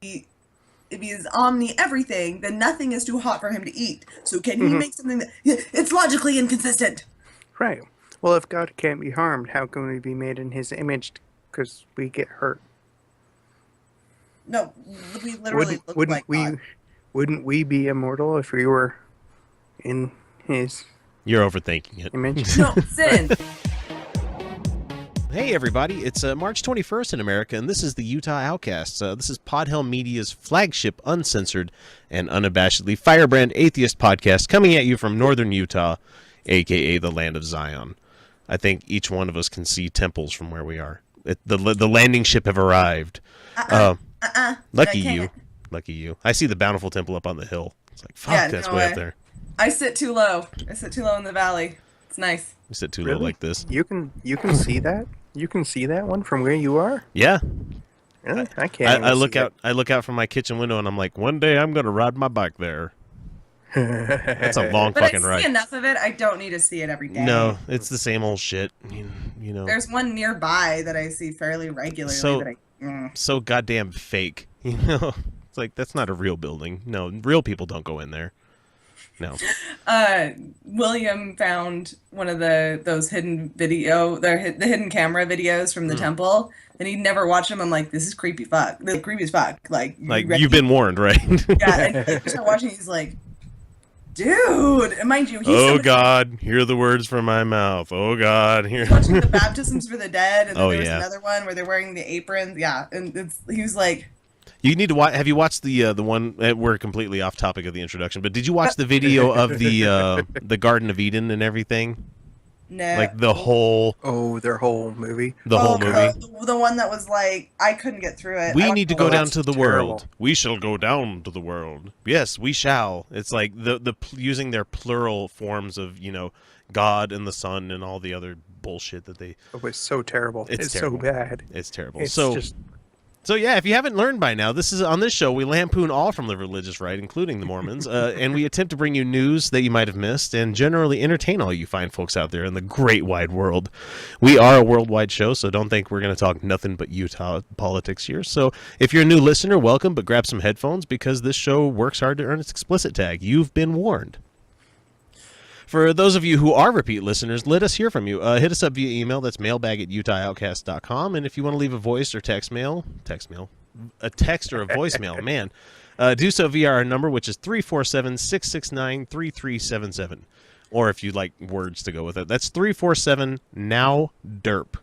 if he is omni everything, then nothing is too hot for him to eat. So can he make something that it's logically inconsistent? Right. Well, if God can't be harmed, how can we be made in His image? Because we get hurt. No, we literally look like God. Wouldn't we be immortal if we were in His? You're overthinking it. Image? No, sin. Hey everybody, it's March 21st in America, and this is the Utah Outcasts. This is Podhell Media's flagship, uncensored, and unabashedly firebrand atheist podcast coming at you from northern Utah, a.k.a. the land of Zion. I think each one of us can see temples from where we are. The landing ship have arrived. Lucky you. Lucky you. I see the Bountiful Temple up on the hill. It's like, fuck, that's way up there. I sit too low. I sit too low in the valley. It's nice. You sit too low like this. You can see that? You can see that one from where you are? Yeah. Really? I can't. I look out from my kitchen window and I'm like, one day I'm gonna ride my bike there. That's a long fucking ride. But I see enough of it. I don't need to see it every day. No, it's the same old shit. You know. There's one nearby that I see fairly regularly. So goddamn fake. You know, it's like that's not a real building. No, real people don't go in there. No. William found one of those hidden the hidden camera videos from the temple, and he'd never watched them. I'm like, this is creepy fuck. This is creepy as fuck. Like you've been warned, right? Yeah, and he started watching. He's like, dude, and mind you, oh God, hear the words from my mouth. Oh God, hear. Watching the baptisms for the dead, and then there was yeah. another one where they're wearing the aprons. Yeah, and he was like. You need to watch. Have you watched the one? We're completely off topic of the introduction, but did you watch the video of the Garden of Eden and everything? No. Like the whole. Oh, their whole movie. The whole movie. The one that was like I couldn't get through it. We need to go down to the terrible. world. We shall go down to the world. Yes, we shall. It's like the using their plural forms of God and the Son and all the other bullshit that they. It was so terrible. It's terrible. So bad. It's terrible. It's so. Just... So yeah, if you haven't learned by now, on this show we lampoon all from the religious right, including the Mormons, and we attempt to bring you news that you might have missed, and generally entertain all you fine folks out there in the great wide world. We are a worldwide show, so don't think we're going to talk nothing but Utah politics here. So if you're a new listener, welcome, but grab some headphones because this show works hard to earn its explicit tag. You've been warned. For those of you who are repeat listeners, let us hear from you. Hit us up via email. That's mailbag@utahoutcast.com. And if you want to leave a voice or a text or a voicemail, man, do so via our number, which is 347-669-3377. Or if you'd like words to go with it, that's 347-NOW-DERP.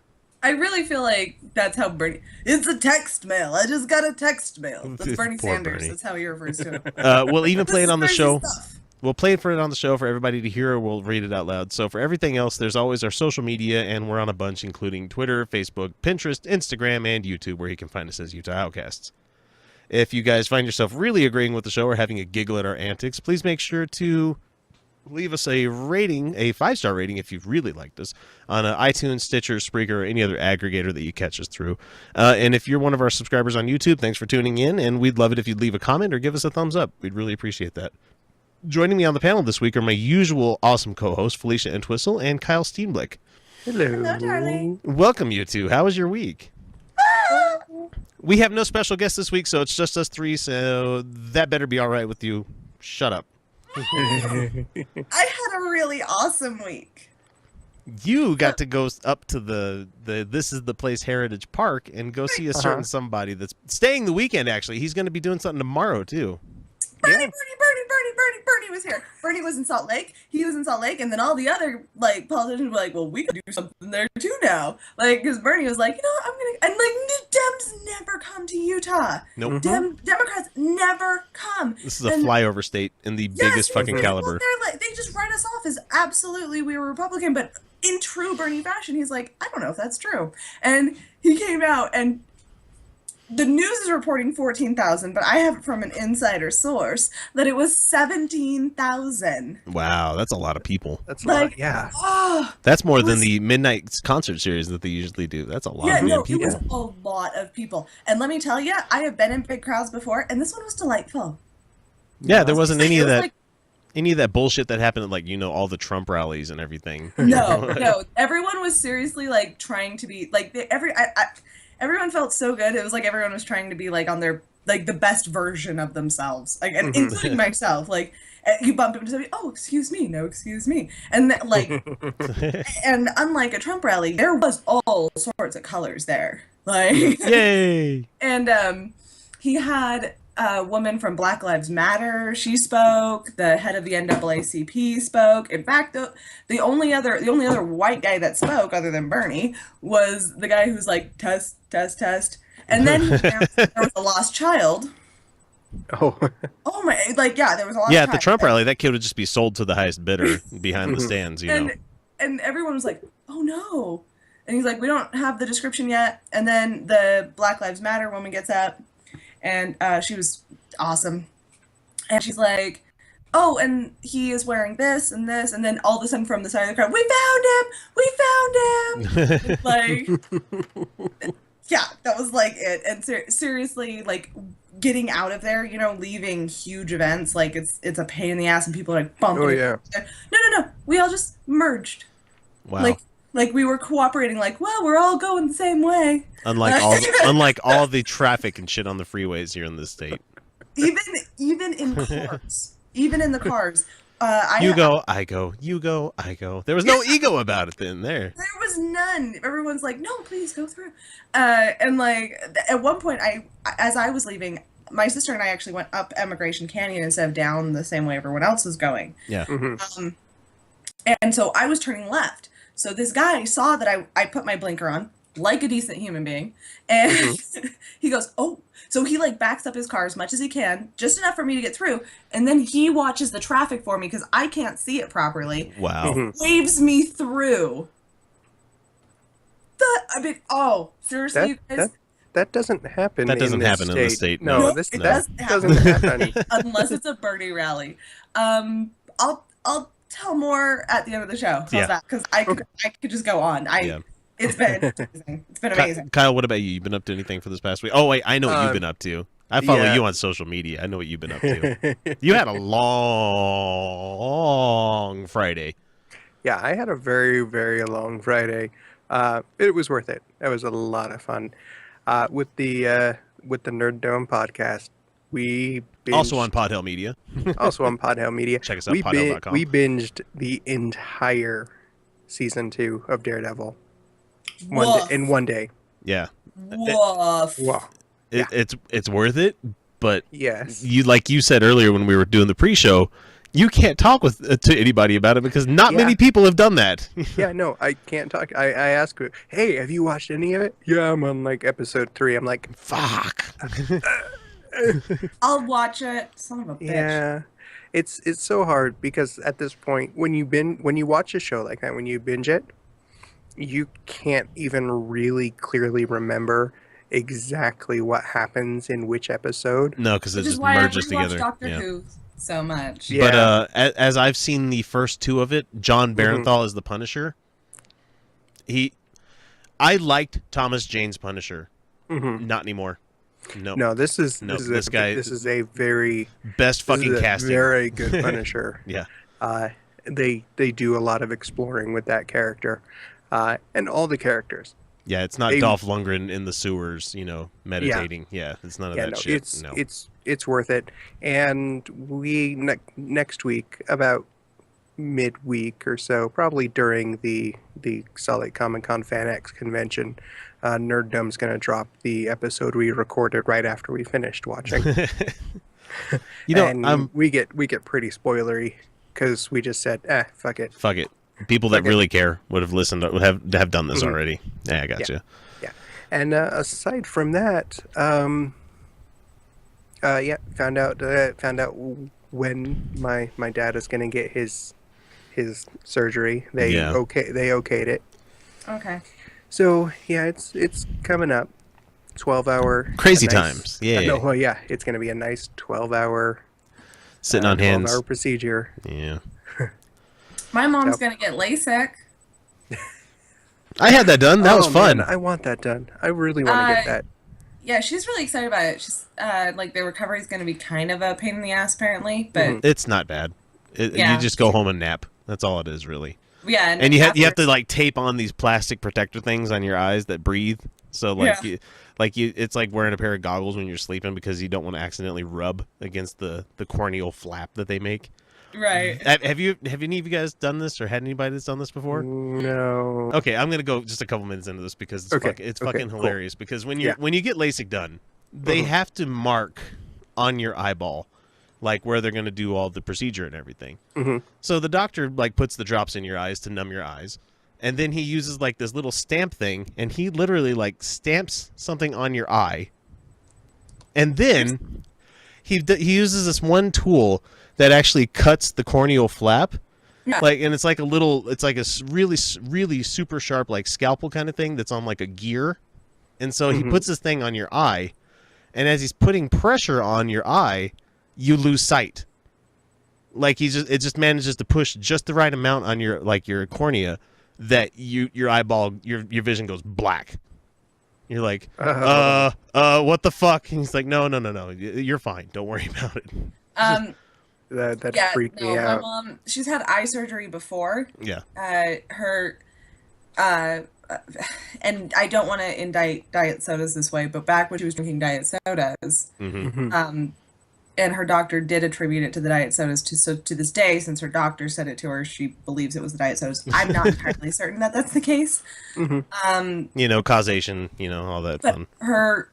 I really feel like that's how Bernie... It's a text mail. I just got a text mail. That's Bernie Sanders. Bernie. That's how he refers to it. We'll even play it on the show. Stuff. We'll play it for it on the show for everybody to hear, or we'll read it out loud. So for everything else, there's always our social media, and we're on a bunch, including Twitter, Facebook, Pinterest, Instagram, and YouTube, where you can find us as Utah Outcasts. If you guys find yourself really agreeing with the show or having a giggle at our antics, please make sure to leave us a rating, a 5-star rating if you've really liked us, on iTunes, Stitcher, Spreaker, or any other aggregator that you catch us through. And if you're one of our subscribers on YouTube, thanks for tuning in, and we'd love it if you'd leave a comment or give us a thumbs up. We'd really appreciate that. Joining me on the panel this week are my usual awesome co-hosts, Felicia Entwistle and Kyle Steenblick. Hello. Hello, darling. Welcome, you two. How was your week? We have no special guests this week, so it's just us three, so that better be all right with you. Shut up. I had a really awesome week. You got to go up to the This Is the Place Heritage Park and go see a certain somebody that's staying the weekend, actually. He's going to be doing something tomorrow, too. Bernie was here. Bernie was in Salt Lake. He was in Salt Lake, and then all the other politicians were like, "Well, we could do something there too now." Because Bernie was like, I'm gonna, and Dems never come to Utah. Nope. Democrats never come. This is a flyover state in the biggest fucking caliber. Well, they just write us off as absolutely we were Republican, but in true Bernie fashion, he's like, I don't know if that's true, and he came out and. The news is reporting 14,000, but I have it from an insider source that it was 17,000. Wow, that's a lot of people. That's a lot, yeah. Oh, that's more than the Midnight concert series that they usually do. That's a lot of people. It was a lot of people. And let me tell you, I have been in big crowds before, and this one was delightful. Yeah, there wasn't any of that. Any of that bullshit that happened at all the Trump rallies and everything. No. Everyone was seriously trying to be everyone felt so good. It was like everyone was trying to be on their like the best version of themselves, like, and Mhm. including myself. Like, you bump into somebody, oh, excuse me, no, excuse me, and like, and unlike a Trump rally, there was all sorts of colors there, like, Yay! and he had a woman from Black Lives Matter. She spoke. The head of the NAACP spoke. In fact, the only other white guy that spoke, other than Bernie, was the guy who's like test test test. And then he announced that there was a lost child. Oh. Oh my! Like, yeah, there was a lost Yeah, child. at the Trump rally, that kid would just be sold to the highest bidder behind the stands. You know. And everyone was like, oh no. And he's like, we don't have the description yet. And then the Black Lives Matter woman gets up, and she was awesome. And she's like, oh, and he is wearing this and this. And then all of a sudden from the side of the crowd, we found him! We found him! Like, yeah, that was like it. And seriously, like, getting out of there, you know, leaving huge events, like, it's a pain in the ass, and people are like bumping. Oh, yeah. No. We all just merged. Wow. Like we were cooperating, like, well, we're all going the same way. Unlike all the traffic and shit on the freeways here in this state. Even in cars. Even in the cars. You go, I go, you go, I go. There was no ego about it then there. There was none. Everyone's like, no, please go through. And like at one point, as I was leaving, my sister and I actually went up Emigration Canyon instead of down the same way everyone else was going. Yeah. Mm-hmm. And so I was turning left. So this guy saw that I put my blinker on like a decent human being, and he goes, oh. So he like backs up his car as much as he can, just enough for me to get through, and then he watches the traffic for me because I can't see it properly. Wow. Waves me through. Seriously, you guys? That doesn't happen. That doesn't happen in this state. No, Nope, this it doesn't doesn't happen. Unless it's a Bernie rally. I'll tell more at the end of the show. How's that? Because I could just go on. It's been amazing. It's been amazing. Kyle, what about you? You've been up to anything for this past week? Oh wait, I know what you've been up to. I follow you on social media. I know what you've been up to. You had a long Friday. Yeah, I had a very, very long Friday. It was worth it. It was a lot of fun. With the Nerd Dome podcast, we binged, Also on Podhell Media. also on Podhell Media. Check us out, podhell.com. We binged the entire season 2 of Daredevil in one day. Yeah. Woof. Wow. It's worth it, but yes, like you said earlier when we were doing the pre-show, you can't talk to anybody about it because not many people have done that. Yeah, no, I can't talk. I ask her, hey, have you watched any of it? Yeah, I'm on like episode 3. I'm like, fuck. I'll watch it. Son of a bitch. Yeah, it's so hard because at this point, when you watch a show like that, when you binge it, you can't even really clearly remember exactly what happens in which episode. No, because it Which is just why merges I rewatch together. Doctor Who so much. Yeah. But as I've seen the first 2 of it, John Barenthal is the Punisher. I liked Thomas Jane's Punisher. Not anymore. Nope. No, this is a very best fucking casting. Very good Punisher. Yeah. They do a lot of exploring with that character, and all the characers. Yeah, it's not Dolph Lundgren in the sewers, meditating. Yeah, it's none of that shit. It's worth it. And we next week, about midweek or so, probably during the Salt Lake Comic Con FanX convention, Nerddome's going to drop the episode we recorded right after we finished watching. We get pretty spoilery because we just said, fuck it. Fuck it. People that really care would have listened, would have done this already. Yeah, I gotcha. Yeah. And aside from that, found out when my dad is going to get his surgery. They okayed it. Okay. So yeah, it's coming up. 12-hour crazy times. Yeah. No, well, yeah, it's going to be a nice 12-hour sitting on hands. 12-hour procedure. Yeah. My mom's gonna get LASIK. I had that done. That was fun. Man, I want that done. I really want to get that. Yeah, she's really excited about it. She's like the recovery is going to be kind of a pain in the ass, apparently, but it's not bad. You just go home and nap. That's all it is, really. Yeah, and you have to like tape on these plastic protector things on your eyes that breathe. So Like it's like wearing a pair of goggles when you're sleeping because you don't want to accidentally rub against the corneal flap that they make. Right. Have any of you guys done this or had anybody that's done this before? No. Okay, I'm gonna go just a couple minutes into this because it's fucking hilarious. Cool. Because when you get LASIK done, they have to mark on your eyeball, like where they're gonna do all the procedure and everything. So the doctor like puts the drops in your eyes to numb your eyes, and then he uses like this little stamp thing, and he literally like stamps something on your eye, and then he uses this one tool that actually cuts the corneal flap. Yeah. Like, and it's like a really super sharp like scalpel kind of thing that's on like a gear. And so he puts this thing on your eye, and as he's putting pressure on your eye, you lose sight. Like it just manages to push just the right amount on your cornea that your eyeball your vision goes black. You're like, what the fuck? And he's like, no, you're fine. Don't worry about it. That freaked me out. My mom, she's had eye surgery before. Yeah. And I don't want to indict diet sodas this way, but back when she was drinking diet sodas, and her doctor did attribute it to the diet sodas. To this day, since her doctor said it to her, she believes it was the diet sodas. I'm not entirely certain that that's the case. Causation, all that but fun. Her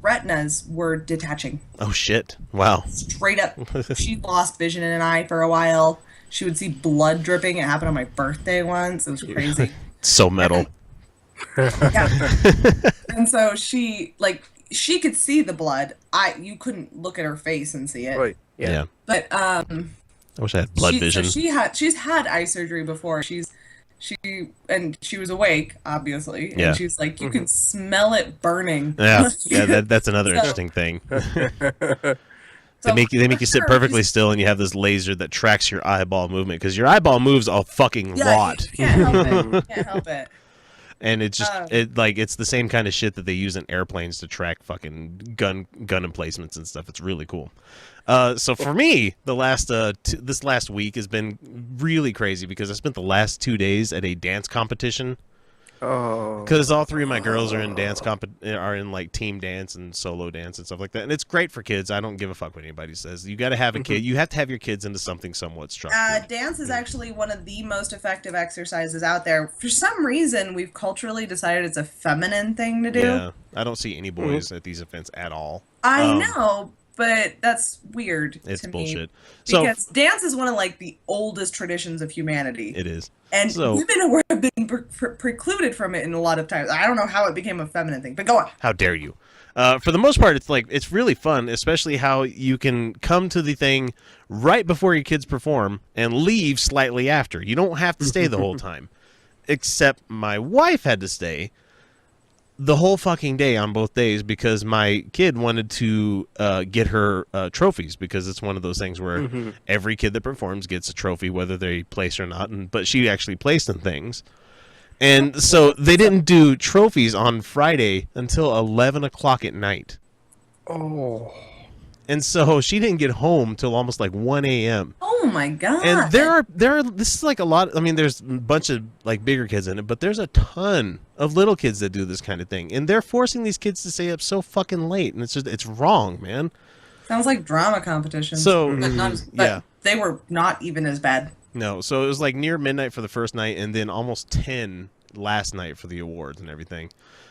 retinas were detaching. Oh shit! Wow. Straight up, she lost vision in an eye for a while. She would see blood dripping. It happened on my birthday once. It was crazy. So metal. And so she could see the blood. You couldn't look at her face and see it. Right. Yeah. But I wish I had blood vision. So she's had eye surgery before. She was awake, obviously. And Yeah. she's like, you can smell it burning. Yeah. That's another interesting thing. They make you sit perfectly still, and you have this laser that tracks your eyeball movement because your eyeball moves a fucking lot. You can't help it. You can't help it. And it's just it's the same kind of shit that they use in airplanes to track fucking gun emplacements and stuff. It's really cool. So for me, this last week has been really crazy because I spent the last 2 days at a dance competition. Oh. Because all three of my girls are in are in like team dance and solo dance and stuff like that, and it's great for kids. I don't give a fuck what anybody says. You got to have a kid. You have to have your kids into something somewhat structured. Dance is actually one of the most effective exercises out there. For some reason, we've culturally decided it's a feminine thing to do. Yeah, I don't see any boys at these events at all. I know, but that's weird. It's to bullshit. Me because dance is one of like the oldest traditions of humanity. It is. And women have been precluded from it in a lot of times. I don't know how it became a feminine thing, but go on. How dare you? For the most part, it's really fun, especially how you can come to the thing right before your kids perform and leave slightly after. You don't have to stay the whole time. Except my wife had to stay the whole fucking day on both days because my kid wanted to get her trophies, because it's one of those things where every kid that performs gets a trophy whether they place or not, but she actually placed in things. And so they didn't do trophies on Friday until 11 o'clock at night. Oh. And so she didn't get home till almost like 1 a.m. Oh my god! And this is like a lot. I mean, there's a bunch of like bigger kids in it, but there's a ton of little kids that do this kind of thing, and they're forcing these kids to stay up so fucking late, and it's wrong, man. Sounds like drama competition. So but they were not even as bad. No, so it was like near midnight for the first night, and then almost 10 last night for the awards and everything.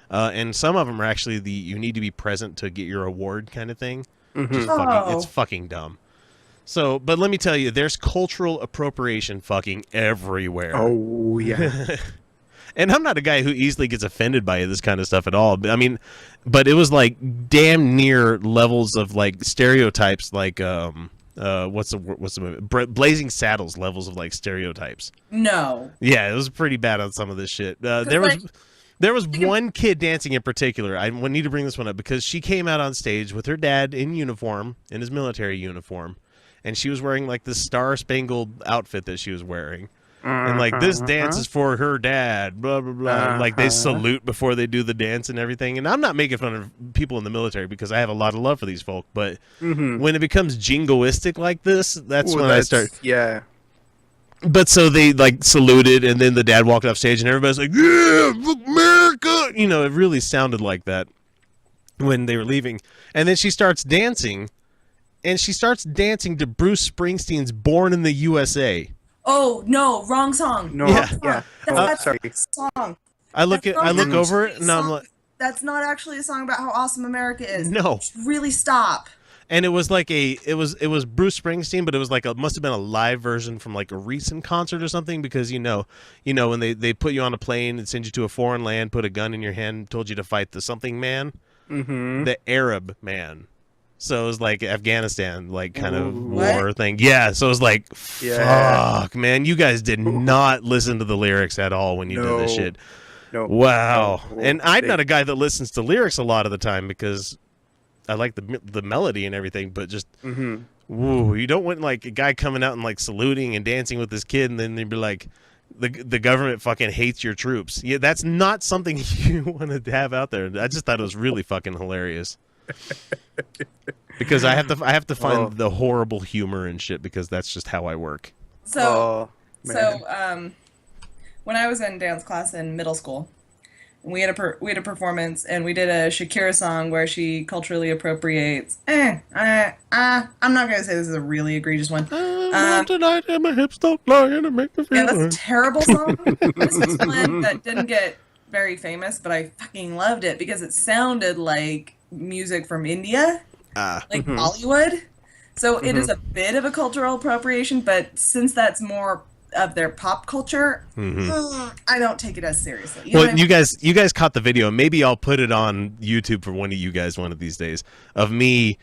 And some of them are actually you need to be present to get your award kind of thing. It's fucking dumb. So, but let me tell you, there's cultural appropriation fucking everywhere. Oh, yeah. And I'm not a guy who easily gets offended by this kind of stuff at all. I mean, but it was like damn near levels of like stereotypes, like what's the movie? Blazing Saddles levels of like stereotypes. No. Yeah, it was pretty bad on some of this shit. There was one kid dancing in particular. I need to bring this one up because she came out on stage with her dad in uniform, in his military uniform, and she was wearing like this star-spangled outfit that she was wearing. And like, this dance is for her dad, blah, blah, blah. Like, they salute before they do the dance and everything. And I'm not making fun of people in the military because I have a lot of love for these folk. But when it becomes jingoistic like this, that's when I start. Yeah. But so they like saluted, and then the dad walked off stage, and everybody's like, "Yeah, America!" You know, it really sounded like that. when they were leaving, and then she starts dancing, and she starts dancing to Bruce Springsteen's "Born in the USA." Oh no, wrong song. No, Yeah. yeah. That's Sorry. a song. I look That's at, I not look over actually it, and I'm song- like, that's not actually a song about how awesome America is. no. Really stop. And it was like it was Bruce Springsteen, but it was like must have been a live version from like a recent concert or something, because you know when they put you on a plane and send you to a foreign land, put a gun in your hand, told you to fight the something man, the Arab man. So it was like Afghanistan, like kind of war thing. Yeah. So it was like, fuck, man, you guys did not listen to the lyrics at all when you did this shit. No. Wow. No. And I'm not a guy that listens to lyrics a lot of the time because I like the melody and everything, but just woo, you don't want like a guy coming out and like saluting and dancing with his kid, and then they'd be like, the government fucking hates your troops. Yeah, that's not something you want to have out there. I just thought it was really fucking hilarious. Because I have to find the horrible humor and shit, because that's just how I work. So when I was in dance class in middle school, we had a performance, and we did a Shakira song where she culturally appropriates. I'm not gonna say this is a really egregious one. Tonight and my hips don't lie and it make me feel. Yeah, that's a terrible song. This was one that didn't get very famous, but I fucking loved it because it sounded like music from India, like Bollywood. So it is a bit of a cultural appropriation, but since that's more of their pop culture, I don't take it as seriously. You guys caught the video. Maybe I'll put it on YouTube for one of you guys one of these days of me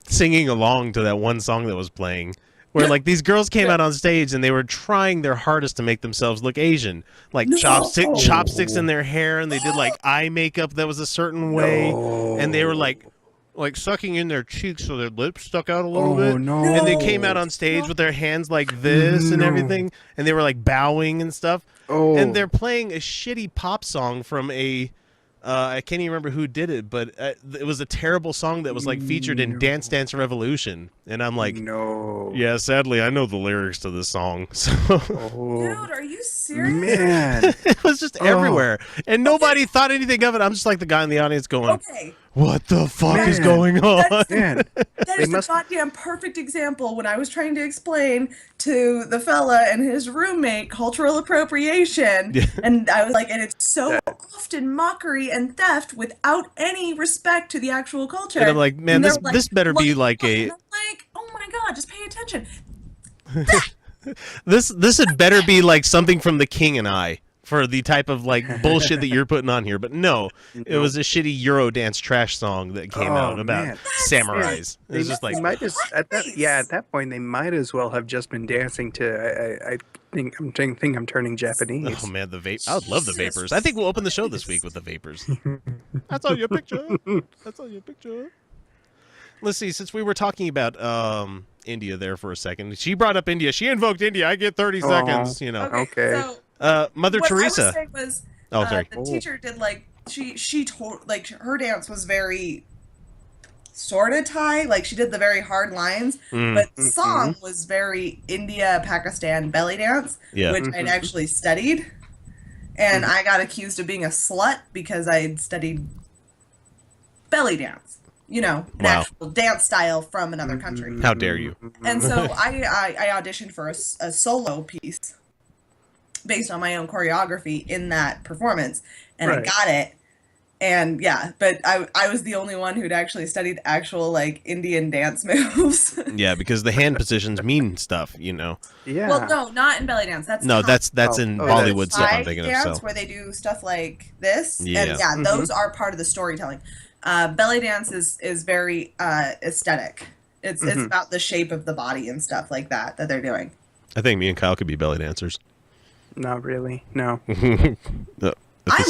singing along to that one song that was playing, where like these girls came out on stage and they were trying their hardest to make themselves look Asian, like chopsticks in their hair, and they did like eye makeup that was a certain way, and they were like sucking in their cheeks so their lips stuck out a little bit. And they came out on stage with their hands like this and everything, and they were like bowing and stuff. And they're playing a shitty pop song from a I can't even remember who did it, but it was a terrible song that was like featured in Dance Dance Revolution. And I'm like, yeah, sadly I know the lyrics to this song. So Dude, are you serious? Man. it was just everywhere, and nobody thought anything of it. I'm just like the guy in the audience going, what the fuck is going on? That is a goddamn perfect example when I was trying to explain to the fella and his roommate cultural appropriation. And I was like, and it's so often mockery and theft without any respect to the actual culture. And I'm like, man, this better be like a... And I'm like, oh my god, just pay attention. This had better be like something from The King and I, for the type of like bullshit that you're putting on here. But no, it was a shitty Eurodance trash song that came out about samurais. It was just like, at that point they might as well have just been dancing to I think I'm turning Japanese. Oh man, I would love the Vapors. I think we'll open the show this week with the Vapors. That's all your picture. That's all your picture. Let's see, since we were talking about India there for a second, she brought up India. She invoked India. I get 30 seconds, you know. Okay. So, Mother Teresa. I was saying was, the teacher did like she told like her dance was very sort of Thai, like she did the very hard lines, but the song was very India Pakistan belly dance, which I'd actually studied, and I got accused of being a slut because I'd studied belly dance, you know, an actual dance style from another country. How dare you? And so I auditioned for a solo piece based on my own choreography in that performance, and I got it. And yeah, but I was the only one who'd actually studied actual like Indian dance moves. Yeah, because the hand positions mean stuff, you know. Yeah. Well, no, not in belly dance. That's in Bollywood stuff. I'm thinking dance, of so where they do stuff like this. Yeah. And yeah, those are part of the storytelling. Belly dance is very aesthetic. It's about the shape of the body and stuff like that they're doing. I think me and Kyle could be belly dancers. Not really. No. I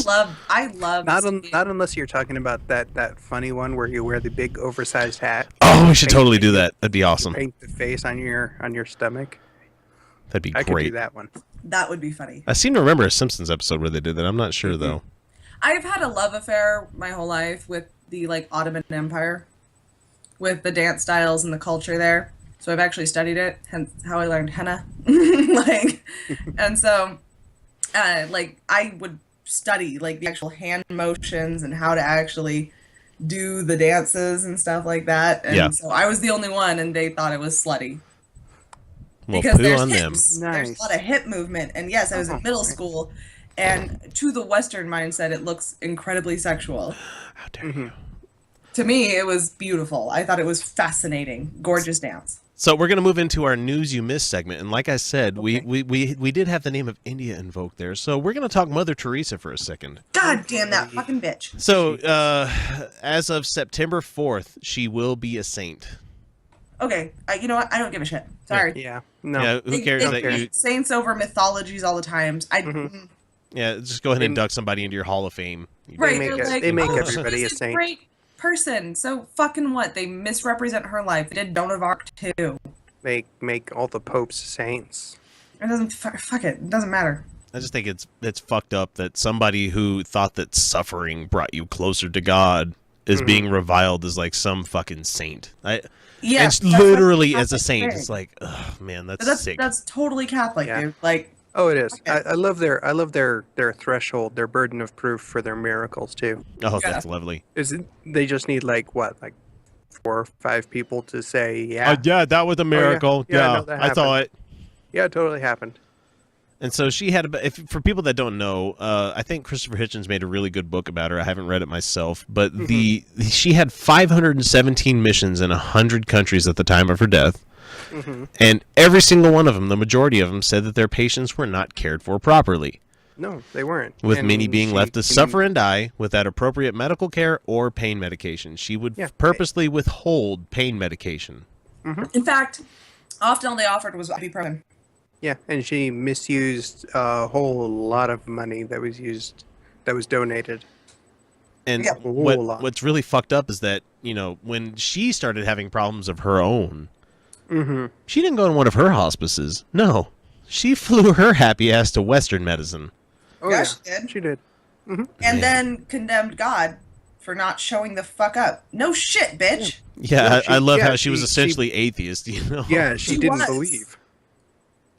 love not unless you're talking about that funny one where you wear the big oversized hat. Oh, we should totally do that. That'd be awesome. Paint the face on your stomach. That'd be I great. could do that one. That would be funny. I seem to remember a Simpsons episode where they did that. I'm not sure though. I've had a love affair my whole life with the like Ottoman Empire, with the dance styles and the culture there. So I've actually studied it, hence how I learned henna. And so like I would study like the actual hand motions and how to actually do the dances and stuff like that. And so I was the only one, and they thought it was slutty. Well, Because poo there's on hips. them. There's a lot of hip movement. And yes, I was in middle school, and to the Western mindset, it looks incredibly sexual. How dare you? To me, it was beautiful. I thought it was fascinating. Gorgeous dance. So we're going to move into our news you missed segment, and like I said, we did have the name of India invoked there, so we're going to talk Mother Teresa for a second. God damn that fucking bitch. So as of September 4th, she will be a saint. Okay, you know what? I don't give a shit. Sorry. Yeah, no. Yeah, who cares they that you? saints over mythologies all the times. Yeah, just go ahead and induct somebody into your Hall of Fame. Right, They make oh, everybody a she's saint. Great person. So fucking what? They misrepresent her life. They did Joan of Arc too. Make all the popes saints. It doesn't fuck it. It doesn't matter. I just think it's fucked up that somebody who thought that suffering brought you closer to God is being reviled as like some fucking saint. Yeah, it's literally as a saint. It's like, oh man, that's sick. That's totally Catholic, dude. Like, oh, it is. Okay. I love their threshold, their burden of proof for their miracles too. Oh, that's lovely. They just need like 4 or 5 people to say, yeah, yeah, that was a miracle. No, that I saw it. Yeah, it totally happened. And so she had, for people that don't know, I think Christopher Hitchens made a really good book about her. I haven't read it myself, but she had 517 missions in 100 countries at the time of her death. And every single one of them, the majority of them, said that their patients were not cared for properly. No, they weren't. With many being left to suffer and die without appropriate medical care or pain medication. She would purposely withhold pain medication. In fact, often all they offered was ibuprofen. Yeah, and she misused a whole lot of money that was donated. And what's really fucked up is that, when she started having problems of her own, she didn't go to one of her hospices. No, she flew her happy ass to Western medicine. Oh, yeah, yeah, she did. She did. And then condemned God for not showing the fuck up. No shit, bitch. Yeah, I love how she was essentially atheist, Yeah, she didn't believe.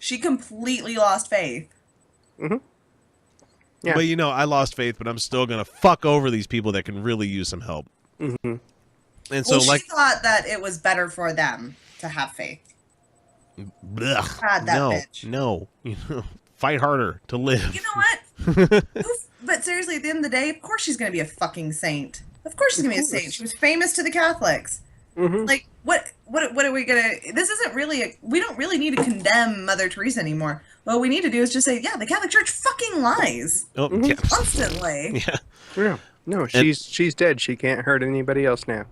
She completely lost faith. Yeah. But I lost faith, but I'm still gonna fuck over these people that can really use some help. And so, she thought that it was better for them to have faith. Blech, God, that bitch. No, fight harder to live. You know what? But seriously, at the end of the day, of course she's gonna be a fucking saint. Of course she's gonna be a saint. She was famous to the Catholics. Like, what are we gonna? This isn't really. We don't really need to condemn Mother Teresa anymore. What we need to do is just say, yeah, the Catholic Church fucking lies constantly. Yeah. No, she's dead. She can't hurt anybody else now.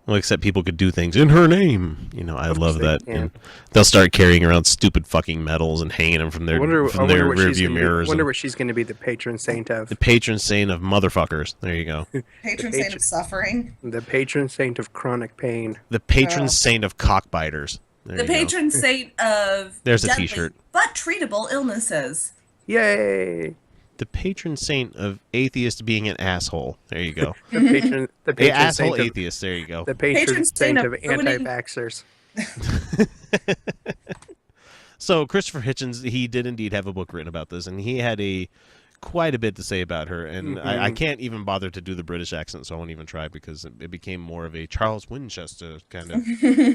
Well, except people could do things in her name. I love that. And they'll start carrying around stupid fucking medals and hanging them from their rearview mirrors. I wonder what she's going to be the patron saint of. The patron saint of motherfuckers. There you go. Patron saint of suffering. The patron saint of chronic pain. The patron saint of cockbiters. The patron saint of There's a deadly t-shirt. But treatable illnesses. Yay! The patron saint of atheist being an asshole. There you go. the patron asshole saint atheist. There you go. The patron saint of anti-vaxxers. So Christopher Hitchens, he did indeed have a book written about this, and he had quite a bit to say about her. And I can't even bother to do the British accent, so I won't even try because it became more of a Charles Winchester kind of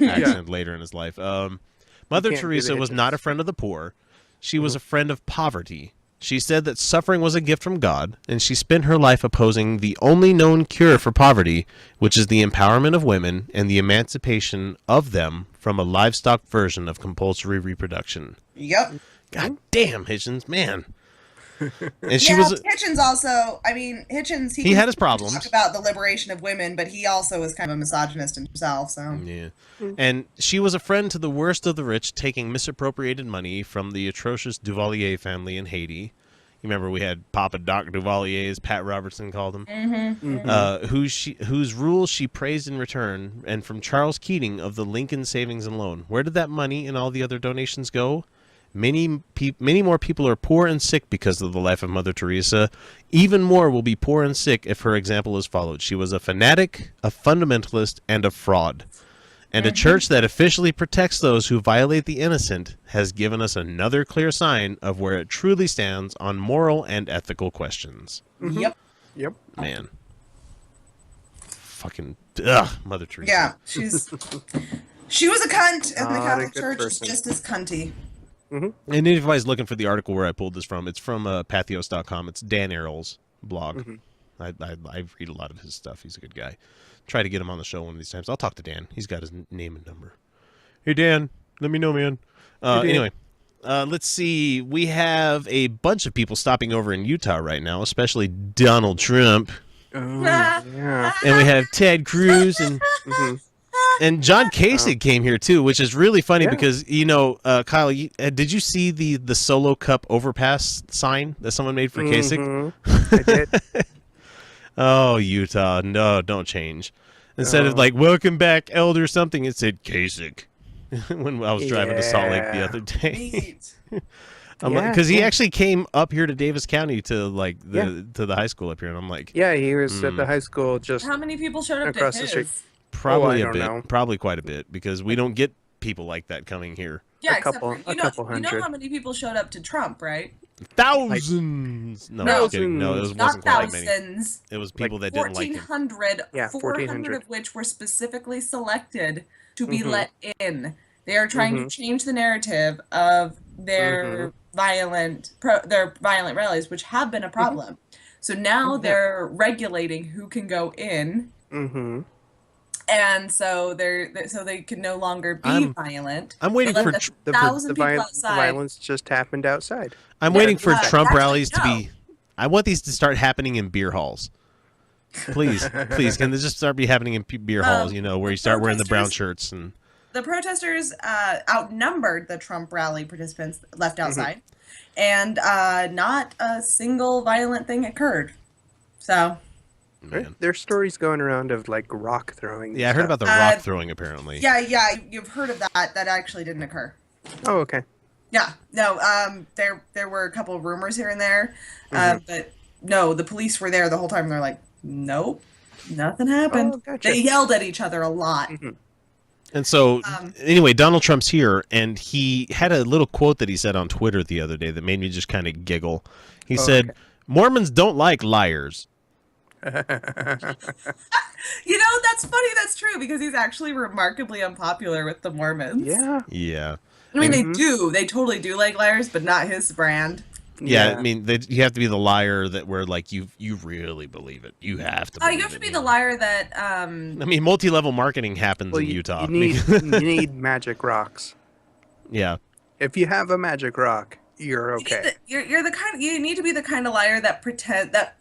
accent later in his life. Mother Teresa was not a friend of the poor. She was a friend of poverty. She said that suffering was a gift from God, and she spent her life opposing the only known cure for poverty, which is the empowerment of women and the emancipation of them from a livestock version of compulsory reproduction. Yep. God damn, Hitchens, man. And she was Hitchens also. I mean, Hitchens. He had his problems. Talk about the liberation of women, but he also was kind of a misogynist himself. So yeah, and she was a friend to the worst of the rich, taking misappropriated money from the atrocious Duvalier family in Haiti. You remember we had Papa Doc Duvalier, as Pat Robertson called him, whose rules she praised in return, and from Charles Keating of the Lincoln Savings and Loan. Where did that money and all the other donations go? Many more people are poor and sick because of the life of Mother Teresa. Even more will be poor and sick if her example is followed. She was a fanatic, a fundamentalist, and a fraud. And a church that officially protects those who violate the innocent has given us another clear sign of where it truly stands on moral and ethical questions. Yep. Yep. Man. fucking Mother Teresa. Yeah, she was a cunt, and the Not a Catholic good Church person. is just as cunty. And if anybody's looking for the article where I pulled this from, it's from pathos.com. It's Dan Errol's blog. I read a lot of his stuff. He's a good guy. Try to get him on the show one of these times. I'll talk to Dan. He's got his name and number. Hey, Dan, let me know, man. Anyway, let's see. We have a bunch of people stopping over in Utah right now, especially Donald Trump. Oh, yeah. And we have Ted Cruz and and John Kasich came here too, which is really funny because Kyle, did you see the Solo Cup overpass sign that someone made for Kasich? I did. Oh, Utah, no, don't change. Instead of like "Welcome back, Elder" something, it said Kasich. When I was driving to Salt Lake the other day, because he actually came up here to Davis County to to the high school up here, and I'm like, yeah, he was at the high school just How many people showed up across to the his? street. probably I a don't bit, know. probably quite a bit, because we don't get people like that coming here. Yeah, A couple except for, you know hundred. how many people showed up to Trump, right? Thousands. No, No. I'm kidding. No, it wasn't Not quite that many. thousands. It was people that didn't like him. 1,400, Yeah, 400 of which were specifically selected to be let in. They are trying to change the narrative of their violent rallies, which have been a problem. So now they're regulating who can go in, and so they can no longer be violent. I'm waiting They for let The, thousand the, people vi- the outside. violence just happened outside. I'm waiting for Trump actually, rallies to no. be. I want these to start happening in beer halls. Please, please, can this just start be happening in beer halls? Where you start wearing the brown shirts and. The protesters outnumbered the Trump rally participants left outside, and not a single violent thing occurred. So, Man. There's stories going around of like rock throwing. Yeah, I heard about the rock throwing apparently. yeah, you've heard of that. That actually didn't occur. Oh, okay. Yeah, no, there were a couple of rumors here and there, but no, the police were there the whole time. They're like, nope, nothing happened. Oh, gotcha. They yelled at each other a lot. And so, anyway, Donald Trump's here, and he had a little quote that he said on Twitter the other day that made me just kind of giggle. He said, Mormons don't like liars. That's funny. That's true, because he's actually remarkably unpopular with the Mormons. Yeah. Yeah. I mean, they do. They totally do like liars, but not his brand. Yeah, I mean, you have to be the liar that where like you really believe it. You have to. You have to be the liar that. I mean, multi-level marketing happens in Utah. You need magic rocks. Yeah. If you have a magic rock, you're okay. You're the kind. You need to be the kind of liar that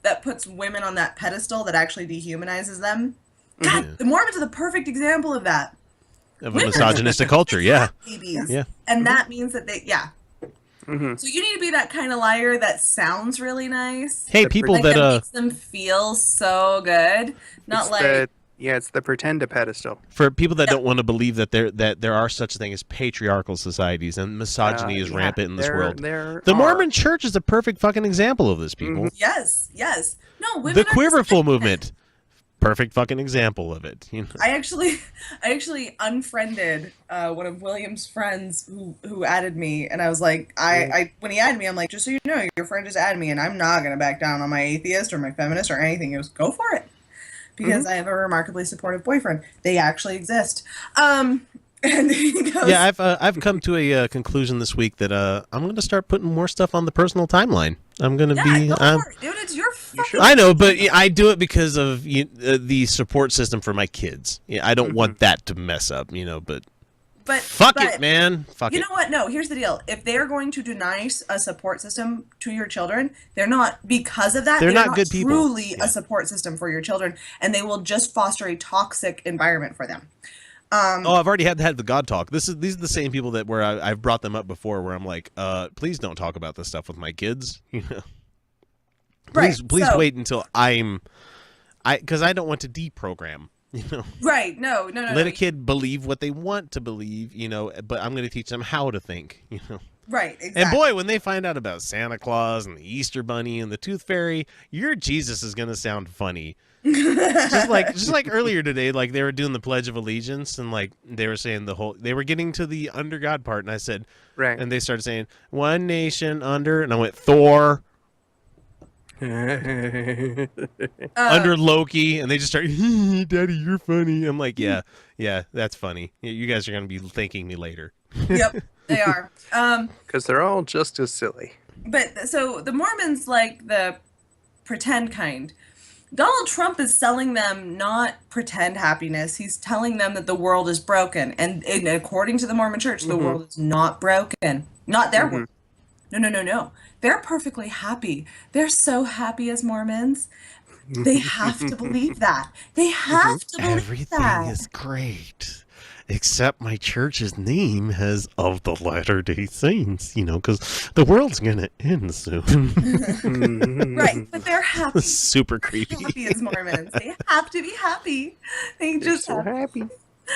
that puts women on that pedestal that actually dehumanizes them. God, the Mormons are the perfect example of that. Of a misogynistic culture, yeah. Babies. Yeah. And that means that So you need to be that kind of liar that sounds really nice. Hey, people that makes them feel so good. Not it's the pretend pedestal. For people that don't want to believe that there are such a thing as patriarchal societies and misogyny is rampant in this world. The Mormon Church is a perfect fucking example of this, people. Yes. No, women the Quiverful movement. Perfect fucking example of it. I actually unfriended one of William's friends who added me, and I was like, when he added me, I'm like, just so you know, your friend just added me, and I'm not gonna back down on my atheist or my feminist or anything. He goes, go for it, because I have a remarkably supportive boyfriend. They actually exist. And he goes, yeah, I've come to a conclusion this week that I'm going to start putting more stuff on the personal timeline. I'm going to be. Go for it, dude. It's your fucking. I know, but I do it because of the support system for my kids. Yeah, I don't want that to mess up, But fuck it, man. Fuck it. You know what? No. Here's the deal. If they are going to deny a support system to your children, they're not because of that. They're not good people. Truly a support system for your children, and they will just foster a toxic environment for them. I've already had the God talk. These are the same people that where I've brought them up before, where I'm like, please don't talk about this stuff with my kids. Please wait until because I don't want to deprogram. Right? No. Let a kid believe what they want to believe, but I'm going to teach them how to think. Right. Exactly. And boy, when they find out about Santa Claus and the Easter Bunny and the Tooth Fairy, your Jesus is going to sound funny. just like earlier today, like they were doing the Pledge of Allegiance and like they were saying they were getting to the under God part, and I said, right, and they started saying one nation under, and I went Thor. under Loki, and they just start, Daddy, you're funny. I'm like, yeah, that's funny. You guys are going to be thanking me later. Yep, they are. Because they're all just as silly. But so the Mormons like the pretend kind. Donald Trump is selling them not pretend happiness. He's telling them that the world is broken. And according to the Mormon church, the world is not broken. Not their world. No. They're perfectly happy. They're so happy as Mormons. They have to believe that. They have to believe Everything that. is great. Except my church's name has of the Latter-day Saints, because the world's going to end soon. Right, but they're happy. Super creepy. Happy as Mormons. They have to be happy. They just so have happy.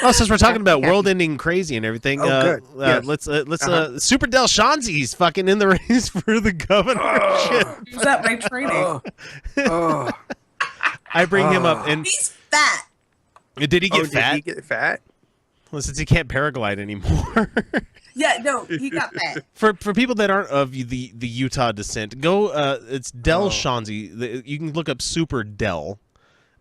Oh, since we're talking about world-ending crazy and everything, good. Yes. let's Super Del Shanzi's fucking in the race for the governorship. use that my training. I bring him up, and He's fat. did he get fat? Did he get fat? Well, since he can't paraglide anymore. Yeah, no, he got fat. For people that aren't of the Utah descent, go. It's Del Shanzi. You can look up Super Del,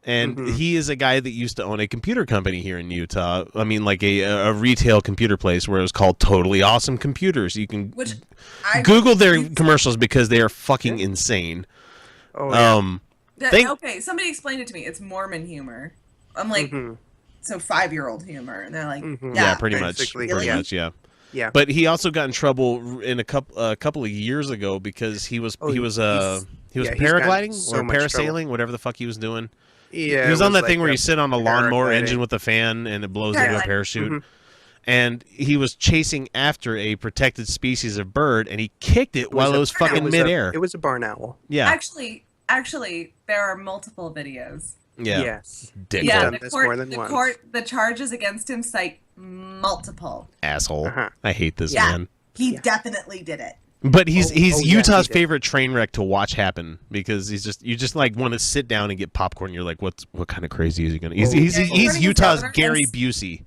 and he is a guy that used to own a computer company here in Utah. I mean, like a retail computer place where it was called Totally Awesome Computers. You can Google their commercials because they are fucking insane. Oh, yeah. Okay, somebody explained it to me. It's Mormon humor. I'm like, so 5-year-old humor, and they're like, yeah, pretty much, yeah. Yeah. But he also got in trouble in a couple of years ago because he was paragliding so or much parasailing, trouble. whatever the fuck he was doing. Yeah, he was on that thing like where you sit on a lawnmower paragliding. engine with a fan and it blows into a Paragliding. parachute. And he was chasing after a protected species of bird, and he kicked it while it was fucking midair. It was a barn owl. Yeah. Actually, there are multiple videos. Yeah. Yes. Dick Yeah, hole. done this more than once. the charges against him cite multiple. Asshole. I hate this Yeah, man. he definitely did it. But he's yeah, Utah's he did. favorite train wreck to watch happen because you just like want to sit down and get popcorn. You're like, what kind of crazy is he gonna? He's running Utah's for governor Gary and- Busey.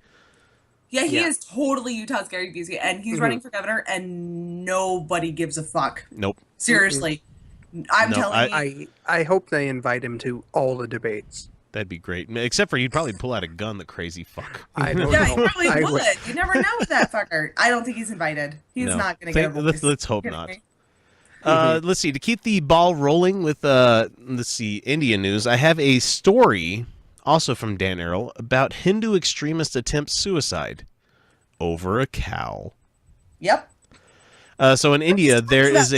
Yeah, he Yeah. is totally Utah's Gary Busey, and he's running for governor, and nobody gives a fuck. Nope. Seriously, I'm No, telling you. I hope they invite him to all the debates. That'd be great. Except for you'd probably pull out a gun, the crazy fuck. I don't Yeah, he know. probably I would. You never know with that fucker. I don't think he's invited. He's No. not going to get a voice. Let's hope You not. kidding me? Let's see. To keep the ball rolling with Indian news, I have a story also from Dan Errol about Hindu extremist attempts suicide over a cow. Yep. So in India, there was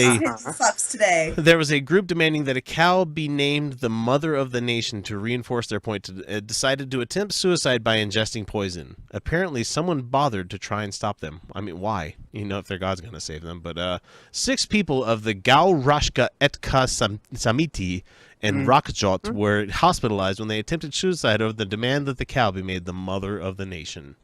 a group demanding that a cow be named the mother of the nation to reinforce their point. Decided to attempt suicide by ingesting poison. Apparently, someone bothered to try and stop them. I mean, why? If their God's going to save them. But 6 people of the Gaurashka Etka Samiti and Rakjot were hospitalized when they attempted suicide over the demand that the cow be made the mother of the nation.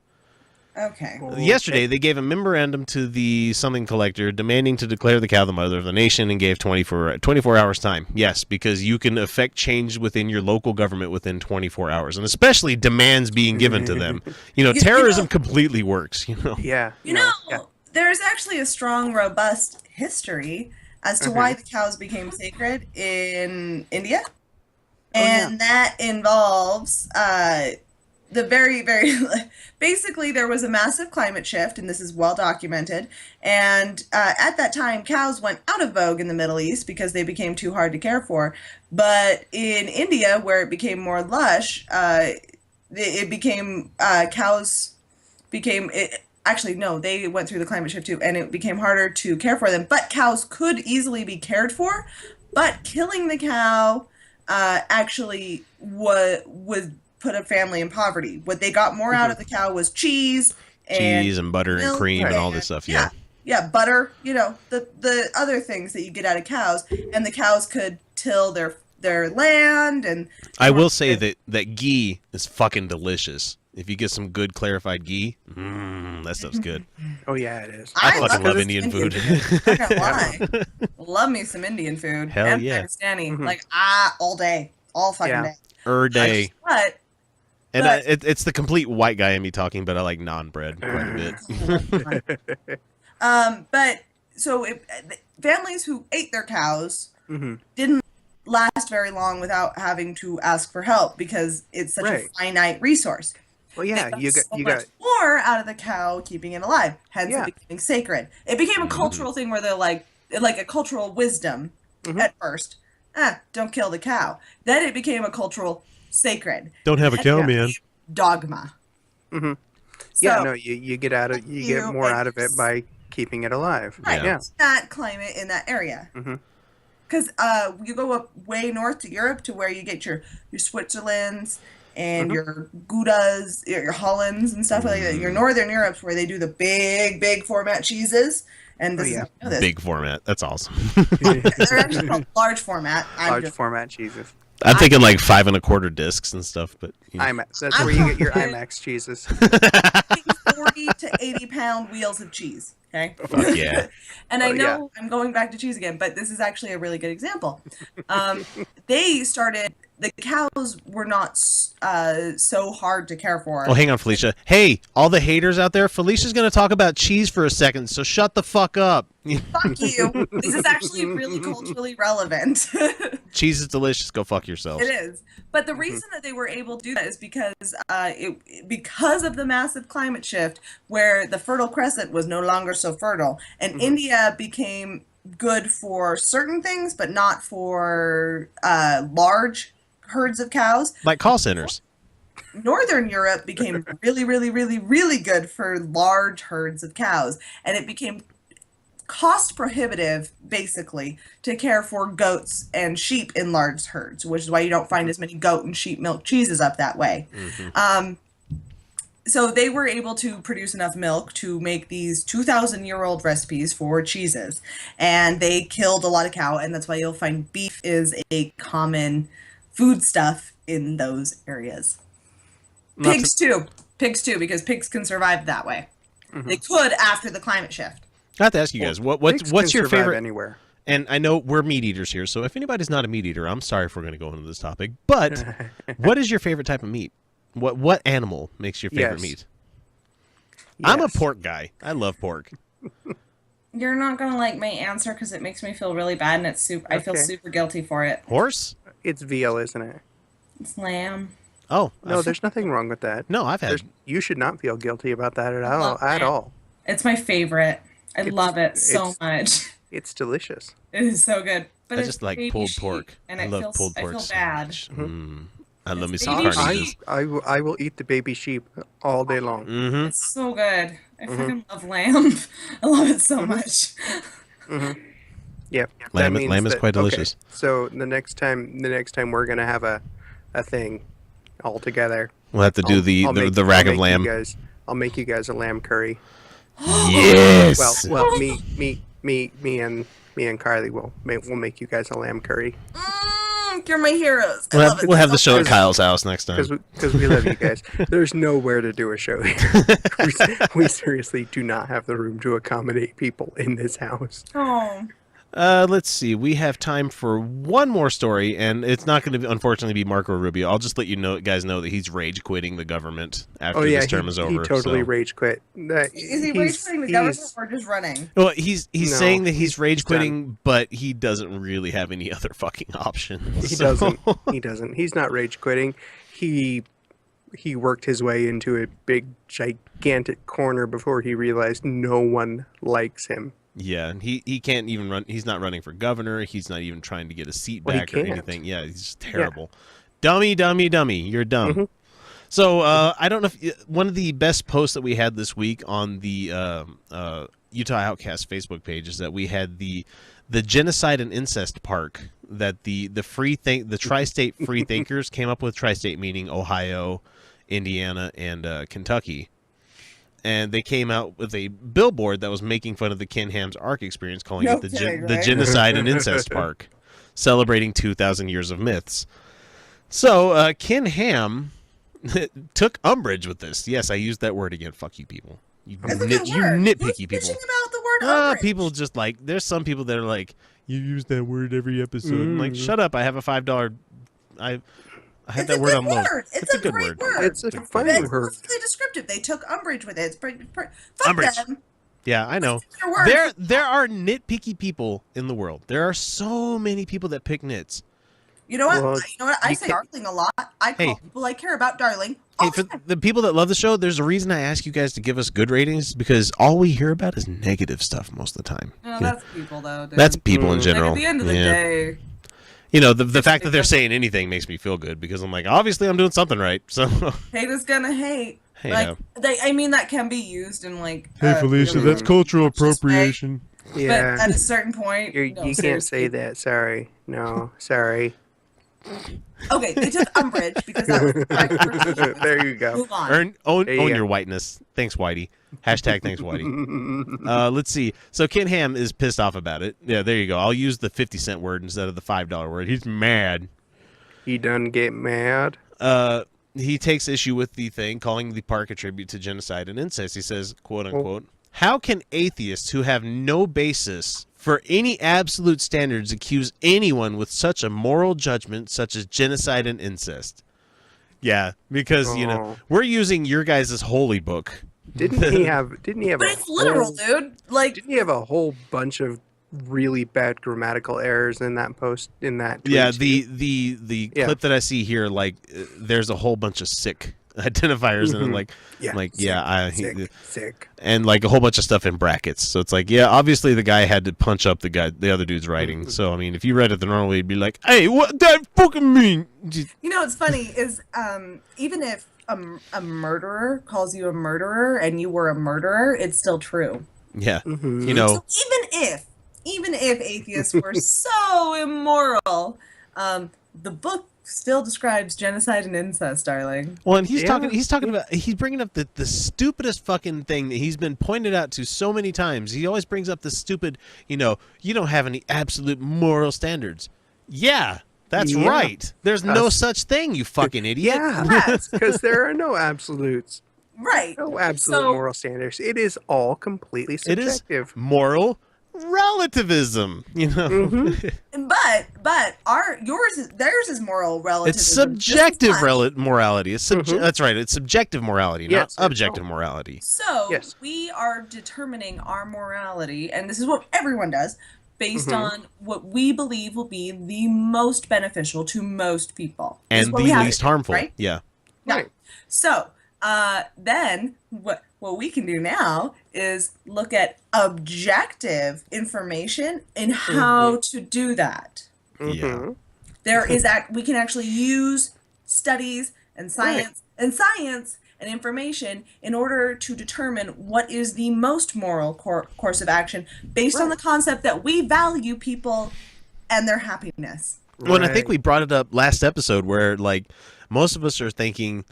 Okay. Yesterday, they gave a memorandum to the something collector demanding to declare the cow the mother of the nation and gave 24 hours time. Yes, because you can affect change within your local government within 24 hours, and especially demands being given to them. Terrorism completely works. Yeah. There's actually a strong, robust history as to why the cows became sacred in India. And that involves the very, very... Basically, there was a massive climate shift, and this is well documented. And at that time, cows went out of vogue in the Middle East because they became too hard to care for. But in India, where it became more lush, it became... cows became... Actually, no, they went through the climate shift too, and it became harder to care for them. But cows could easily be cared for, but killing the cow actually would put a family in poverty. What they got more out of the cow was cheese and butter and cream and all this stuff. Yeah. Yeah, butter, the other things that you get out of cows, and the cows could till their land. And I will say that ghee is fucking delicious. If you get some good clarified ghee, that stuff's good. Oh yeah, it is. I fucking love Indian food. I can't lie. Love me some Indian food. Hell and yeah. Pakistani. All day. All fucking day. Day. But it's the complete white guy in me talking, but I like naan bread quite a bit. But so families who ate their cows didn't last very long without having to ask for help because it's such a finite resource. Well, yeah, They you got much more out of the cow keeping it alive, hence it becoming sacred. It became a cultural thing where they're like a cultural wisdom at first. Don't kill the cow. Then it became a cultural sacred. Don't have a cow, man. Dogma. Mm-hmm. So, no, you get more out of it by keeping it alive. Right. Yeah. That climate in that area. Because you go up way north to Europe to where you get your Switzerlands and your Goudas, your Hollands and stuff like that. Your Northern Europe's where they do the big format cheeses. And this is big format. That's awesome. They're actually called large format. Large format cheeses. I'm thinking like 5 1/4 discs and stuff, but IMAX. That's where you get your IMAX cheeses. 40 to 80 pound wheels of cheese. Okay. Fuck yeah. And I know I'm going back to cheese again, but this is actually a really good example. The cows were not so hard to care for. Oh, hang on, Felicia. Hey, all the haters out there, Felicia's going to talk about cheese for a second, so shut the fuck up. Fuck you. This is actually really culturally relevant. Cheese is delicious. Go fuck yourselves. It is. But the reason that they were able to do that is because of the massive climate shift where the Fertile Crescent was no longer so fertile, and India became good for certain things, but not for large herds of cows. Like call centers. Northern Europe became really good for large herds of cows, and it became cost prohibitive, basically, to care for goats and sheep in large herds, which is why you don't find as many goat and sheep milk cheeses up that way. So they were able to produce enough milk to make these 2,000-year-old recipes for cheeses, and they killed a lot of cow, and that's why you'll find beef is a common foodstuff in those areas. Pigs too, because pigs can survive that way. They could after the climate shift. I have to ask you guys, what's your favorite? Anywhere. And I know we're meat eaters here, so if anybody's not a meat eater, I'm sorry if we're going to go into this topic. But what is your favorite type of meat? What animal makes your favorite meat? I'm a pork guy. I love pork. You're not gonna like my answer because it makes me feel really bad, and it's super. I feel super guilty for it. Horse? It's veal, isn't it? It's lamb. Oh no, there's nothing wrong with that. No, You should not feel guilty about that at all. It's my favorite. I love it so much. It's delicious. It is so good. But I just like pulled pork. And I love pulled pork. I feel bad. I love me some carnitas. I will eat the baby sheep all day long. It's so good. I fucking love lamb. I love it so much. Yeah, lamb is quite delicious. Okay. So the next time we're gonna have a thing all together. We'll have to do the rack of lamb. I'll make you guys a lamb curry. Yes. Well, me and Carly will make you guys a lamb curry. You're my heroes. We'll have the show at Kyle's house next time. Because we love you guys. There's nowhere to do a show here. we seriously do not have the room to accommodate people in this house. Oh. Let's see. We have time for one more story, and it's not going to, unfortunately, be Marco Rubio. I'll just let you guys know that he's rage quitting the government after this term is over. He totally rage quit. Is he rage quitting the government or just running? Well, he's saying that he's rage quitting, but he doesn't really have any other fucking options. He doesn't. He's not rage quitting. He worked his way into a big, gigantic corner before he realized no one likes him. Yeah, and he can't even run. He's not running for governor. He's not even trying to get a seat back or anything. Yeah, he's just terrible. Yeah. Dummy. You're dumb. So I don't know if one of the best posts that we had this week on the Utah Outcasts Facebook page is that we had the genocide and incest park that the tri-state free thinkers came up with. Tri-state meaning Ohio, Indiana, and Kentucky. And they came out with a billboard that was making fun of the Ken Ham's Ark experience, calling it the Genocide and Incest Park, celebrating 2,000 years of myths. So Ken Ham took umbrage with this. Yes, I used that word again. Fuck you, people. You nitpicky people. About the word umbrage? People just like, there's some people that are like, you use that word every episode. I'm like, shut up. I have a $5. I had that word on load. It's a good word. It's a fun word. It's perfectly descriptive. They took umbrage with it. Fuck umbrage. them. Yeah, I know. There are nitpicky people in the world. There are so many people that pick nits. You know what? Well, You know what? I you say can't- darling a lot. I call Hey. people I care about darling. All Hey, the for time. the people that love the show, there's a reason I ask you guys to give us good ratings because all we hear about is negative stuff most of the time. No, Yeah. that's people though. Dude. That's people in Like general. at the end of the Yeah. day, You know, the fact that they're that's- saying anything makes me feel good because I'm like, obviously I'm doing something right. So, hate is gonna hate. Hey, Like no. I mean that can be used in like. Really cultural appropriation. Yeah. But at a certain point, no, You can't seriously. say that. Sorry. No. Sorry. Okay, they took umbrage because that was the correct pronunciation. There you go. Move on. Own There you go. your whiteness. Thanks, Whitey. Hashtag thanks, Whitey. Let's see. So Ken Ham is pissed off about it. Yeah, there you go. I'll use the 50-cent word instead of the $5 word. He's mad. He done get mad. He takes issue with the thing, calling the park a tribute to genocide and incest. He says, quote unquote, how can atheists who have no basis for any absolute standards accuse anyone with such a moral judgment such as genocide and incest? Yeah, because, you know, we're using your guys' holy book. Didn't he have But a it's literal, whole, dude. Like, didn't he have a whole bunch of really bad grammatical errors in that post in that tweet? Yeah, too? the Yeah. clip that I see here, like, there's a whole bunch of sick identifiers and like sick. and like a whole bunch of stuff in brackets. So it's like, yeah, obviously the guy had to punch up the other dude's writing. So I mean, if you read it the normal way, you'd be like, hey, what that fucking mean? you know what's funny is even if a murderer calls you a murderer and you were a murderer, it's still true. Yeah, Mhm. you know. So even if atheists were so immoral, the book still describes genocide and incest, darling. Well, and he's Yeah. talking about, he's bringing up the stupidest fucking thing that he's been pointed out to so many times. He always brings up the stupid, you know, you don't have any absolute moral standards. Yeah, that's Yeah. right. There's no Us. such thing, you fucking idiot. Yeah, because there are no absolutes, Right. no absolute So- moral standards. It is all completely It is subjective. moral relativism, you know. Mhm. But theirs is moral relativism. It's just as subjective much. morality. It's that's right. It's subjective morality, not Yes, objective morality. So Yes. we are determining our morality, and this is what everyone does, based on what we believe will be the most beneficial to most people. This is And what the we have least to do, harmful. right? Yeah. Yeah. Right. So then what we can do now is look at objective information and how to do that. Mhm. There is we can actually use studies and science and information in order to determine what is the most moral course of action based on the concept that we value people and their happiness. Well, and I think Right. we brought it up last episode where, like, most of us are thinking,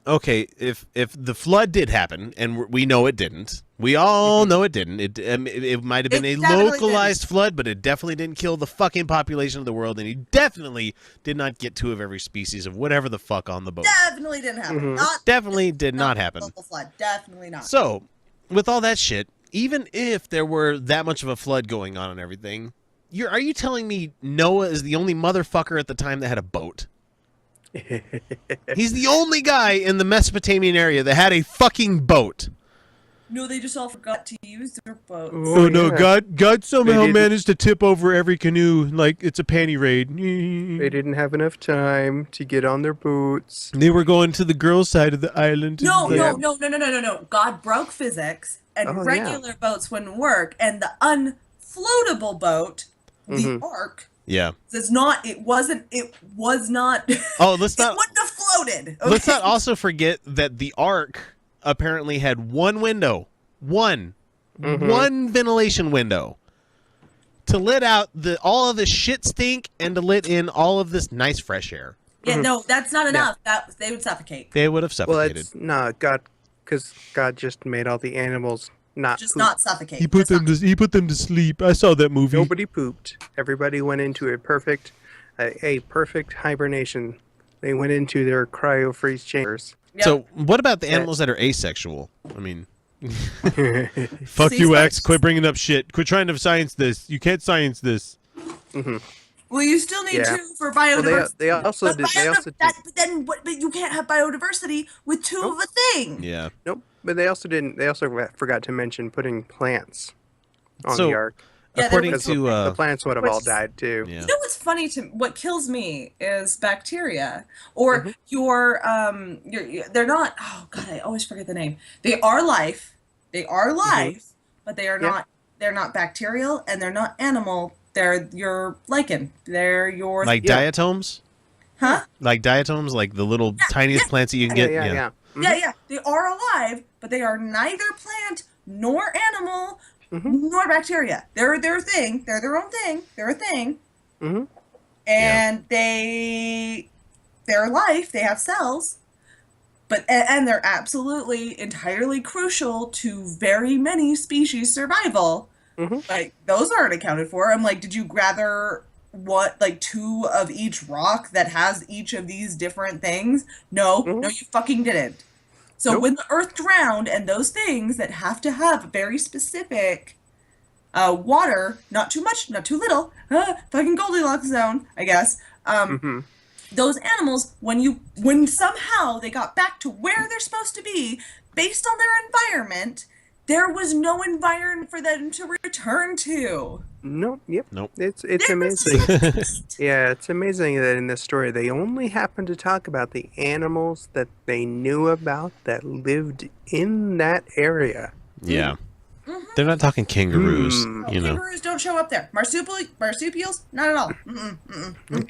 okay, if the flood did happen, and we know it didn't, we all know it didn't. It might have been It a definitely localized flood, but it definitely didn't kill the fucking population of the world, and he definitely did not get 2 of every species of whatever the fuck on the boat. Definitely didn't happen. Mhm. Not Definitely did not happen. local flood. Definitely not. So, with all that shit, even if there were that much of a flood going on and everything, are you telling me Noah is the only motherfucker at the time that had a boat? He's the only guy in the Mesopotamian area that had a fucking boat. No, they just all forgot to use their boats. Oh, yeah. God somehow didn't- managed to tip over every canoe like it's a panty raid. They didn't have enough time to get on their boots. They were going to the girls' side of the island. No, and, like, no. God broke physics, and Oh, yeah. regular boats wouldn't work, and the unfloatable boat, the Mhm. Ark, Yeah. is not. It was not. Oh, let's It not wouldn't have floated. let's okay? not also forget that the Ark apparently had one window, one ventilation window to let out all of the shit stink and to let in all of this nice fresh air. Yeah, no, that's not enough. That they would suffocate. They would have Well, suffocated. it's not God, because God just made all the animals not Just poop. not suffocate. He put Just them to sleep. I saw that movie. Nobody pooped. Everybody went into a perfect hibernation. They went into their cryo freeze chambers. Yep. So, what about the Yeah. animals that are asexual? I mean, fuck See, you, so- X. Quit bringing up shit. Quit trying to science this. You can't science this. Well, you still need Yeah. two for Well, biodiversity. they also But did. They also did. but you can't have biodiversity with two of a thing. Yeah. Nope. But they also didn't. They also forgot to mention putting plants on So- the ark. Yeah, according was, to the plants would have all died too. Yeah. You know what's funny what kills me is bacteria, or they're not. Oh God, I always forget the name. They are life. They are life, but they are not. They're not bacterial, and they're not animal. They're your lichen. They're your like diatoms. Huh? Like diatoms, like the little tiniest plants that you can get. Yeah. Yeah. They are alive, but they are neither plant nor animal. Nor bacteria. They're their thing. They're their own thing. They're a thing. And they're life. They have cells. But and they're absolutely entirely crucial to very many species survival. Like those aren't accounted for. I'm like, did you gather like 2 of each rock that has each of these different things? No, you fucking didn't. So when the earth drowned and those things that have to have very specific water, not too much, not too little, fucking Goldilocks zone, I guess. Those animals, when somehow they got back to where they're supposed to be, based on their environment, there was no environment for them to return to. Nope. Nope. It's amazing. Yeah, it's amazing that in this story they only happen to talk about the animals that they knew about that lived in that area. Yeah. They're not talking kangaroos, you know. Kangaroos don't show up there. Marsupials, not at all.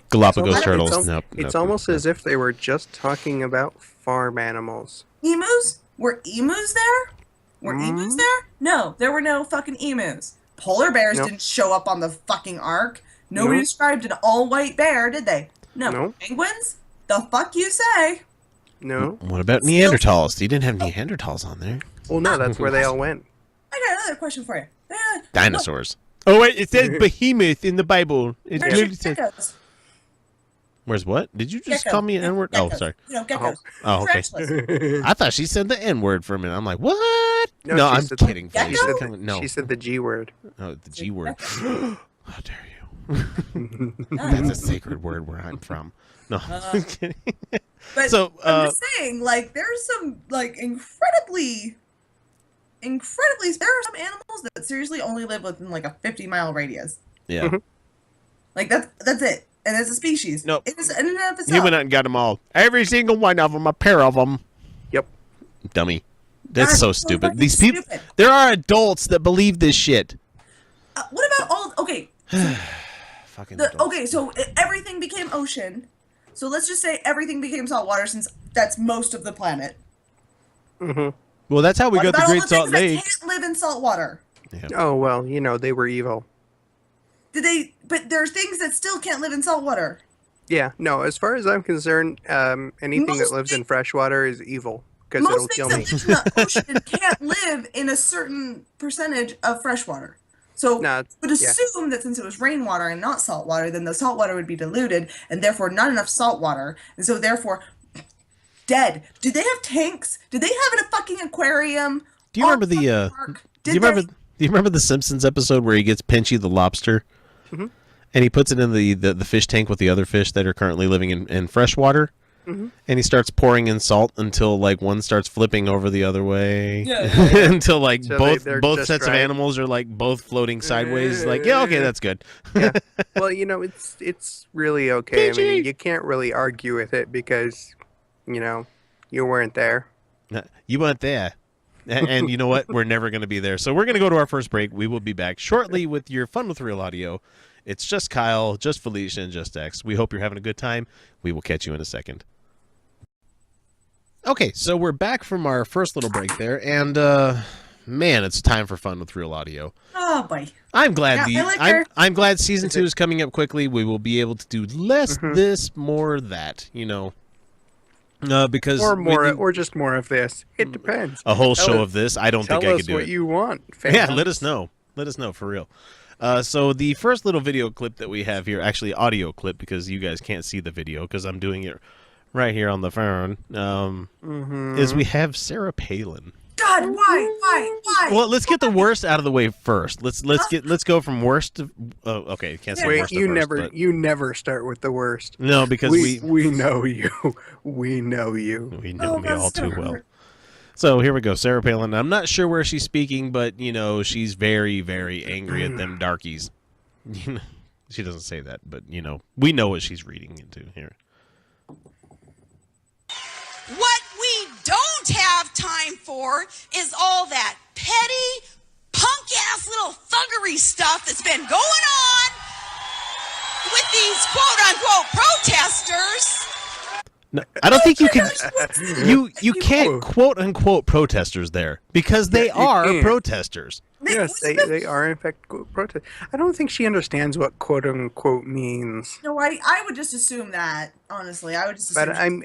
Galapagos turtles, nope. It's almost as if they were just talking about farm animals. Emus? Were emus there? Were emus there? No, there were no fucking emus. Polar bears didn't show up on the fucking ark. Nobody described an all-white bear, did they? No. Penguins? The fuck you say? No. What about Neanderthals? You didn't have Neanderthals on there. Well, no, that's where they all went. I got another question for you. Dinosaurs. Oh, wait, it says behemoth in the Bible. It Where's geckos? Where's what? Did you just Gecko. call me an N-word? Geckos. Oh, sorry. Geckos. Oh, okay. Tarantulas. I thought she said the N-word for a minute. I'm like, what? No, No, she I'm said kidding. Gecko? Felicia. No. She said the G word. Oh, the G word. How dare you? That's a sacred word where I'm from. No, I'm kidding. But So, I'm just saying, like, there's some, like, incredibly, there are some animals that seriously only live within, like, a 50-mile radius. Yeah. Like, that's it. And it's a species. Nope. It is in and of itself. You went out and got them all. Every single one of them, a pair of them. Yep. Dummy. That's so stupid. fucking These people, stupid. there are adults that believe this shit. What about all, okay, Fucking adults. okay, so everything became ocean. So let's just say everything became saltwater since that's most of the planet. Well, that's how we What got the about all Great the Salt things that Lake. can't live in salt water? Oh, well, you know, they were evil. But there's things that still can't live in salt water. Yeah, no, as far as I'm concerned, anything that lives in freshwater is evil. Because it'll Most kill things me. that live in the ocean can't live in a certain percentage of freshwater. So No, would assume that since it was rainwater and not salt water, then the salt water would be diluted, and therefore not enough salt water, and so therefore dead. Did they have tanks? Did they have a fucking aquarium? Do you remember the? Do you remember the Simpsons episode where he gets Pinchy the lobster, and he puts it in the fish tank with the other fish that are currently living in fresh water, and he starts pouring in salt until like one starts flipping over the other way, until like So both sets of animals are like both floating sideways. Like, yeah, okay, that's good. Yeah. Well, you know, it's really okay. I mean, you can't really argue with it because, you know, you weren't there. You weren't there. And you know what? We're never going to be there. So we're going to go to our first break. We will be back shortly with your Fun with Real Audio. It's just Kyle, just Felicia, and just X. We hope you're having a good time. We will catch you in a second. Okay, so we're back from our first little break there, and man, it's time for Fun with Real Audio. Oh boy. I'm glad I'm glad season 2 is coming up quickly. We will be able to do less this, more that, you know. Because or just more of this. It depends. A whole show of this, I don't think I could do it. Tell us what you want, fans. Yeah, let us know. Let us know, for real. So the first little video clip that we have here, actually audio clip because you guys can't see the video because I'm doing it right here on the phone, is we have Sarah Palin. God, why? Well, let's get the worst out of the way first. Let's go from worst to okay, can't say Wait, worst you to never first, but... you never start with the worst. No, because we know you. We know you. We know me all too well. So here we go, Sarah Palin. I'm not sure where she's speaking, but she's very, very angry at them darkies. She doesn't say that, but we know what she's reading into here. What we don't have time for is all that petty, punk-ass little thuggery stuff that's been going on with these quote-unquote protesters. No, I don't think you can. You can't quote unquote protesters there because they are protesters. Yes, they are in fact protest. I don't think she understands what quote unquote means. No, I would just assume that. Honestly, I would just. Assume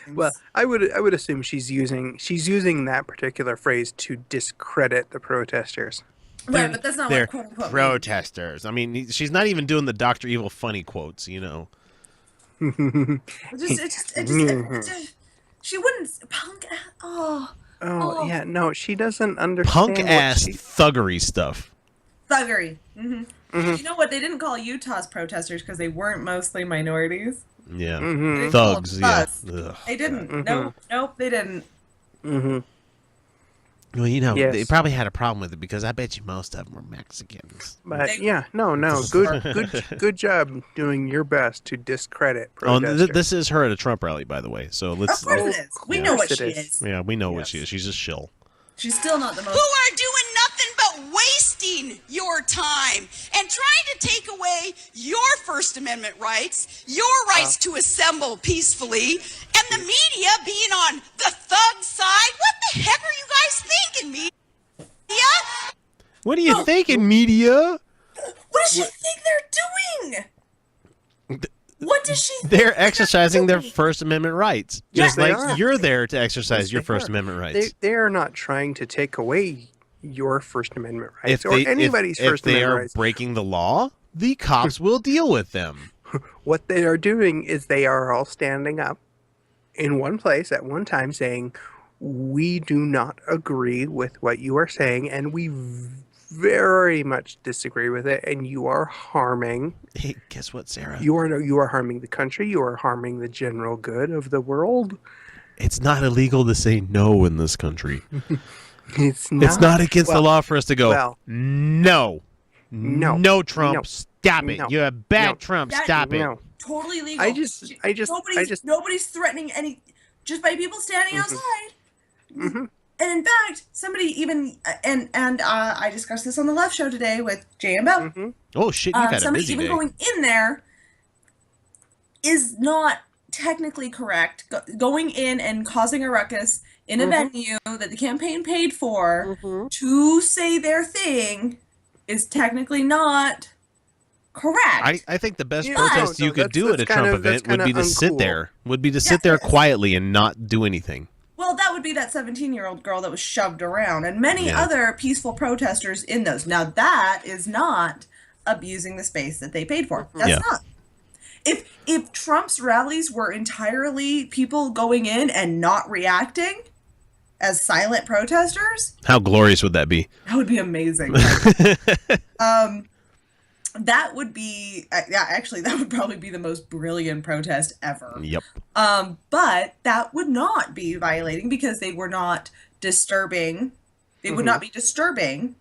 But I would assume she's using that particular phrase to discredit the protesters. Right, but that's not They're what quote unquote protesters. I mean, she's not even doing the Dr. Evil funny quotes. It just, she wouldn't punk. Oh, yeah, no, she doesn't understand. Punk ass thuggery stuff. Thuggery. Mm-hmm. You know what? They didn't call Utah's protesters because they weren't mostly minorities. Yeah, They thugs. called Yeah, us. They didn't. Nope, they didn't. Well, Yes. they probably had a problem with it because I bet you most of them were Mexicans. But good job doing your best to discredit Oh, protesters. this is her at a Trump rally, by the way. So let's. Of course it is. We know what it she is. is. Yeah, we know what she is. She's a shill. She's still not the Who most. are doing nothing but wasting your time and trying to take away your First Amendment rights, your rights to assemble peacefully, and the media being on the thug side. What the heck are you guys thinking, media? What are you thinking, media? What does she think they're doing? What does she think They're exercising their First Amendment rights, just they like are. you're there to exercise Yes, your they First are. Amendment rights. They are not trying to take away your First Amendment rights If or anybody's First if they Amendment are rights. breaking the law, the cops will deal with them. What they are doing is they are all standing up in one place at one time saying, we do not agree with what you are saying and we very much disagree with it, and you are harming. Hey, guess what, Sarah? You are harming the country. You are harming the general good of the world. It's not illegal to say no in this country. It's not. It's not against the law for us to go, no, Trump, no, stop it. no, You're a bad no, Trump, that- stop it. no. totally legal? Nobody's threatening any just by people standing outside. Mm-hmm. And in fact, somebody even and I discussed this on the Left Show today with Jay and Bev. Mm-hmm. Oh shit, you've had a Somebody busy even day. going in there is not technically correct. Going in and causing a ruckus in a venue that the campaign paid for to say their thing is technically not correct. I think the best Yeah, protest no, you could do at a that's kind Trump of- that's event would be kinda to sit uncool. there. Would be to sit there quietly and not do anything. Well, that would be that 17-year-old girl that was shoved around and many Yeah. other peaceful protesters in those. Now, that is not abusing the space that they paid for. That's Yeah. not. If Trump's rallies were entirely people going in and not reacting as silent protesters, How glorious would that be? that would be amazing. That would be actually that would probably be the most brilliant protest ever. Yep. But that would not be violating because they were not disturbing. They would not be disturbing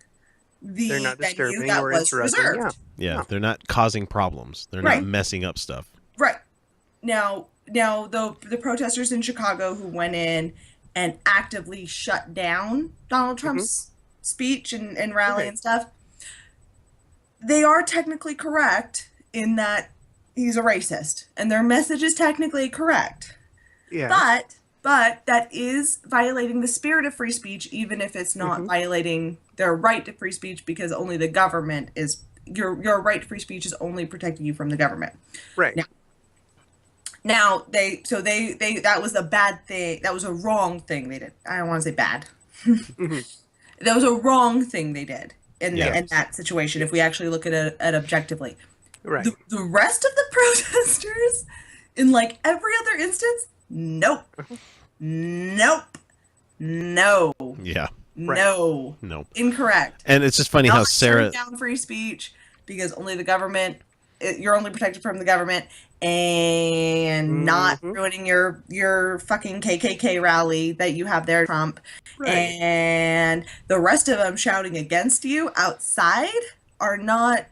the They're not venue disturbing that or was interrupting. reserved. Yeah, they're not causing problems. They're Right. not messing up stuff. Right. Now the protesters in Chicago who went in and actively shut down Donald Trump's speech and rally Okay. and stuff, they are technically correct in that he's a racist and their message is technically correct. Yeah. But that is violating the spirit of free speech, even if it's not violating their right to free speech, because only the government is your right to free speech is only protecting you from the government. Right. Now they that was a bad thing. That was a wrong thing they did. I don't want to say bad. That was a wrong thing they did in that situation. If we actually look at it objectively, Right. the rest of the protesters, in like every other instance, nope, no, Yeah. no, No. incorrect. And it's just funny how Not Sarah. shutting down free speech because only the government. You're only protected from the government, and not ruining your fucking KKK rally that you have there, Trump. Right. And the rest of them shouting against you outside are not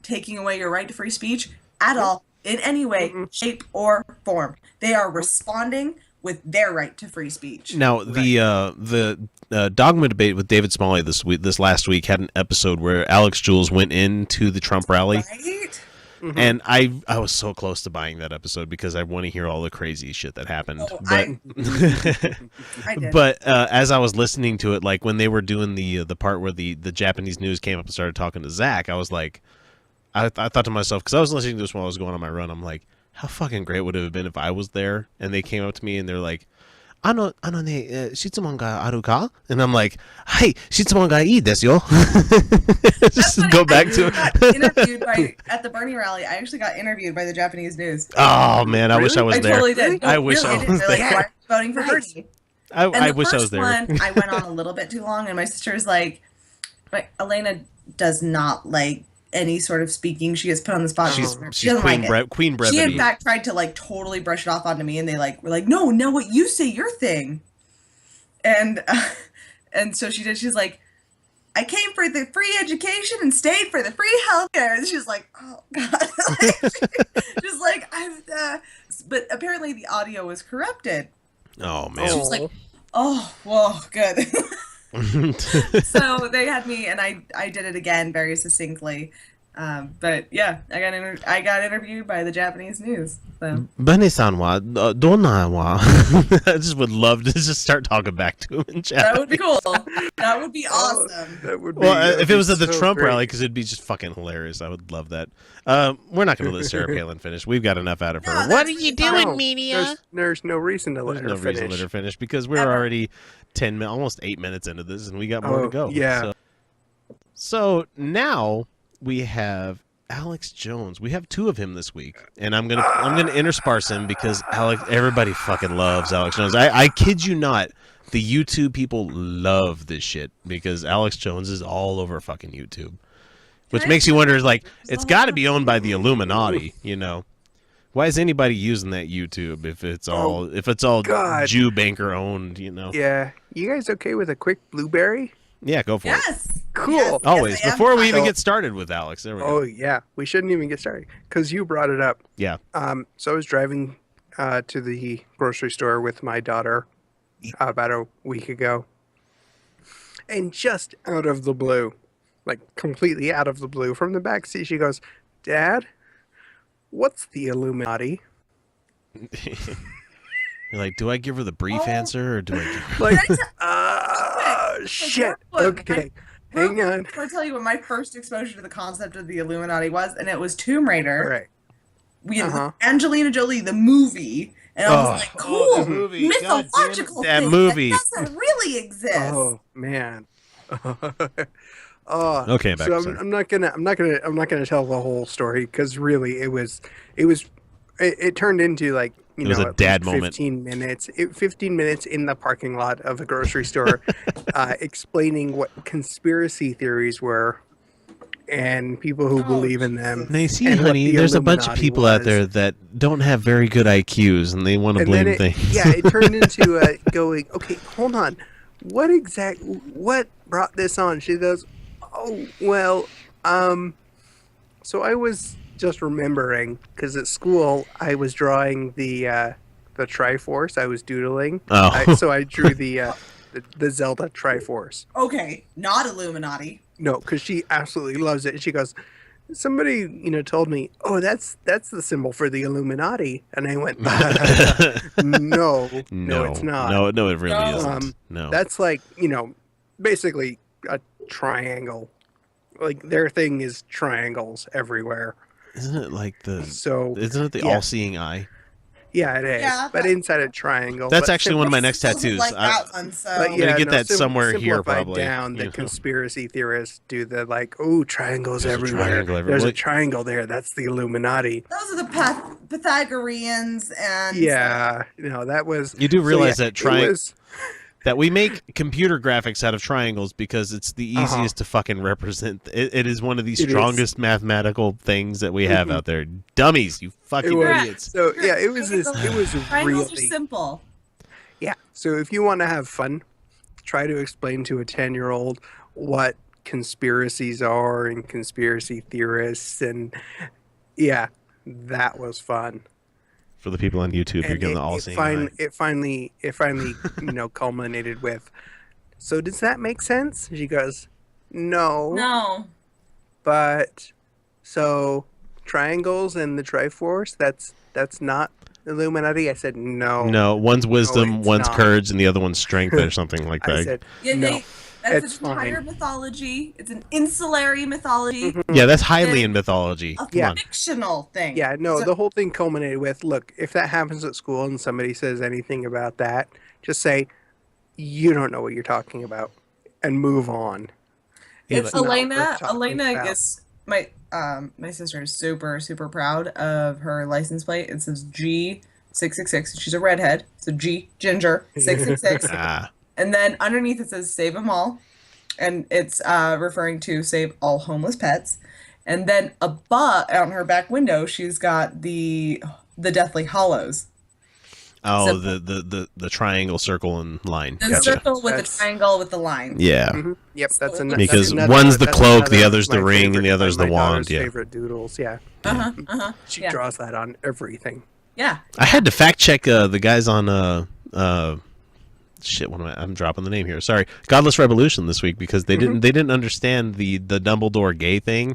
taking away your right to free speech at all, in any way, shape, or form. They are responding with their right to free speech. Now, the dogma debate with David Smalley this last week had an episode where Alex Jules went into the Trump rally. Right? And I was so close to buying that episode because I want to hear all the crazy shit that happened. Oh, but I did. but as I was listening to it, like when they were doing the part where the Japanese news came up and started talking to Zach, I was like, I thought to myself, because I was listening to this while I was going on my run, I'm like, how fucking great would it have been if I was there and they came up to me and they're like, 質問があるか? And I'm like, はい、質問がいいですよ. Just go back to it. At the Bernie rally, I actually got interviewed by the Japanese news. Oh, man, I wish I was there. I totally did. I wish I was there. Like, why are you voting for Bernie? I wish I was there. One, I went on a little bit too long, and my sister was like, Elena does not like any sort of speaking. She gets put on the spot. She doesn't like it. Queen brevity. She in fact tried to like totally brush it off onto me, and they like were like, no, what you say, your thing. And so she did. She's like, I came for the free education and stayed for the free healthcare. And she's like, oh god. She's like, but apparently the audio was corrupted. Oh man. She was like, oh well, good. So they had me, and I did it again very succinctly. But yeah, I got interviewed by the Japanese news. So. Bane-san wa donna wa? I just would love to just start talking back to him in Japanese. That would be cool. That would be awesome. That would be, well, if it was at the so Trump great. rally, because it'd be just fucking hilarious. I would love that. We're not going to let Sarah Palin finish. We've got enough out of her. No, What are you doing, No, media? There's no reason to let her finish. Reason to let her finish because we're already 10 minutes, almost 8 minutes into this, and we got more to go. Yeah. So now we have Alex Jones. We have two of him this week, and I'm gonna intersperse him because everybody fucking loves Alex Jones. I kid you not. The YouTube people love this shit because Alex Jones is all over fucking YouTube, which makes you wonder, like, it's got to be owned by the Illuminati, you know? Why is anybody using that YouTube if it's all God. Jew banker owned, you know? Yeah. You guys okay with a quick blueberry? Yeah, go for it. Yes. Cool. Yes, Always. I am. Before we even So- get started with Alex. There we go. Oh yeah, we shouldn't even get started because you brought it up. Yeah. So I was driving to the grocery store with my daughter about a week ago, and just out of the blue, like completely out of the blue, from the back seat, she goes, "Dad, what's the Illuminati?" You're like, do I give her the brief answer or do I give her... Like, shit. Okay, hang on. I'll tell you what my first exposure to the concept of the Illuminati was, and it was Tomb Raider. All right. We had Angelina Jolie, the movie, and I was like, cool, the movie. mythological That thing movie. that doesn't really exist. Oh man. Okay, back. So Sorry. I'm not gonna tell the whole story because really it turned into like It was a at dad least moment. 15 minutes in the parking lot of a grocery store, explaining what conspiracy theories were and people who believe in them. Now, you see, and what honey, the there's a bunch of Illuminati people out was. there that don't have very good IQs and they want to And then blame it, things. yeah, it turned into going, okay, hold on, what brought this on? She goes, oh well, so I was just remembering because at school I was drawing the Triforce. I was doodling. Oh. So I drew the Zelda Triforce. Okay, not Illuminati. No, because she absolutely loves it. And she goes, somebody, told me, oh, that's the symbol for the Illuminati. And I went, no, it's not. No, it really No. isn't. No. That's like, basically a triangle. Like their thing is triangles everywhere. Isn't it like So isn't it the yeah. all-seeing eye? Yeah, it is. Yeah, but but- inside a triangle. That's but actually one of my simpli- next Doesn't tattoos. like that one, so. But gonna get that sim- somewhere here, simplified probably. down, the Yeah. conspiracy theorists do the like, oh, triangles There's a everywhere. triangle everywhere. There's a Like- triangle there. That's the Illuminati. Those are the Pythagoreans and Yeah, that was. You do realize so, yeah, that triangle. that we make computer graphics out of triangles because it's the easiest to fucking represent. It is one of the strongest mathematical things that we have out there. Dummies, you fucking idiots. So yeah, it was Triangles are really simple. yeah. So if you want to have fun, try to explain to a 10-year-old what conspiracies are and conspiracy theorists, and yeah, that was fun. For the people on YouTube, you're And getting the all-seeing eye. it finally culminated with, so does that make sense? She goes, No. but so triangles and the Triforce, that's not Illuminati. I said no. No, one's wisdom, it's one's not. courage, and the other one's strength or something like I that. said Yeah, no. that's It's an entire fine. mythology. It's an insulary mythology. Yeah, that's Hylian mythology. A Come on. fictional thing. Yeah, no, So- the whole thing culminated with, look, if that happens at school and somebody says anything about that, just say, you don't know what you're talking about, and move on. It's not worth Elena. talking Elena about. is my sister is super, super proud of her license plate. It says G666. She's a redhead. So G, ginger, 666. Ah, And then underneath it says save them all. And it's referring to save all homeless pets. And then above, on her back window, she's got the Deathly Hollows. oh, So- the triangle, circle, and line. The Gotcha. circle with the That's- triangle with the line. Yeah, Mhm. Yep, that's So- another. Because that's another- one's the that's cloak, the another other's of the my ring, and favorite- the other's my the wand, daughter's yeah. favorite doodles. Yeah, she Yeah. draws that on everything. Yeah. I had to fact check the guys on shit. I'm dropping the name here. Sorry, Godless Revolution this week because they didn't understand the Dumbledore gay thing,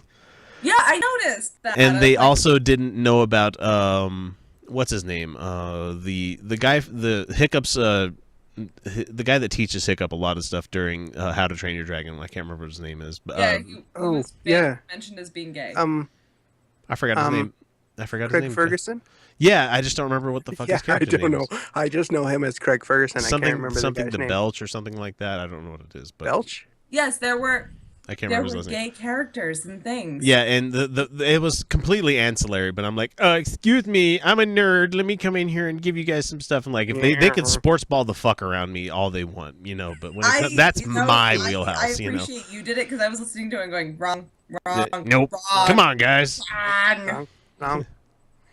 Yeah, I noticed that. and I they was like, also didn't know about what's his name, the guy, the Hiccups, the guy that teaches Hiccup a lot of stuff during How to Train Your Dragon. I can't remember what his name is, but Yeah, he oh, was being yeah. mentioned as being gay. I forgot his um, name. I forgot his Craig name. Ferguson. Yeah, I just don't remember what the fuck Yeah, his I character don't name know. is. I just know him as Craig Ferguson. I can't remember Something the guy's to name. Belch or something like that. I don't know what it is, but Belch. Yes, there were I can't there remember his were last name. gay characters and things. Yeah, and the it was completely ancillary, but I'm like, excuse me, I'm a nerd. Let me come in here and give you guys some stuff. And like, if they could sports ball the fuck around me all they want, but when that's my wheelhouse, I appreciate you did it because I was listening to it and going wrong. Nope. Wrong, Come on, guys. wrong. No.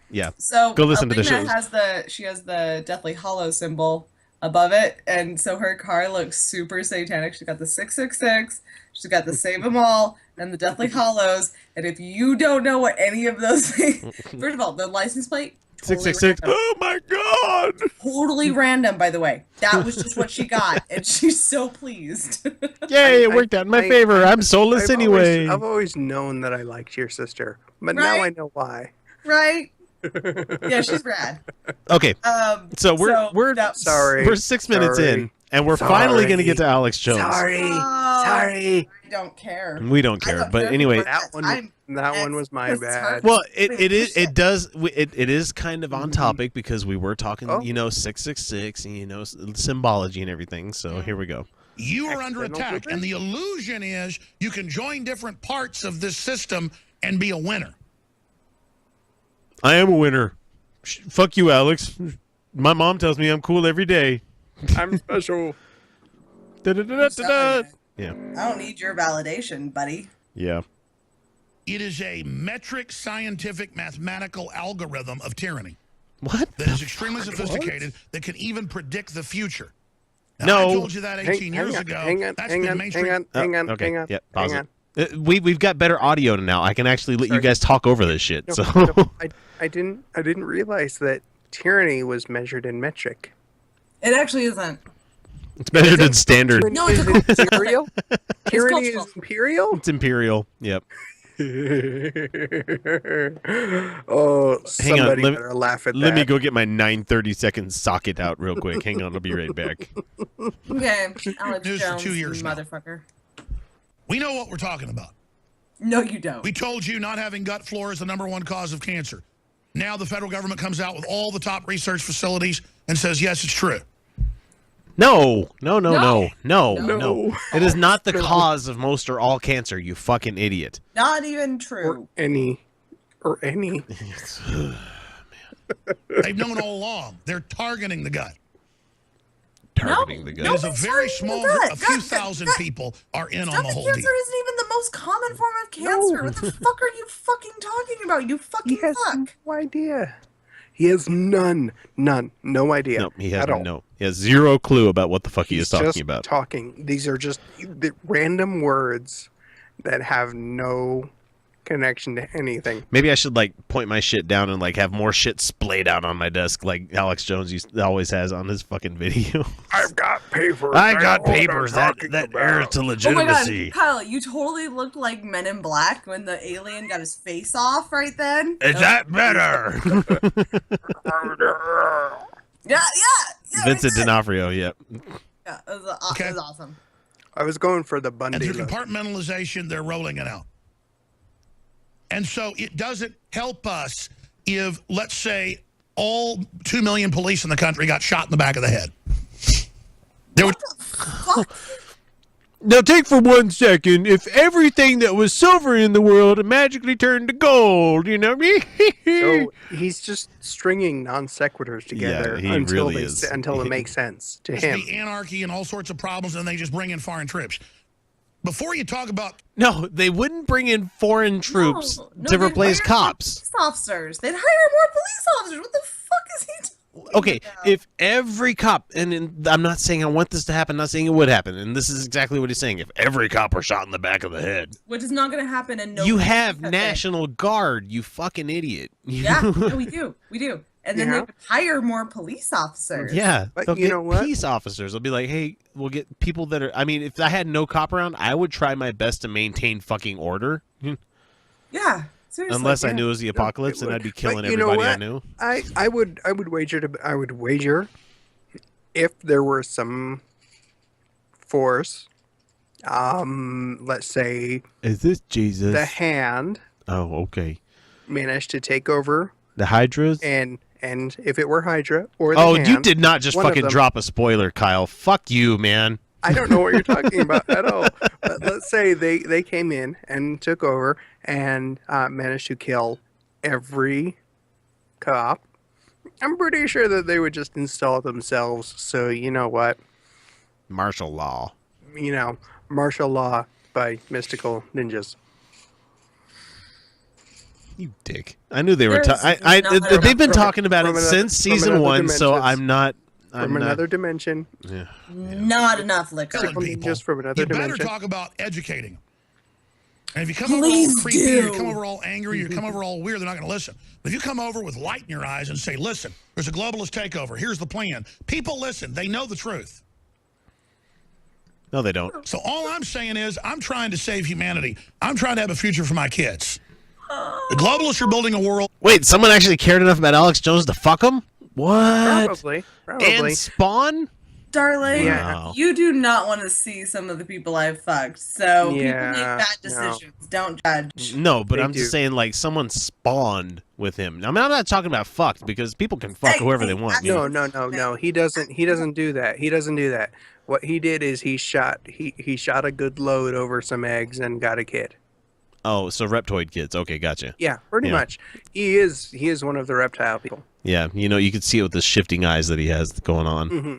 Yeah. So Go listen to the Elena shows. she has the Deathly Hollow symbol above it, and so her car looks super satanic. She's got the 666, she's got the Save 'Em All, and the Deathly Hollows. And if you don't know what any of those things, first of all, the license plate. Totally 666. random. Oh my god. Totally random, by the way. That was just what she got, and she's so pleased. Yay, it worked out in my favor. I'm soulless anyway. I've always known that I liked your sister, but now I Right? know why. Right? Yeah, she's rad. Okay. So we're that- Sorry. we're 6 minutes Sorry. in, and we're finally going to get to Alex Jones. Sorry. Oh, Sorry. I don't care. We don't I care, don't but care anyway. for That one. I'm- That one was my It's bad. hard. Well, Wait, it is kind of on topic because we were talking, Oh. 666, and symbology and everything. So here we go. You are under Accidental attack, trigger? and the illusion is you can join different parts of this system and be a winner. I am a winner. Fuck you, Alex. My mom tells me I'm cool every day. I'm special. Da-da-da-da-da-da. Yeah. I don't need your validation, buddy. Yeah. It is a metric, scientific, mathematical algorithm of tyranny What? that is extremely sophisticated that can even predict the future. Now, No. I told you that 18 years ago. That's been mainstream. hang on, Okay. hang on. Yeah. hang Pause on. it. We've got better audio now. I can actually let you Sorry. guys talk over this shit. No, So no, I didn't realize that tyranny was measured in metric. It actually isn't. it's measured in standard. Tyranny No, it's is a imperial. Tyranny is cultural. imperial. It's imperial. Yep. Oh, Hang on, somebody let me- better laugh at that. Let me go get my 930-second socket out real quick. Hang on, I'll be right back. Okay, Alex News for Jones, 2 years now. motherfucker. We know what we're talking about. No, you don't. We told you not having gut flora is the '1 cause of cancer. Now the federal government comes out with all the top research facilities and says, yes, it's true. No. No. No. It is not the cause of most or all cancer, you fucking idiot. Not even true. or any. They've known all along. They're targeting the gut. targeting the gut. It is a very small group. A few thousand people are in on the Stomach whole cancer deal. isn't even the most common form of cancer. What the fuck are you fucking talking about? You He fucking has fuck. no idea. He has none, no idea. No, he has at all. no. He has zero clue about what the fuck he is He's talking just about. talking. These are just the random words that have no connection to anything. Maybe I should like point my shit down and like have more shit splayed out on my desk like Alex Jones always has on his fucking video. I've got papers. I got know what I'm papers that talking that about. heirs to Oh my legitimacy. god, Kyle, you totally looked like Men in Black when the alien got his face off right then. Is that better? Yeah. Vincent it did. D'Onofrio, yep. Yeah, it was, Okay. it was awesome. I was going for the And Bundy through look. compartmentalization, they're rolling it out. And so it doesn't help us if, let's say, all 2 million police in the country got shot in the back of the head. There would, Fuck. Now take for 1 second, if everything that was silver in the world magically turned to gold, you know? So he's just stringing non sequiturs together he until really is. until it makes sense to him. be anarchy and all sorts of problems, and they just bring in foreign troops. Before you talk about No, they wouldn't bring in foreign troops No, to they'd replace hire more cops. Police officers. They'd hire more police officers. What the fuck is he talking Okay, about? if every cop, and I'm not saying I want this to happen, not saying it would happen, and this is exactly what he's saying. If every cop were shot in the back of the head, Which is not going to happen in no. you have Okay. National Guard, you fucking idiot. Yeah, no, we do. And then Yeah. they would hire more police officers. Yeah, But they'll you get know what? peace officers. They'll be like, hey, we'll get people that are. I mean, if I had no cop around, I would try my best to maintain fucking order. Yeah. Seriously. Unless I yeah. knew it was the apocalypse, it and would. I'd be killing But you know everybody I what? knew. I would wager if there were some force, let's say Is this Jesus? the Hand Oh, okay. managed to take over, The Hydras. and if it were Hydra or the Oh, Hand, you did not just one of fucking them- drop a spoiler, Kyle. Fuck you, man. I don't know what you're talking about at all. But let's say they came in and took over and managed to kill every cop. I'm pretty sure that they would just install themselves. So you know what? Martial law. Martial law by mystical ninjas. You dick. I knew they were. There's They've been not talking about it from another- since from season another 1, so dimensions. I'm not. From another dimension. Yeah. Not enough liquor. killing people, Just from another you better dimension. talk about educating them. And if you come over Please all creepy, do. you come over all angry, you come over all weird, they're not going to listen. But if you come over with light in your eyes and say, listen, there's a globalist takeover, here's the plan, people listen, they know the truth. No, they don't. So all I'm saying is I'm trying to save humanity. I'm trying to have a future for my kids. The globalists are building a world. Wait, someone actually cared enough about Alex Jones to fuck him? What? Probably. And Spawn? Darling, Yeah. you do not want to see some of the people I've fucked. So people Yeah, make bad no. decisions. Don't judge. No, but They I'm do. just saying, like, someone spawned with him. I mean, I'm not talking about fucked because people can fuck whoever they want. you know? No. He doesn't do that. He doesn't do that. What he did is he shot a good load over some eggs and got a kid. Oh, so Reptoid kids. Okay, gotcha. Yeah, pretty Yeah. much. He is one of the reptile people. Yeah, you could see it with the shifting eyes that he has going on. Mm-hmm.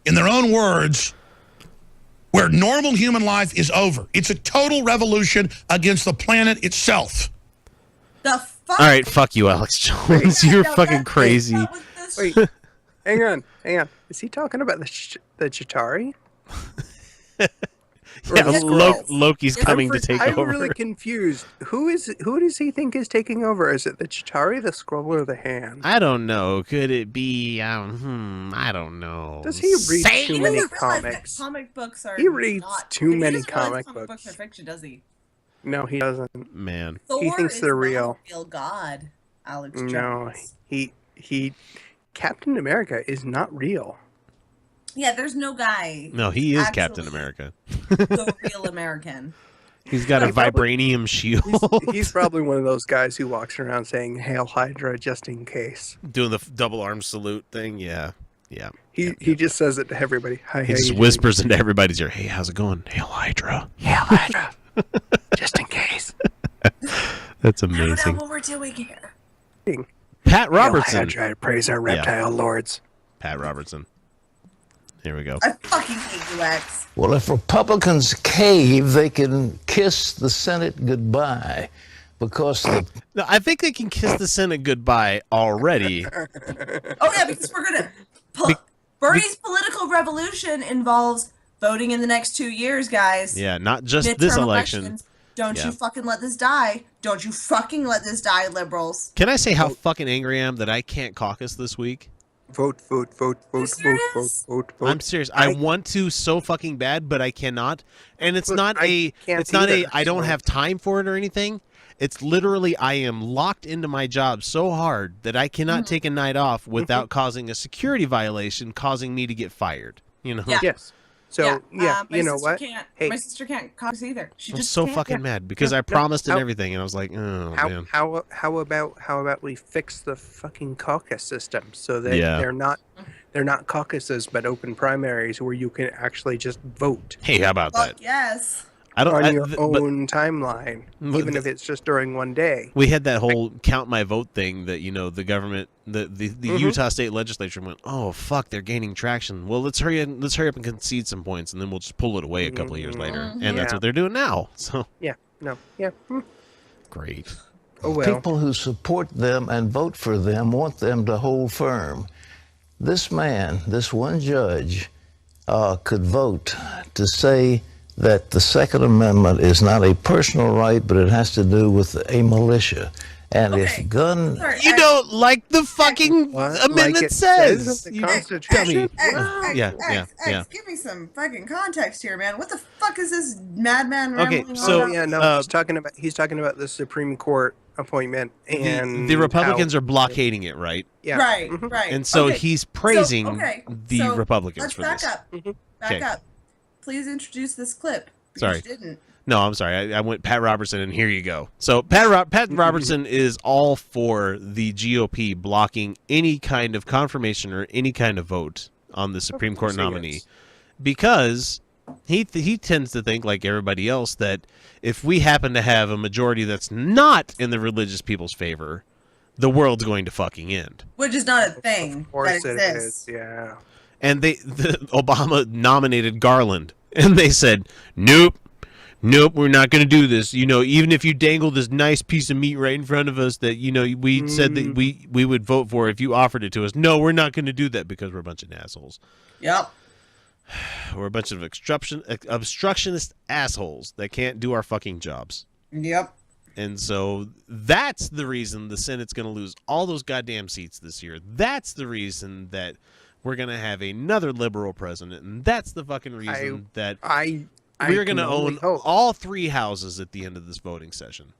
in their own words, where normal human life is over. It's a total revolution against the planet itself. The fuck? All right, fuck you, Alex Jones. You're No, fucking that's- crazy. that was this Wait, hang on. Is he talking about the Chitauri? Or Yeah, the Skrulls? Loki's coming to take I'm over. really confused. Who does he think is taking over? Is it the Chitauri, the Skrull, or the Hand? I don't know. Could it be? I don't know. Does he read Say- too He many doesn't realize that comics? comic books are He reads not, too he many doesn't realize comic comic books. are fiction, does he? No, he doesn't. Man. Thor thinks is they're not real. a real god, Alex No, Jones. he Captain America is not real. Yeah, there's no guy. No, he is Actually- Captain America. The real American. He's got a He probably- vibranium shield. He's probably one of those guys who walks around saying "Hail Hydra" just in case. Doing the double arm salute thing. Yeah. He just says it to everybody. Hi, He how just you whispers into everybody's ear, "Hey, how's it going? Hail Hydra." doing? Hail Hydra, just in case. That's I don't know amazing. what we're doing here. Pat Hail Robertson. Hydra, praise our reptile lords. Pat Robertson. Here we go. I fucking hate you, X. Well, if Republicans cave, they can kiss the Senate goodbye because the No, I think they can kiss the Senate goodbye already. Oh yeah, because we're gonna. Bernie's political revolution involves voting in the next 2 years, guys. Yeah, not just Midterm this election. elections. Don't Yeah. you fucking let this die. Don't you fucking let this die, liberals. Can I say how fucking angry I am that I can't caucus this week? Vote, vote, vote, vote, vote, vote, vote, vote. I'm serious. I want to so fucking bad, but I cannot. And it's Look, not I can't it's not either, I don't so- have time for it or anything. It's literally I am locked into my job so hard that I cannot take a night off without causing a security violation, causing me to get fired. You know? Yeah. Yes. So, yeah, my you know sister what? Can't, Hey. my sister can't caucus either. She I'm just so can't. fucking mad because I promised and everything, and I was like, oh man. How about we fix the fucking caucus system so that Yeah. they're not caucuses but open primaries where you can actually just vote Hey, how about Fuck that? yes. I don't. on I, your but own timeline, But even the- if it's just during one day. we had that whole count my vote thing that the government, the Utah State Legislature went, oh fuck, they're gaining traction. Well, let's hurry up and concede some points, and then we'll just pull it away a couple of years later, and that's Yeah. what they're doing now. So Yeah. No. Yeah. great. Oh well. people who support them and vote for them want them to hold firm. This man, this one judge, could vote to say that the Second Amendment is not a personal right, but it has to do with a militia. And Okay. if gun... Sorry, You X, don't like the fucking What? amendment Like it says. in the You Constitution. dummy. X, Yeah, X, yeah. give me some fucking context here, man. What the fuck is this madman Okay, rambling so- on about? Yeah, no, he's talking about the Supreme Court appointment and The Republicans how- are blockading it, right? yeah. Right, Mhm. right. And so Okay, he's praising the so Republicans let's for back this. up. Back Okay. up. Please introduce this clip. because Sorry. you didn't. No, I'm sorry. I went Pat Robertson, and here you go. So Pat Robertson is all for the GOP blocking any kind of confirmation or any kind of vote on the Supreme Court course he nominee is. because he tends to think, like everybody else, that if we happen to have a majority that's not in the religious people's favor, the world's going to fucking end. Which is not a thing Of course that it exists. is. Yeah. And Obama nominated Garland, and they said, nope, we're not going to do this. Even if you dangle this nice piece of meat right in front of us that, we said that we would vote for if you offered it to us. No, we're not going to do that because we're a bunch of assholes. Yep. We're a bunch of obstructionist assholes that can't do our fucking jobs. Yep. And so that's the reason the Senate's going to lose all those goddamn seats this year. That's the reason that we're going to have another liberal president. And that's the fucking reason that we're going to own all three houses at the end of this voting session.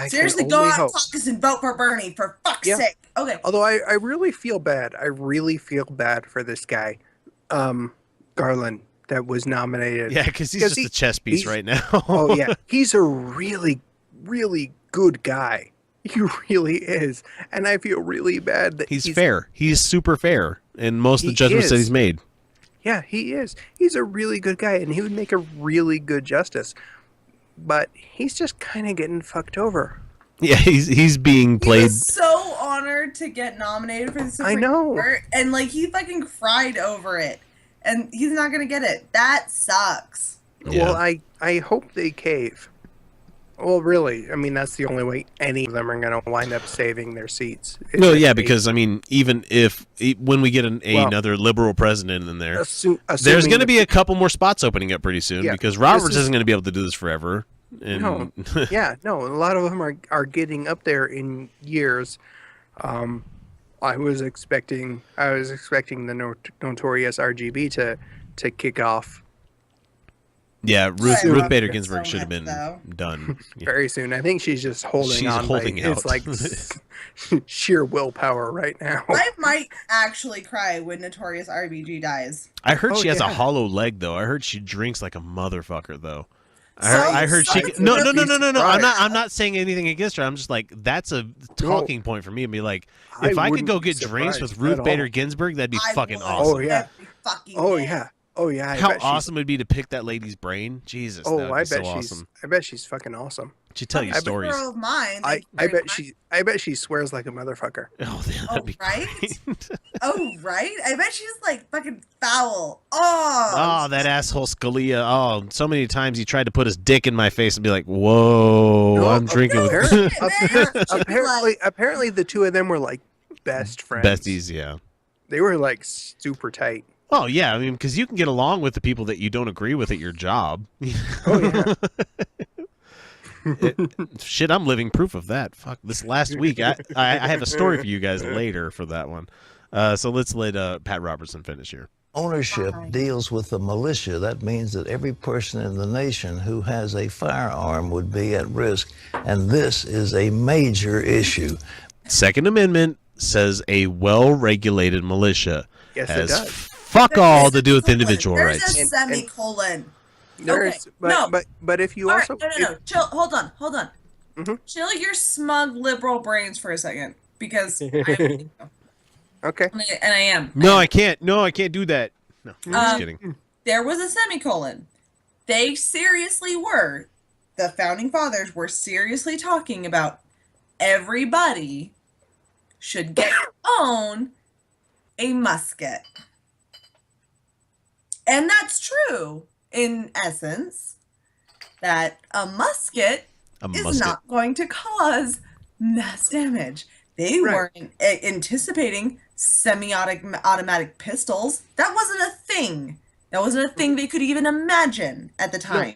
Seriously, go out and caucus and vote for Bernie, for fuck's sake. Okay. Although I really feel bad. I really feel bad for this guy, Garland, that was nominated. Yeah, because he's just a chess piece right now. Oh, yeah. He's a really, really good guy. He really is. And I feel really bad that he's fair. He's super fair in most of the judgments that he's made. Yeah, he is. He's a really good guy, and he would make a really good justice. But he's just kind of getting fucked over. Yeah, he's being played. He was so honored to get nominated for the Supreme Court, and he fucking cried over it, and he's not gonna get it. That sucks. Yeah. Well, I hope they cave. Well, really, I mean, that's the only way any of them are going to wind up saving their seats. No, yeah, because, I mean, even if when we get another liberal president in there, there's going to be a couple more spots opening up pretty soon because Roberts isn't going to be able to do this forever. And No, a lot of them are getting up there in years. I was expecting the notorious RGB to kick off. Yeah, Ruth Bader Ginsburg should have been done very soon. I think she's just holding she's on. Holding out. It's like sheer willpower right now. I might actually cry when Notorious RBG dies. I heard she has a hollow leg, though. I heard she drinks like a motherfucker, though. I heard she. No. I'm not saying anything against her. I'm just like, that's a talking point for me. And be like, if I could go get drinks with Ruth Bader Ginsburg, that'd be fucking awesome. Oh yeah. Oh yeah. Oh yeah, How awesome it would be to pick that lady's brain. Jesus, that would be so awesome. I bet she's fucking awesome. She'd tell you A stories. hero of mine. I Thank you very bet much. I bet she swears like a motherfucker. Oh, yeah, that'd be right? great. Oh, right? I bet she's like fucking foul. Oh. Oh, that asshole Scalia. Oh, so many times he tried to put his dick in my face and be like, whoa, No, I'm drinking with Apparently the two of them were like best friends. besties, yeah. They were like super tight. Oh, yeah, I mean, because you can get along with the people that you don't agree with at your job. Oh yeah. Shit, I'm living proof of that. Fuck, this last week, I have a story for you guys later for that one. So let's let Pat Robertson finish here. Ownership deals with the militia. That means that every person in the nation who has a firearm would be at risk, and this is a major issue. Second Amendment says a well-regulated militia Yes, it has does. fuck all to do with individual There's rights. a semicolon. There's, but if you All also right, no. Chill. Hold on. Mhm. Chill your smug liberal brains for a second, because I okay. and I am. No, I can't. No, I can't do that. No, I'm just kidding. There was a semicolon. They seriously were. The founding fathers were seriously talking about everybody should get to own a musket. And that's true in essence, that a musket is not going to cause mass damage. They weren't anticipating semi-automatic pistols. That wasn't a thing. That wasn't a thing they could even imagine at the time.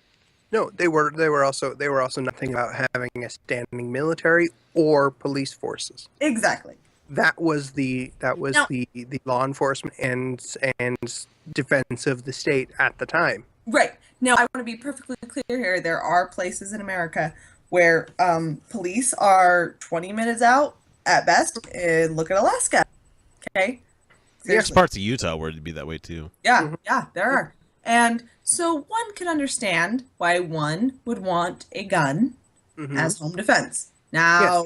No, they were also not thinking about having a standing military or police forces. Exactly. That was the law enforcement and defense of the state at the time. Right. Now, I want to be perfectly clear here. There are places in America where police are 20 minutes out at best. Look at Alaska. Okay? There's parts of Utah where it'd be that way too. Yeah, there are. And so one can understand why one would want a gun as home defense. Now,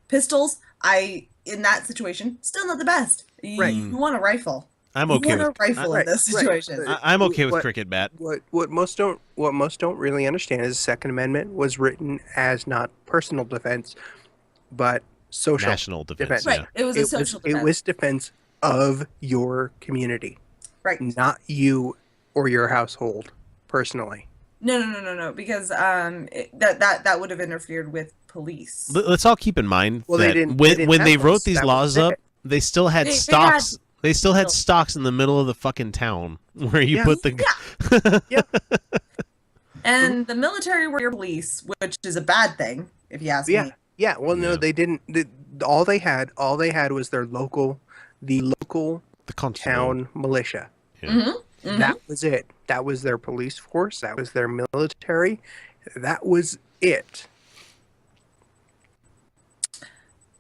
pistols, in that situation, still not the best. You want a rifle. I'm okay with a rifle in this situation. I'm okay with cricket bat. What most don't really understand is the Second Amendment was written as not personal defense, but social National defense. Right. It was a social defense. It was defense of your community, right? Not you or your household personally. No. Because that would have interfered with police. Let's all keep in mind that when they wrote these laws up, they still had stocks. They still had stocks in the middle of the fucking town where you put the. And the military were your police, which is a bad thing, if you ask me. Yeah. Well, no, they didn't. All they had was the local town militia. Yeah. That was it. That was their police force. That was their military. That was it.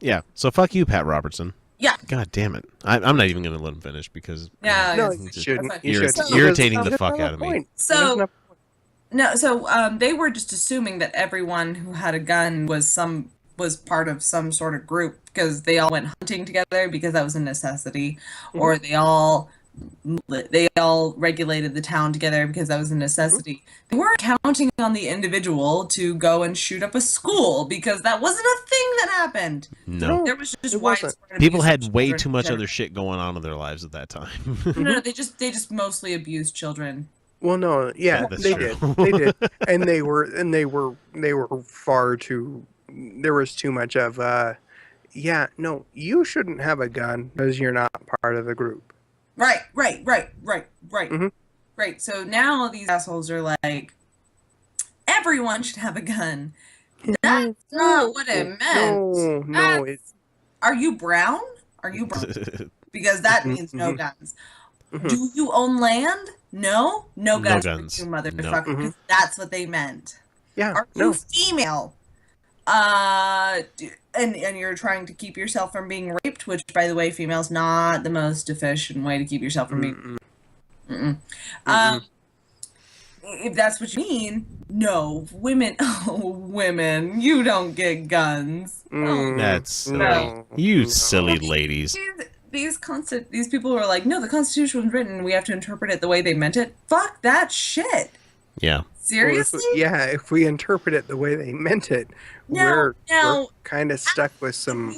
Yeah. So fuck you, Pat Robertson. Yeah. God damn it. I'm not even going to let him finish because No, you shouldn't. Irritating the fuck out of me. So they were just assuming that everyone who had a gun was part of some sort of group because they all went hunting together because that was a necessity, or they all regulated the town together because that was a necessity. They weren't counting on the individual to go and shoot up a school because that wasn't a thing that happened. No. There was just widespread people abuse of had way children too much together. other shit going on in their lives at that time. No, they just mostly abused children. Well, no, Yeah, they true. did, and they were far too. There was too much of, no, you shouldn't have a gun because you're not part of the group. Right. Right. So now these assholes are like, everyone should have a gun. That's not what it meant. No, Are you brown? Because that means no guns. Do you own land? No guns. No guns. For you, motherfucker. Because that's what they meant. Yeah. Are you female? And you're trying to keep yourself from being raped, which, by the way, female's not the most efficient way to keep yourself from being. If that's what you mean, no, women. Oh, women, you don't get guns. That's silly. You silly ladies. these people are like, no, the Constitution was written, we have to interpret it the way they meant it. Fuck that shit. Yeah. Seriously? Well, if we interpret it the way they meant it, we're kind of stuck with some.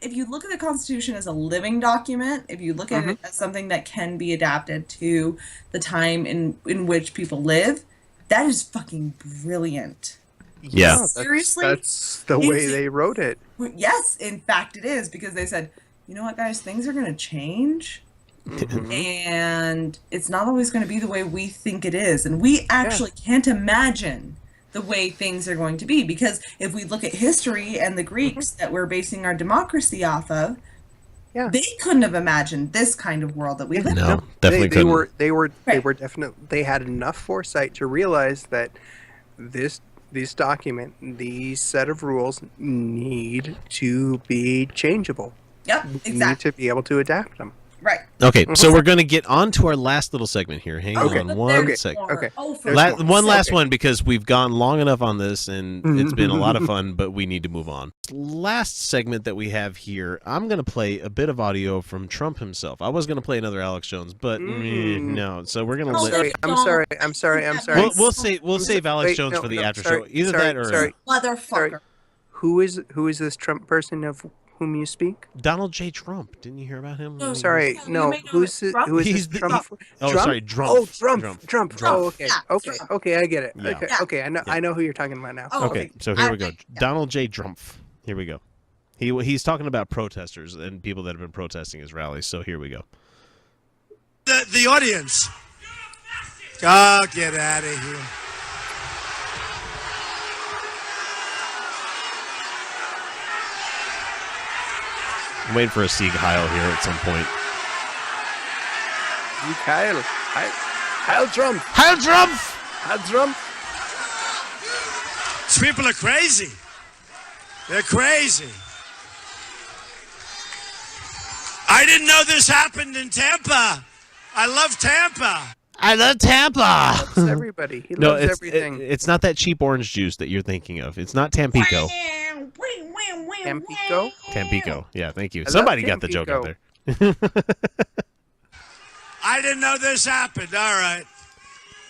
If you look at the Constitution as a living document, if you look at it as something that can be adapted to the time in which people live, that is fucking brilliant. Yeah. Seriously? That's the way they wrote it. Yes, in fact it is, because they said, you know what, guys, things are going to change. And it's not always going to be the way we think it is. And we actually can't imagine the way things are going to be. Because if we look at history and the Greeks that we're basing our democracy off of, they couldn't have imagined this kind of world that we live in. No, definitely couldn't. They were definitely, they had enough foresight to realize that this document, these set of rules need to be changeable. Yep, We exactly. need to be able to adapt them. Right. Okay, so we're going to get on to our last little segment here. Hang on one second. Okay. One last one, because we've gone long enough on this, and it's been a lot of fun, but we need to move on. Last segment that we have here, I'm going to play a bit of audio from Trump himself. I was going to play another Alex Jones, but no. So we're going to I'm sorry. We'll save Alex Jones for the after show. Either that or Motherfucker. Who is this Trump person of whom you speak? Donald J. Trump. Didn't you hear about him? No. Sorry, no. Who is He's this the- Trump? Oh, Trump? sorry, Trump. Oh, Trump. Trump. Oh, okay. Yeah, Okay. Trump. Okay, I get it. Yeah. Okay. I know who you're talking about now. Oh, Okay, so here we go. Yeah. Donald J. Trump. Here we go. He's talking about protesters and people that have been protesting his rallies. So here we go. The audience. Oh, get out of here. I'm waiting for a Sieg Heil here at some point. Heil Trump. Heil Trump! Heil Trump. These people are crazy. They're crazy. I didn't know this happened in Tampa. I love Tampa. I love Tampa! Loves everybody. He loves everything. It's not that cheap orange juice that you're thinking of. It's not Tampico. Tampico? Tampico. Yeah, thank you. love Somebody got the joke out there. I didn't know this happened. All right.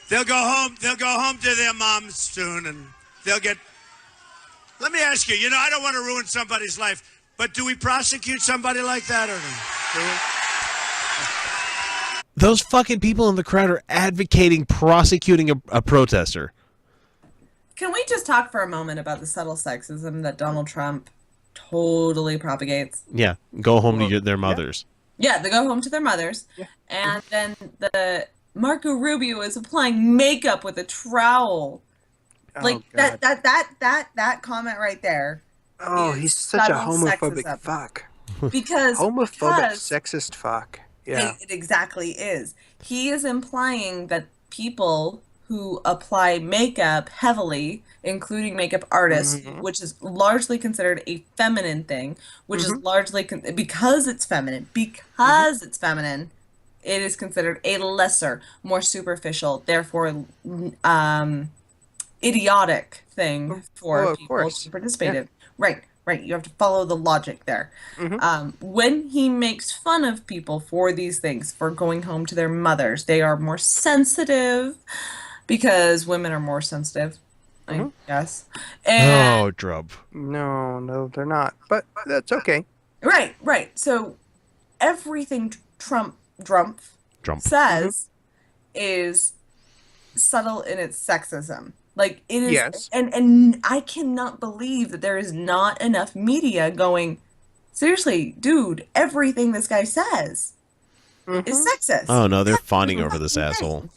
They'll go home. They'll go home to their moms soon, and they'll get. Let me ask you. You know, I don't want to ruin somebody's life, but do we prosecute somebody like that or not? Those fucking people in the crowd are advocating prosecuting a protester. Can we just talk for a moment about the subtle sexism that Donald Trump totally propagates? Yeah, go home to their mothers. Yeah, they go home to their mothers, and then the Marco Rubio is applying makeup with a trowel. Like that comment right there. Oh, he's such a homophobic sexism. fuck. Because Sexist fuck. Yeah. It exactly is. He is implying that people who apply makeup heavily, including makeup artists, which is largely considered a feminine thing, which is largely because it's feminine, it is considered a lesser, more superficial, therefore idiotic thing for people to participate in. Right. You have to follow the logic there. When he makes fun of people for these things, for going home to their mothers, they are more sensitive because women are more sensitive, I guess. And Drub. No, they're not. But that's okay. Right. So everything Trump says is subtle in its sexism. Like it is, yes. and I cannot believe that there is not enough media going, seriously, dude, everything this guy says is sexist. Oh no, they're fawning over this asshole.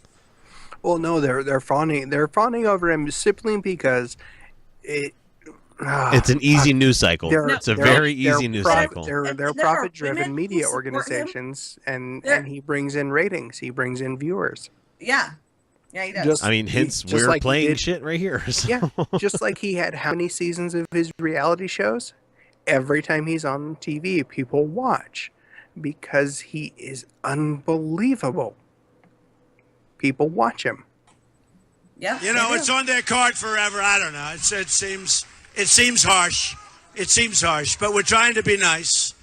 Well, no, they're fawning over him simply because it's an easy news cycle. It's a very easy news cycle. They're profit-driven media organizations, and he brings in ratings. He brings in viewers. Yeah, he does. Hence we're like playing shit right here. So. Yeah, just like he had how many seasons of his reality shows? Every time he's on TV, people watch because he is unbelievable. People watch him. Yeah, You know, it's on their card forever. I don't know. It seems harsh. It seems harsh, but we're trying to be nice.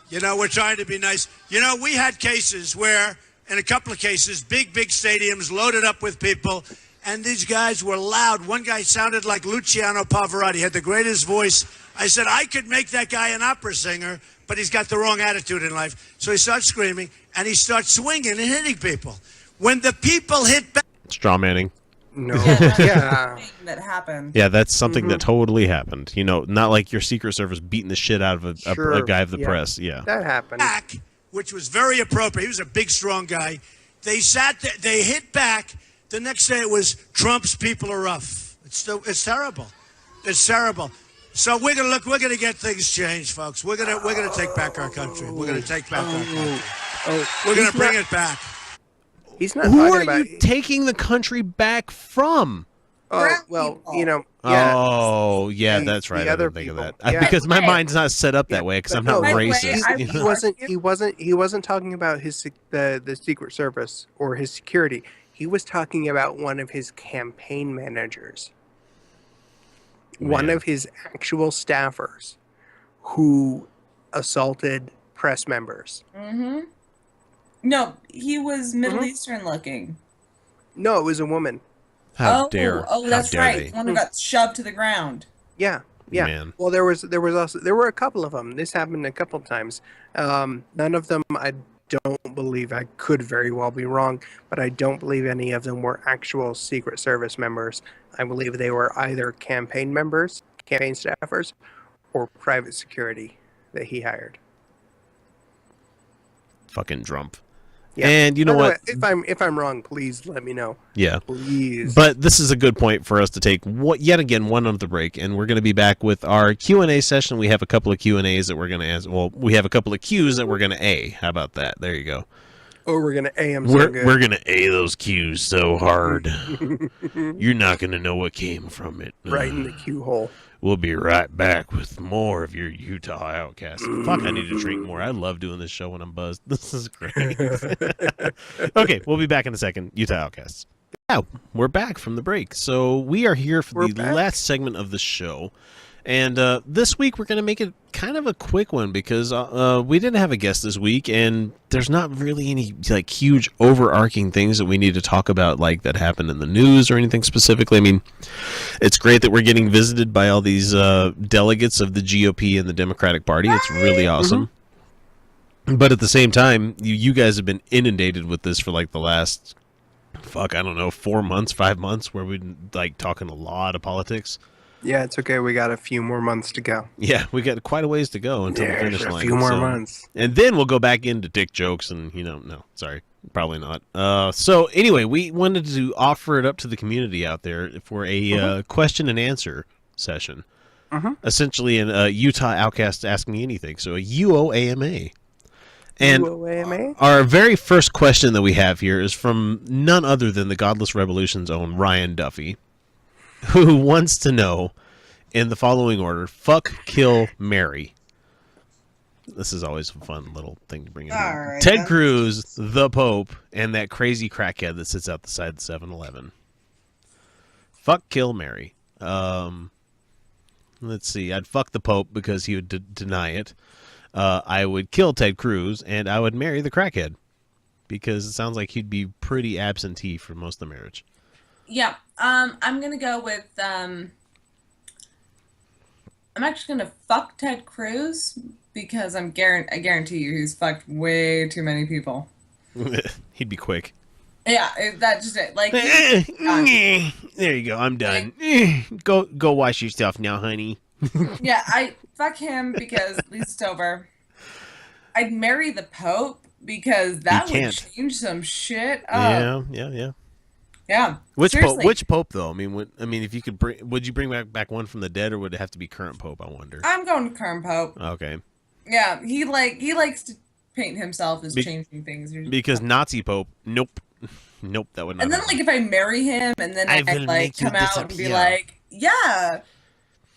You know, we're trying to be nice. You know, we had cases where, in a couple of cases, big stadiums loaded up with people, and these guys were loud. One guy sounded like Luciano Pavarotti, had the greatest voice. I said, I could make that guy an opera singer, but he's got the wrong attitude in life. So he starts screaming, and he starts swinging and hitting people. When the people hit back... Straw manning. No. Yeah. That happened. Yeah, that's something that totally happened. You know, not like your Secret Service beating the shit out of a guy of the press. Yeah. That happened. Back, which was very appropriate. He was a big, strong guy. They sat there, they hit back. The next day it was Trump's people are rough. It's terrible. It's terrible. So we're gonna get things changed, folks. We're gonna take back our country. We're gonna take back our country. We're gonna bring it back. He's not Who talking are about... you taking the country back from? Oh, well, you know... Yeah. Oh, yeah, that's right. I didn't think of that. Because my mind's not set up that way because I'm not racist. He wasn't talking about the Secret Service or his security. He was talking about one of his campaign managers. One of his actual staffers who assaulted press members. Mm-hmm. No, he was Middle Eastern looking. No, it was a woman. How dare? Oh, that's right. One who got shoved to the ground. Yeah. Man. Well, there were a couple of them. This happened a couple of times. None of them, I don't believe. I could very well be wrong, but I don't believe any of them were actual Secret Service members. I believe they were either campaign members, campaign staffers, or private security that he hired. Fucking Trump. Yeah. And you know what? If I'm wrong, please let me know. Yeah. Please. But this is a good point for us to take yet again one of the break, and we're going to be back with our Q&A session. We have a couple of Q&As that we're going to answer. Well, we have a couple of Qs that we're going to A. How about that? There you go. Oh, we're going to A them We're going to A those Qs so hard. You're not going to know what came from it. Right in the Q hole. We'll be right back with more of your Utah Outcasts. Fuck, I need to drink more. I love doing this show when I'm buzzed. This is great. Okay, we'll be back in a second. Utah Outcasts. Yeah, we're back from the break. So we are here for the last segment of the show. And this week we're going to make it kind of a quick one because we didn't have a guest this week, and there's not really any like huge overarching things that we need to talk about like that happened in the news or anything specifically. I mean, it's great that we're getting visited by all these delegates of the GOP and the Democratic Party. It's really awesome. But at the same time, you guys have been inundated with this for like the last, 4 months, 5 months, where we've been like talking a lot of politics. Yeah, it's okay. We got a few more months to go. Yeah, we got quite a ways to go until the finish line. A few more months. And then we'll go back into dick jokes and, no, sorry, probably not. So anyway, we wanted to offer it up to the community out there for a question and answer session. Essentially a Utah Outcast Ask Me Anything. So a UOAMA. And UOAMA? Our very first question that we have here is from none other than the Godless Revolution's own Ryan Duffy, who wants to know, in the following order, fuck, kill, marry. This is always a fun little thing to bring in. Right, Ted Cruz, the Pope, and that crazy crackhead that sits out the side of the 7-Eleven. Fuck, kill, marry. Let's see. I'd fuck the Pope because he would deny it. I would kill Ted Cruz, and I would marry the crackhead because it sounds like he'd be pretty absentee for most of the marriage. Yeah, I'm gonna go with I'm actually gonna fuck Ted Cruz because I guarantee you he's fucked way too many people. He'd be quick. Yeah, that's just it. Like, there you go. I'm done. Go wash yourself now, honey. Yeah, I fuck him because at least it's over. I'd marry the Pope because that would change some shit up. Yeah. Which Pope? Which Pope though? I mean, if you could would you bring back one from the dead, or would it have to be current Pope? I wonder. I'm going current Pope. Okay. Yeah, he likes to paint himself as changing things. Because Nazi Pope, nope, that would not. And then happen. like if I marry him, and then I like come out and be like, yeah,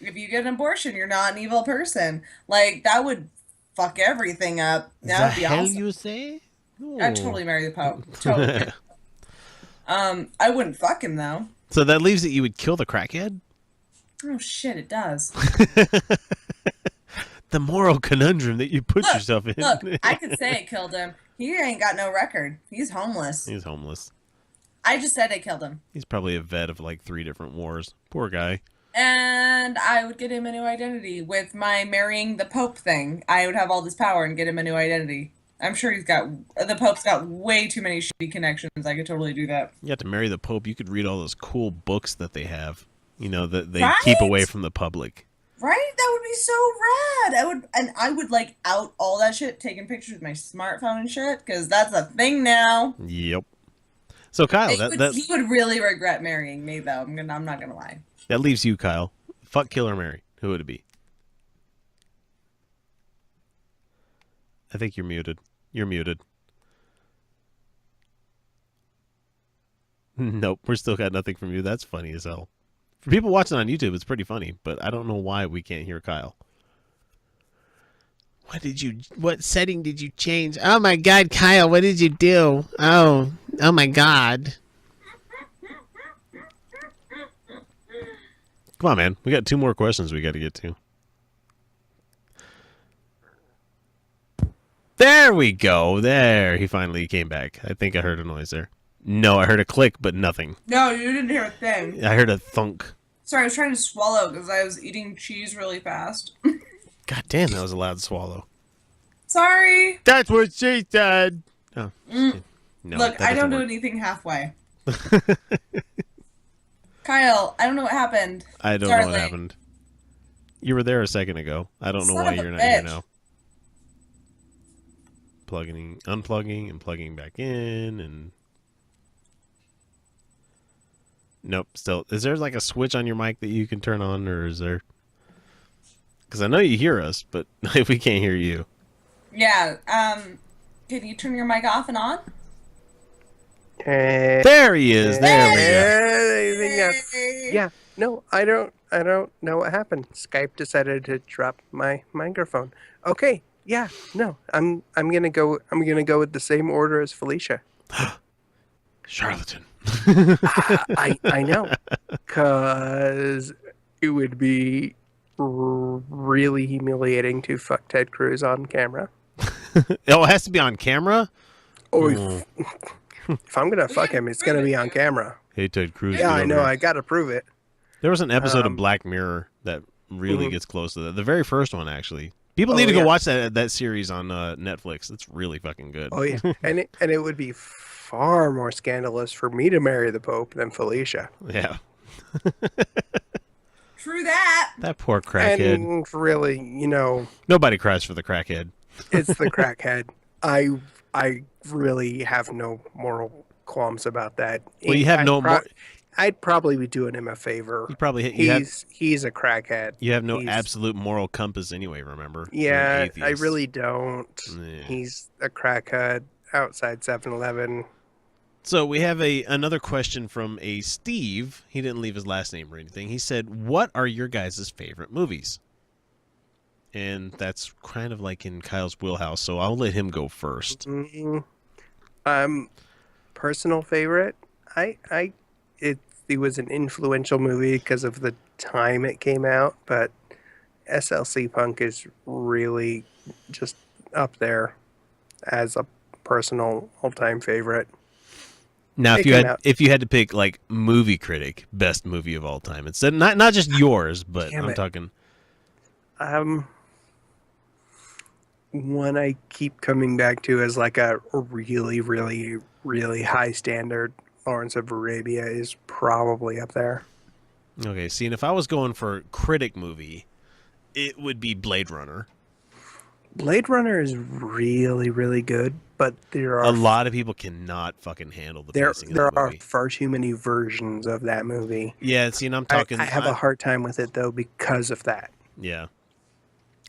if you get an abortion, you're not an evil person. Like that would fuck everything up. That would be awesome. You say? Ooh. I'd totally marry the Pope. Totally. I wouldn't fuck him though. So that leaves that you would kill the crackhead? Oh shit, it does. The moral conundrum that you put yourself in. Look, I could say it killed him. He ain't got no record. He's homeless. He's homeless. I just said it killed him. He's probably a vet of like 3 different wars. Poor guy. And I would get him a new identity with my marrying the Pope thing. I would have all this power and get him a new identity. I'm sure the Pope's got way too many shitty connections. I could totally do that. You have to marry the Pope. You could read all those cool books that they have, that they Right? keep away from the public. Right? That would be so rad. I would like out all that shit, taking pictures with my smartphone and shit, because that's a thing now. Yep. So Kyle, He would really regret marrying me, though. I'm not gonna lie. that leaves you, Kyle. Fuck, kill, or marry. Who would it be? I think you're muted. You're muted. Nope, we're still got nothing from you. That's funny as hell. For people watching on YouTube, it's pretty funny, but I don't know why we can't hear Kyle. What setting did you change? Oh my God, Kyle, what did you do? Oh my God. Come on, man. We got 2 more questions we got to get to. There we go. There. He finally came back. I think I heard a noise there. No, I heard a click, but nothing. No, you didn't hear a thing. I heard a thunk. Sorry, I was trying to swallow because I was eating cheese really fast. God damn, that was a loud swallow. Sorry. That's what she said. Oh. No, Look, I don't do work. anything halfway. Kyle, I don't know what happened. I don't know what happened. You were there a second ago. I don't know Son why of a you're not here bitch. now. Unplugging and plugging back in and... Nope, still. Is there like a switch on your mic that you can turn on, or is there... Because I know you hear us, but we can't hear you. Yeah, can you turn your mic off and on? There he is. There we go. Yeah. No, I don't know what happened. Skype decided to drop my microphone. Okay. Yeah. No. I'm gonna go with the same order as Felicia. Charlatan. I know, because it would be really humiliating to fuck Ted Cruz on camera. Oh, it has to be on camera? Or if I'm gonna fuck him, it's gonna be on camera. Hey, Ted Cruz. Yeah, I know. I gotta prove it. There was an episode of Black Mirror that really gets close to that. The very first one, actually. People need to go watch that series on Netflix. It's really fucking good. Oh yeah, and it would be far more scandalous for me to marry the Pope than Felicia. Yeah. True that. That poor crackhead. And really, Nobody cries for the crackhead. it's the crackhead. I really have no moral qualms about that. Well, you have I'd probably be doing him a favor. You probably he's a crackhead. You have no absolute moral compass anyway, remember? Yeah, I really don't. Yeah. He's a crackhead outside 7-Eleven. So we have another question from a Steve. He didn't leave his last name or anything. He said, "What are your guys' favorite movies?" And that's kind of like in Kyle's wheelhouse, so I'll let him go first. Personal favorite. It was an influential movie because of the time it came out, but SLC Punk is really just up there as a personal all-time favorite. Now, if you had to pick like movie critic best movie of all time, instead not just yours, but I'm talking. One I keep coming back to as like a really, really, really high standard. Lawrence of Arabia is probably up there. Okay, see, and if I was going for critic movie, it would be Blade Runner. Blade Runner is really, really good, but there are a lot of people cannot fucking handle the pacing of that movie. There are far too many versions of that movie. Yeah, see, and I'm talking. I have a hard time with it though because of that. Yeah,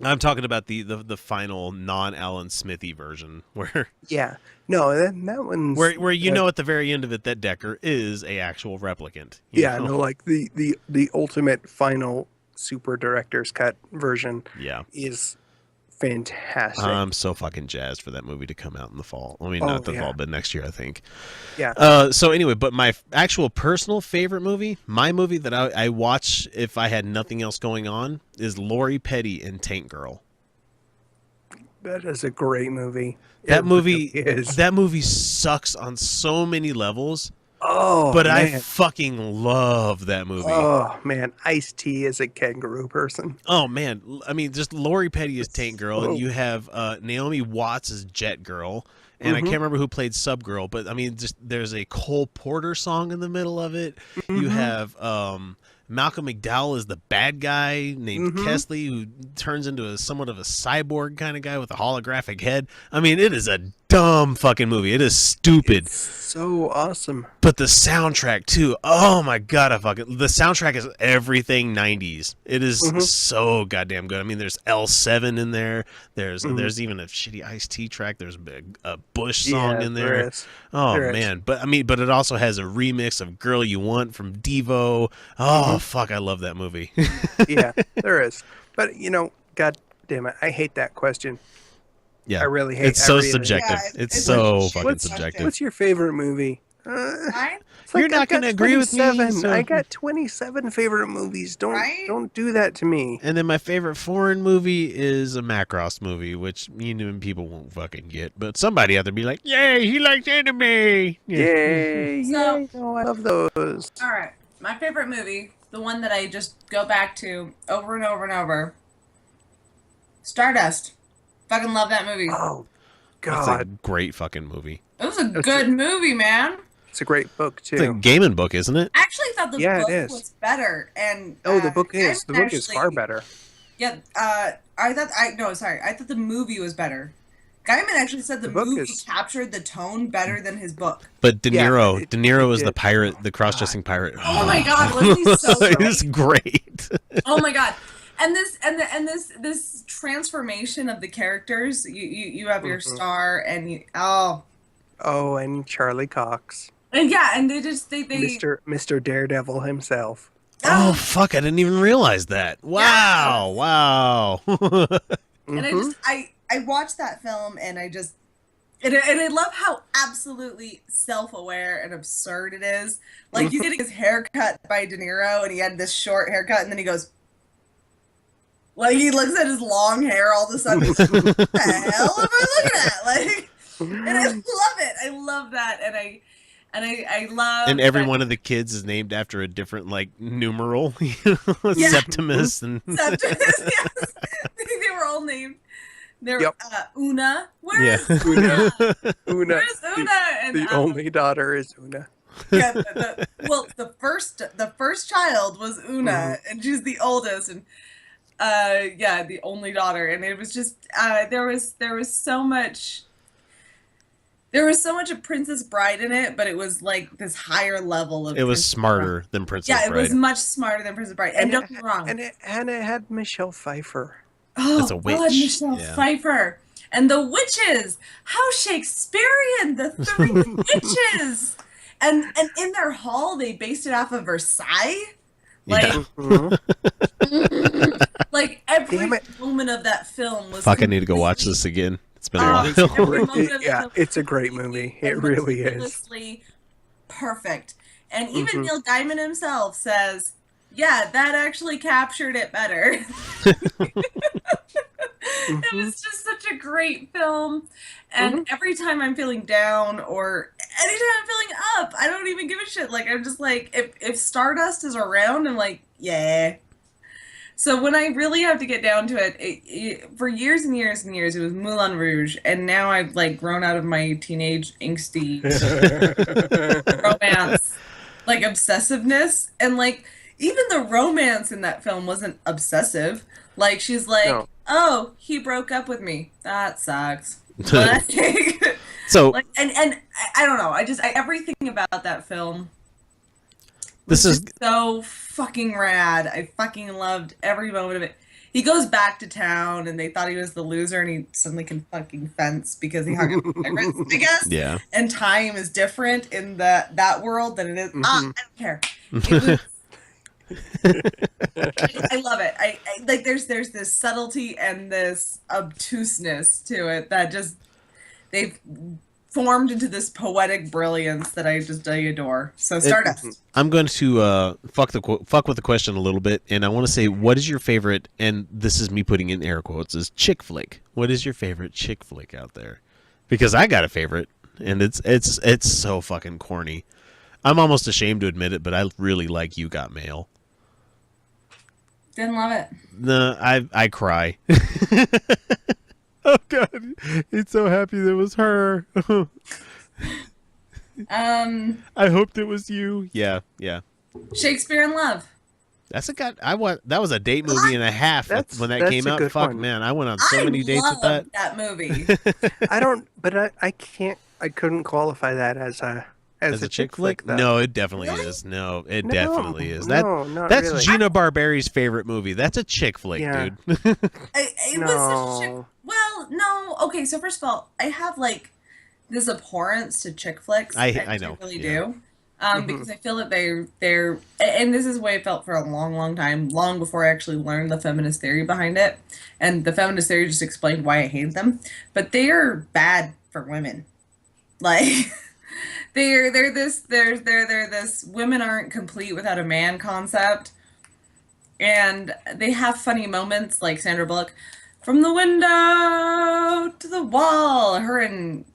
I'm talking about the final non-Alan Smithy version where. Yeah, no, that one's where at the very end of it that Decker is a actual replicant. Yeah, no, like the ultimate final super director's cut version. Yeah, is fantastic. I'm so fucking jazzed for that movie to come out in the fall. I mean, not the fall, but next year, I think. Yeah. So anyway, but my actual personal favorite movie, my movie that I watch if I had nothing else going on, is Lori Petty in Tank Girl. That is a great movie. That It movie really is. that movie sucks on so many levels, Oh, but I man. fucking love that movie. Oh, man. Ice-T is a kangaroo person. Oh man, I mean, just Lori Petty as Tank Girl, and Oh. you have Naomi Watts as Jet Girl, and I can't remember who played Sub Girl, but I mean, just there's a Cole Porter song in the middle of it. You have Malcolm McDowell as the bad guy named Kesley, who turns into somewhat of a cyborg kind of guy with a holographic head. I mean, it is a dumb fucking movie. It is stupid. So awesome. But the soundtrack too. Oh my god, the soundtrack is everything 90s. It is so goddamn good. I mean, there's L7 in there. There's even a shitty Ice-T track. There's a Bush song in there. Is. Oh There is. man, but it also has a remix of "Girl You Want" from Devo. Oh fuck, I love that movie. Yeah, there is. But, god damn it. I hate that question. Yeah, I really hate it's so everything. subjective. Yeah, it's it's so a shit fucking question. subjective. What's your favorite movie? Right? It's You're like, not I've got gonna agree with me, 27. so- I got 27 favorite movies. Right? Don't do that to me. And then my favorite foreign movie is a Macross movie, which people won't fucking get. But somebody out there be like, "Yay, he likes anime!" Yeah. Yay! So- Yay! Oh, I love those. All right. My favorite movie, the one that I just go back to over and over and over. Stardust. Fucking love that movie. Oh, That's a God. great fucking movie. It was a good movie, man. It's a great book, too. It's a gaming book, isn't it? I actually thought the Yeah, it book is. was better, and Oh, the book is. The Gaiman book is actually- far better. Yeah, I thought the movie was better. Gaiman actually said the The book movie is- captured the tone better than his book. But De Yeah, Niro, it- De Niro it is the did. pirate, the cross-dressing pirate. Oh my God, wasn't he so great? It's great. Oh my God. And this transformation of the characters, you have your star and Oh, and Charlie Cox. and yeah, and they Mr. Daredevil himself. Oh fuck! I didn't even realize that. Wow! Wow! and I watched that film and I love how absolutely self-aware and absurd it is. Like he's getting his hair cut by De Niro and he had this short haircut and then he goes, like he looks at his long hair all of a sudden. What the hell am I looking at? Like, and I love it. I love that, and I love. And every that- one of the kids is named after a different numeral. Yeah. Septimus and Septimus, yes. They were all named. They're Yep. Una. Where Yeah. is Una? Una. Where's Una? And The only daughter is Una. yeah, the first child was Una, and she's the oldest, and the only daughter, and it was just there was so much. There was so much of Princess Bride in it, but it was like this higher level of. it was Princess smarter Bride. than Princess Yeah, it Bride. was much smarter than Princess Bride. And don't get me wrong. And it had Michelle Pfeiffer. Oh, That's a witch. God, Michelle Yeah. Pfeiffer. And the witches. How Shakespearean, the three witches. And in their hall, they based it off of Versailles. Like, Yeah. like every Damn it. moment of that film was. Fuck! I need to go watch completely- this again. It's been a Oh, while. every moment of Yeah, the film it's a was great completely movie. It and really is. meticulously perfect. And even Neil Gaiman himself says, yeah, that actually captured it better. It was just such a great film. And every time I'm feeling down or anytime I'm feeling up, I don't even give a shit. Like, I'm just like, if Stardust is around, I'm like, yeah. So when I really have to get down to it, for years and years and years, it was Moulin Rouge. And now I've like grown out of my teenage angsty romance, like obsessiveness. And like, even the romance in that film wasn't obsessive. Like, she's like, No. oh, he broke up with me. That sucks. Like, So like, and I don't know. Everything about that film this was is just so fucking rad. I fucking loved every moment of it. He goes back to town, and they thought he was the loser, and he suddenly can fucking fence because he hung out with pirates, I guess. yeah. And time is different in that world than it is. I don't care. It was, I love it. I like. There's this subtlety and this obtuseness to it that just they've formed into this poetic brilliance that I adore. So Stardust. I'm going to fuck with the question a little bit, and I want to say, what is your favorite? And this is me putting in air quotes, is chick flick. What is your favorite chick flick out there? Because I got a favorite, and it's so fucking corny. I'm almost ashamed to admit it, but I really like You Got Mail. Didn't love it. No, I cry. Oh God, it's so happy that it was her. I hoped it was you. Yeah. Shakespeare in Love. That's that was a date movie and a half when that came out. Fuck one. man, I went on so many dates with that. That movie. I couldn't qualify that as a chick flick though. No, it definitely is. No, it definitely is. That's really. Gina Barberi's favorite movie. That's a chick flick, dude. It was such a chick. Well, no. Okay, so first of all, I have like this abhorrence to chick flicks. I know. Really do. Because I feel that they're and this is the way I felt for a long time, long before I actually learned the feminist theory behind it. And the feminist theory just explained why I hate them. But they are bad for women. Like they're this women aren't complete without a man concept. And they have funny moments like Sandra Bullock. From the window to the wall, her and,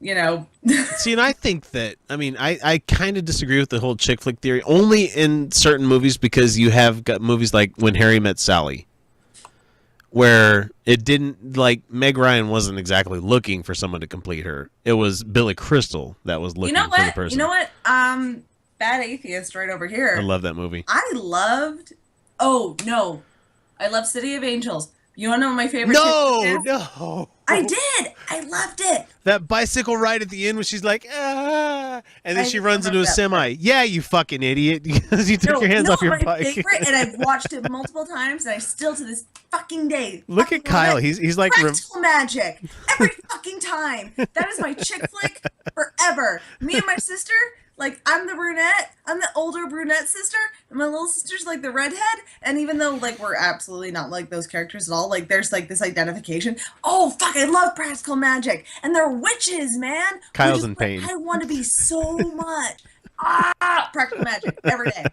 See, and I think that, I kind of disagree with the whole chick flick theory, only in certain movies, because you have got movies like When Harry Met Sally, where it didn't, like, Meg Ryan wasn't exactly looking for someone to complete her. It was Billy Crystal that was looking for the person. You know what? Bad Atheist right over here. I love that movie. I loved City of Angels. You want to know what my favorite No. I did. I loved it. That bicycle ride at the end when she's like, and then she runs into a semi. Yeah, you fucking idiot. Because you took your hands off your bike. Favorite, and I've watched it multiple times, and I still to this fucking day. Look at Kyle. He's like Practical Magic. Every fucking time. That is my chick flick forever. Me and my sister, like, I'm the brunette. I'm the older brunette sister. And my little sister's like the redhead. And even though, like, we're absolutely not like those characters at all, like, there's, like, this identification. Oh, fuck, I love Practical Magic. And they're witches, man. Kyle's in pain. I want to be so much. Practical Magic every day.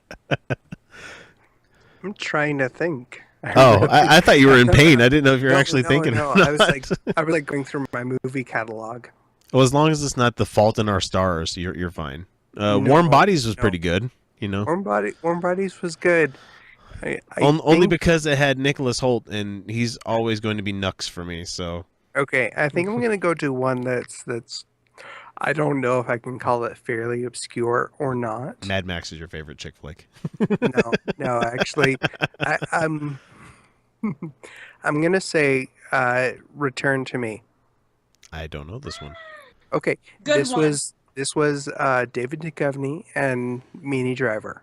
I'm trying to think. Oh, I thought you were in pain. I didn't know if you were actually thinking. No, I was like going through my movie catalog. Well, as long as it's not The Fault in Our Stars, you're fine. Warm Bodies was pretty good, Warm Bodies was good. Only because it had Nicholas Hoult, and he's always going to be Nux for me. So okay, I think I'm gonna go to one that's. I don't know if I can call it fairly obscure or not. Mad Max is your favorite chick flick. No, actually, I'm gonna say Return to Me. I don't know this one. Okay, Good one. This was David Duchovny and Minnie Driver.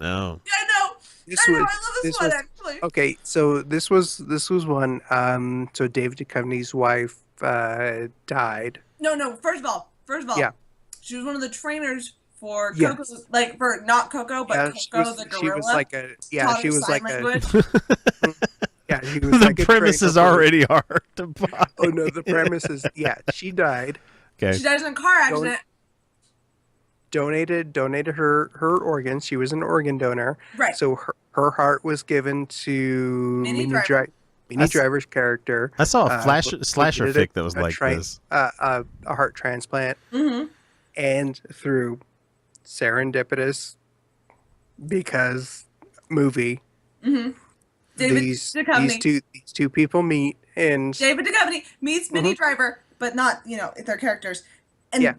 Oh. Yeah, I know. I love this one, actually. Okay, so this was one. So David Duchovny's wife died. No. First of all. Yeah. She was one of the trainers for Coco, like for not Coco, but Coco the gorilla. She was like a She was like language. Yeah, she was the like premise is already hard to buy. Oh no, the premise is she died. Okay. She died in a car accident. Donated her organs. She was an organ donor. Right. So her heart was given to Minnie Driver's character. I saw a slasher fic that was like this. A heart transplant. Mm-hmm. And through serendipitous, because movie, these two people meet, and David Duchovny meets Minnie Driver, but not their characters, and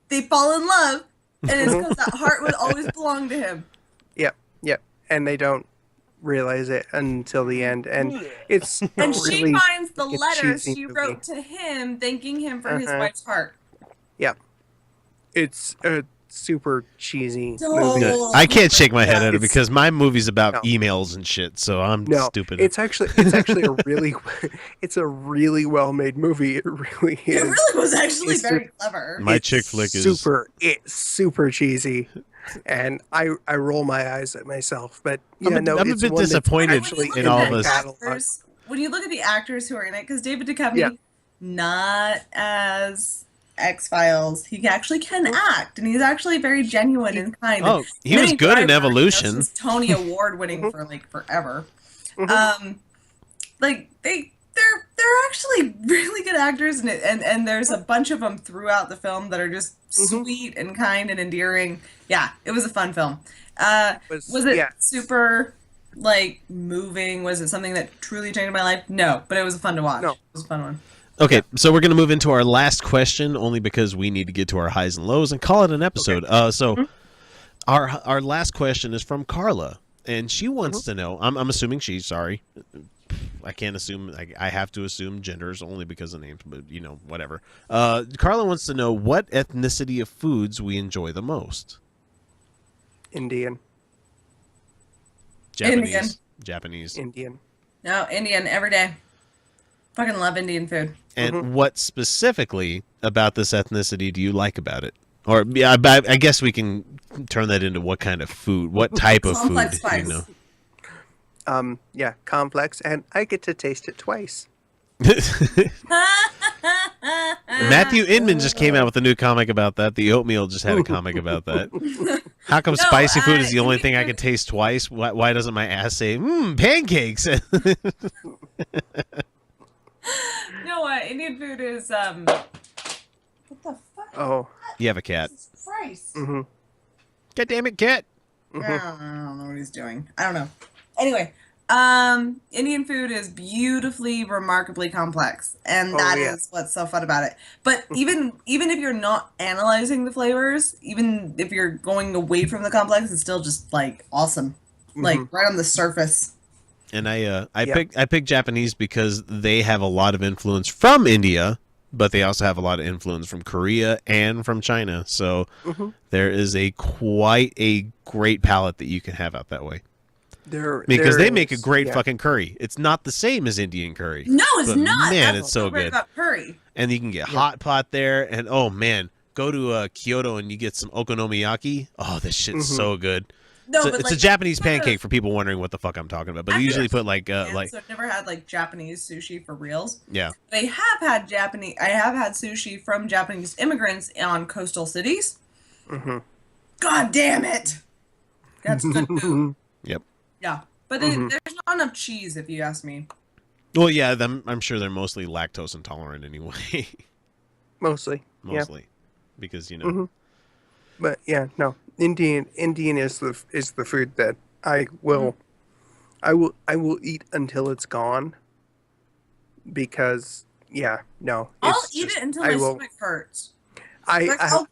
they fall in love, and it's because that heart would always belong to him. Yep, and they don't realize it until the end, and it's and really, she finds the like, letters she movie. wrote to him, thanking him for his wife's heart. Yep, it's a super cheesy Oh, movie. I can't shake my head at it because my movie's about emails and shit, so I'm stupid. It's actually it's a really well made movie. It really is. It really was actually very clever. My chick flick is it's super cheesy, and I roll my eyes at myself. But I'm a bit disappointed in all of us. When you look at the actors who are in it, because David Duchovny, not as X-Files. He actually can act, and he's actually very genuine and kind. Oh, he was Minnie good in Driver, Evolution. This Tony Award winning for like forever. Like they're actually really good actors, and there's a bunch of them throughout the film that are just sweet and kind and endearing. Yeah, it was a fun film. Was it super like moving? Was it something that truly changed my life? No, but it was fun to watch. No. It was a fun one. Okay, so we're going to move into our last question, only because we need to get to our highs and lows and call it an episode. Okay. Our last question is from Carla, and she wants to know. I'm assuming she's sorry. I can't assume. I have to assume genders only because of names, but whatever. Carla wants to know what ethnicity of foods we enjoy the most. Indian. Japanese. Indian. No, Indian every day. Fucking love Indian food. And what specifically about this ethnicity do you like about it? Or I guess we can turn that into what kind of food, what type of food, spice. Complex, and I get to taste it twice. Matthew Inman just came out with a new comic about that. The Oatmeal just had a comic about that. How come spicy food is the only thing I can taste twice? Why doesn't my ass say, pancakes? You know what? Indian food is, what the fuck? Oh. You have a cat. Jesus Christ. God damn it, cat. I don't know what he's doing. I don't know. Anyway, Indian food is beautifully, remarkably complex, and that is what's so fun about it. But even if you're not analyzing the flavors, even if you're going away from the complex, it's still just like awesome, like right on the surface. And I picked Japanese because they have a lot of influence from India, but they also have a lot of influence from Korea and from China. So there is quite a great palette that you can have out that way. Because they make a great fucking curry. It's not the same as Indian curry. No, it's not. Man, That's it's so good. about curry. And you can get hot pot there. And oh man, go to Kyoto and you get some okonomiyaki. Oh, this shit's so good. No, it's a Japanese pancake for people wondering what the fuck I'm talking about. But they usually put like so I've never had like Japanese sushi for reals. Yeah. But I have had sushi from Japanese immigrants on coastal cities. God damn it. That's good food. Yep. Yeah. But there's not enough cheese if you ask me. Well, yeah, I'm sure they're mostly lactose intolerant anyway. Mostly. Because But yeah, no. Indian is the food that I will eat until it's gone. Because I'll eat it until my stomach hurts. I'll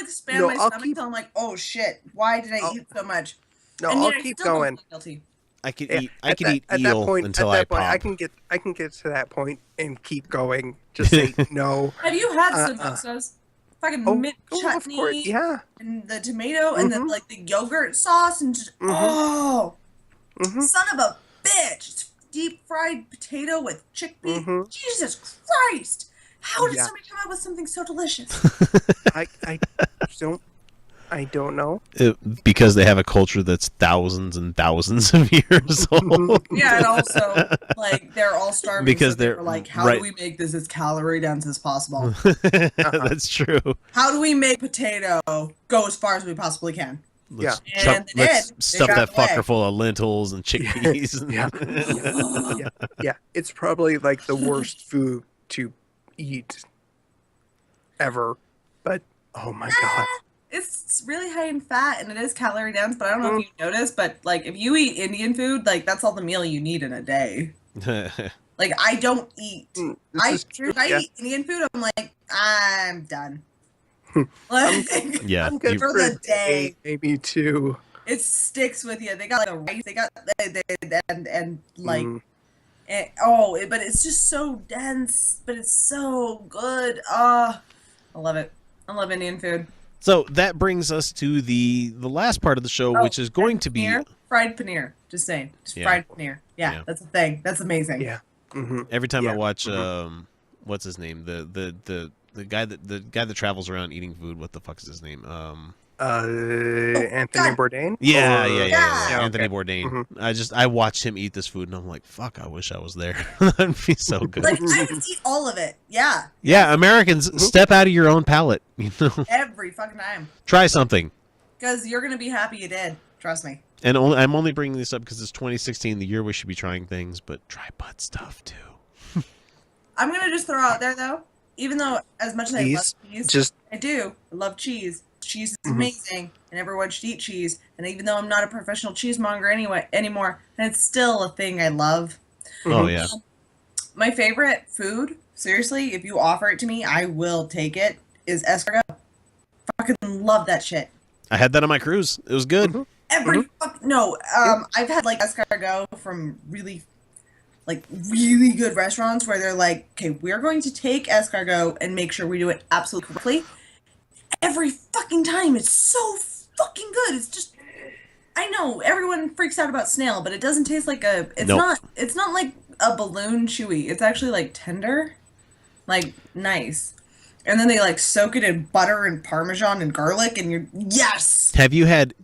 expand my stomach until I'm like, oh shit, why did I eat so much? No, and I'll keep going. I could eat eel until I pop. I can get to that point and keep going. Just say no. Have you had samosas? Fucking mint chutney, of course, yeah. And the tomato, and then like the yogurt sauce, and just son of a bitch! It's deep fried potato with chickpeas. Jesus Christ! How did somebody come up with something so delicious? I don't know. Because they have a culture that's thousands and thousands of years old. Yeah, and also, like, they're all starving. Because they're like, how do we make this as calorie dense as possible? That's true. How do we make potato go as far as we possibly can? Let's let's stuff that fucker full of lentils and chickpeas. Yeah. It's probably like the worst food to eat ever. But, oh my God. It's really high in fat, and it is calorie dense, but I don't know if you noticed, but, like, if you eat Indian food, like, that's all the meal you need in a day. Like, I don't eat. If I eat Indian food, I'm like, I'm done. Like, I'm good for the day. Maybe two. It sticks with you. They got, like, a rice, they got, but it's just so dense, but it's so good. I love it. I love Indian food. So that brings us to the last part of the show, which is going to be fried paneer. Just saying, fried paneer. Yeah, that's a thing. That's amazing. Yeah. Every time I watch, what's his name? The guy that travels around eating food. What the fuck is his name? Anthony God. Bourdain? Yeah, Or- Yeah. Anthony okay. Bourdain. I watched him eat this food, and I'm like, fuck, I wish I was there. That'd be so good. Like, I would eat all of it. Yeah. Yeah, Americans, step out of your own palate. You know, Every fucking time. try something. Because you're going to be happy you did. Trust me. And I'm only bringing this up because it's 2016, the year we should be trying things, but try butt stuff too. I'm going to just throw out there, though, even though as much as I love Cheese? cheese, Just I do. I love cheese. Cheese is amazing, and everyone should eat cheese. And even though I'm not a professional cheesemonger anymore, and it's still a thing I love. Oh, yeah. My favorite food, seriously, if you offer it to me, I will take it, is escargot. Fucking love that shit. I had that on my cruise. It was good. I've had like escargot from really good restaurants where they're like, okay, we're going to take escargot and make sure we do it absolutely correctly. Every fucking time, it's so fucking good. It's just, I know everyone freaks out about snail, but it doesn't taste like it's Nope. it's not like a balloon chewy. It's actually like tender, like nice. And then they like soak it in butter and Parmesan and garlic, and yes, Have you had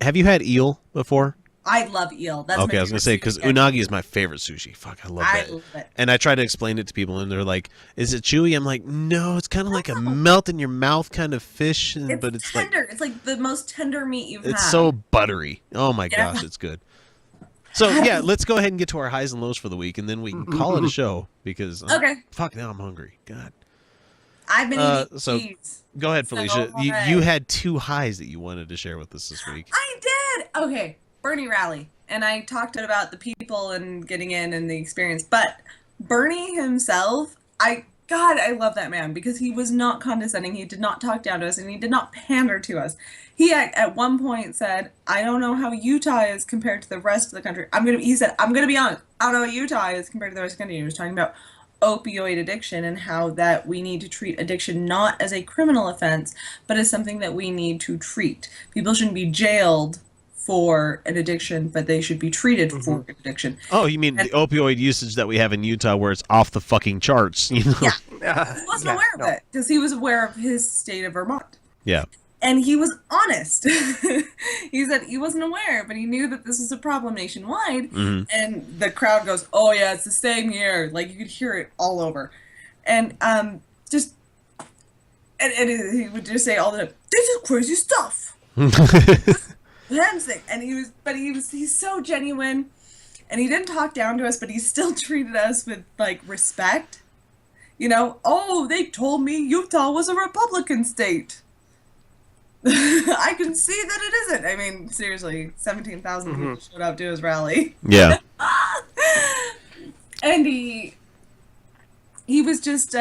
eel before? I love eel. That's Okay, my I was gonna favorite say because sushi. unagi is my favorite sushi. Fuck, I love I that. love it. And I try to explain it to people, and they're like, "Is it chewy?" I'm like, "No, it's kind of like a melt in your mouth kind of fish, but it's like tender. It's like the most tender meat you've had. it's so buttery. Oh my Yeah. gosh, it's good." So yeah, let's go ahead and get to our highs and lows for the week, and then we can call it a show because Okay. fuck, now I'm hungry. God, I've been eating so cheese. go ahead, So, Felicia. alright. You had 2 highs that you wanted to share with us this week. I did. Okay, Bernie rally, and I talked about the people and getting in and the experience. But Bernie himself, I love that man because he was not condescending. He did not talk down to us, and he did not pander to us. He at one point said, "I don't know how Utah is compared to the rest of the country." He said, "I'm gonna be honest. I don't know how Utah is compared to the rest of the country." He was talking about opioid addiction and how that we need to treat addiction not as a criminal offense, but as something that we need to treat. People shouldn't be jailed for an addiction, but they should be treated for an addiction. Oh, you mean the opioid usage that we have in Utah, where it's off the fucking charts? You know? Yeah. He wasn't aware of it because he was aware of his state of Vermont. Yeah. And he was honest. He said he wasn't aware, but he knew that this was a problem nationwide. Mm-hmm. And the crowd goes, "Oh yeah, it's the same here." Like you could hear it all over. And he would just say all the time, "This is crazy stuff." And he's so genuine, and he didn't talk down to us, but he still treated us with like respect. You know, "Oh, they told me Utah was a Republican state." I can see that it isn't. I mean, seriously, 17,000 people showed up to his rally. Yeah. And he was just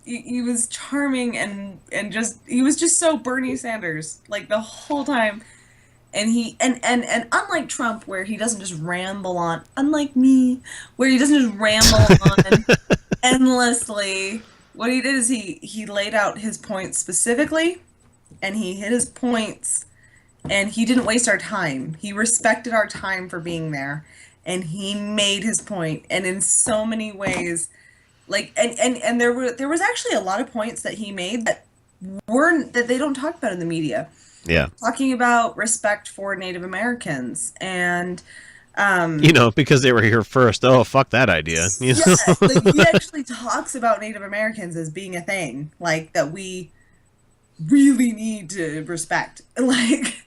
he was charming and just he was just so Bernie Sanders like the whole time. And he and unlike Trump, where he doesn't just ramble on, unlike me, where he doesn't just ramble on endlessly, what he did is he laid out his points specifically, and he hit his points, and he didn't waste our time. He respected our time for being there, and he made his point. And in so many ways, like and there was actually a lot of points that he made that they don't talk about in the media. Yeah. Talking about respect for Native Americans and because they were here first. Oh, fuck that idea. You know? yes, like, he actually talks about Native Americans as being a thing, like that we really need to respect. Like,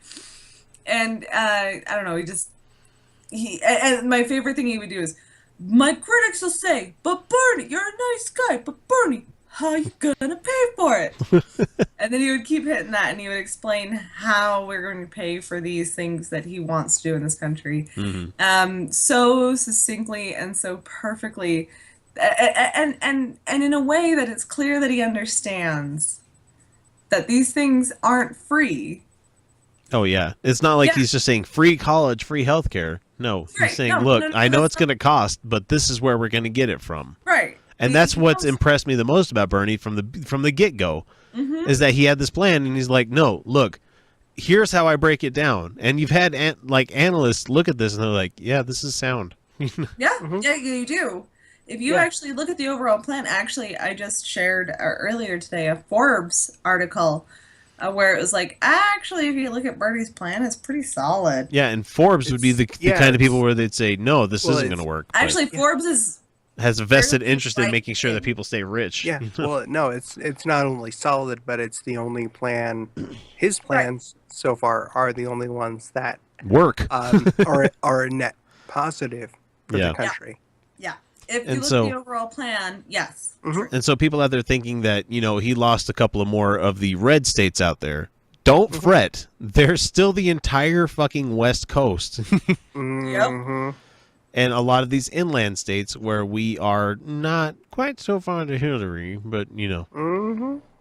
and I don't know. And my favorite thing he would do is, "My critics will say, 'But Bernie, you're a nice guy. But Bernie, how you gonna pay for it?'" And then he would keep hitting that, and he would explain how we're going to pay for these things that he wants to do in this country, so succinctly and so perfectly, and in a way that it's clear that he understands that these things aren't free. Oh yeah, it's not like he's just saying free college, free healthcare. No, he's Right. saying, No, look, no, I know that's it's going to cost, but this is where we're going to get it from. Right. And that's what's impressed me the most about Bernie from the get-go, is that he had this plan, and he's like, no, look, here's how I break it down. And you've had analysts look at this, and they're like, yeah, this is sound. Yeah, yeah, you do. If you actually look at the overall plan, actually, I just shared earlier today a Forbes article where it was like, actually, if you look at Bernie's plan, it's pretty solid. Yeah, and Forbes would be the kind of people where they'd say, no, this isn't going to work. Actually, Forbes has a vested interest in right making sure that people stay rich. Yeah, well, no, it's not only solid, but it's the only plan. His plans so far are the only ones that work. are a net positive for the country. Yeah. If you look at the overall plan, yes. Mm-hmm. And so people out there thinking that, he lost a couple of more of the red states out there, don't fret. There's still the entire fucking West Coast. Yep. And a lot of these inland states where we are not quite so fond of Hillary, but,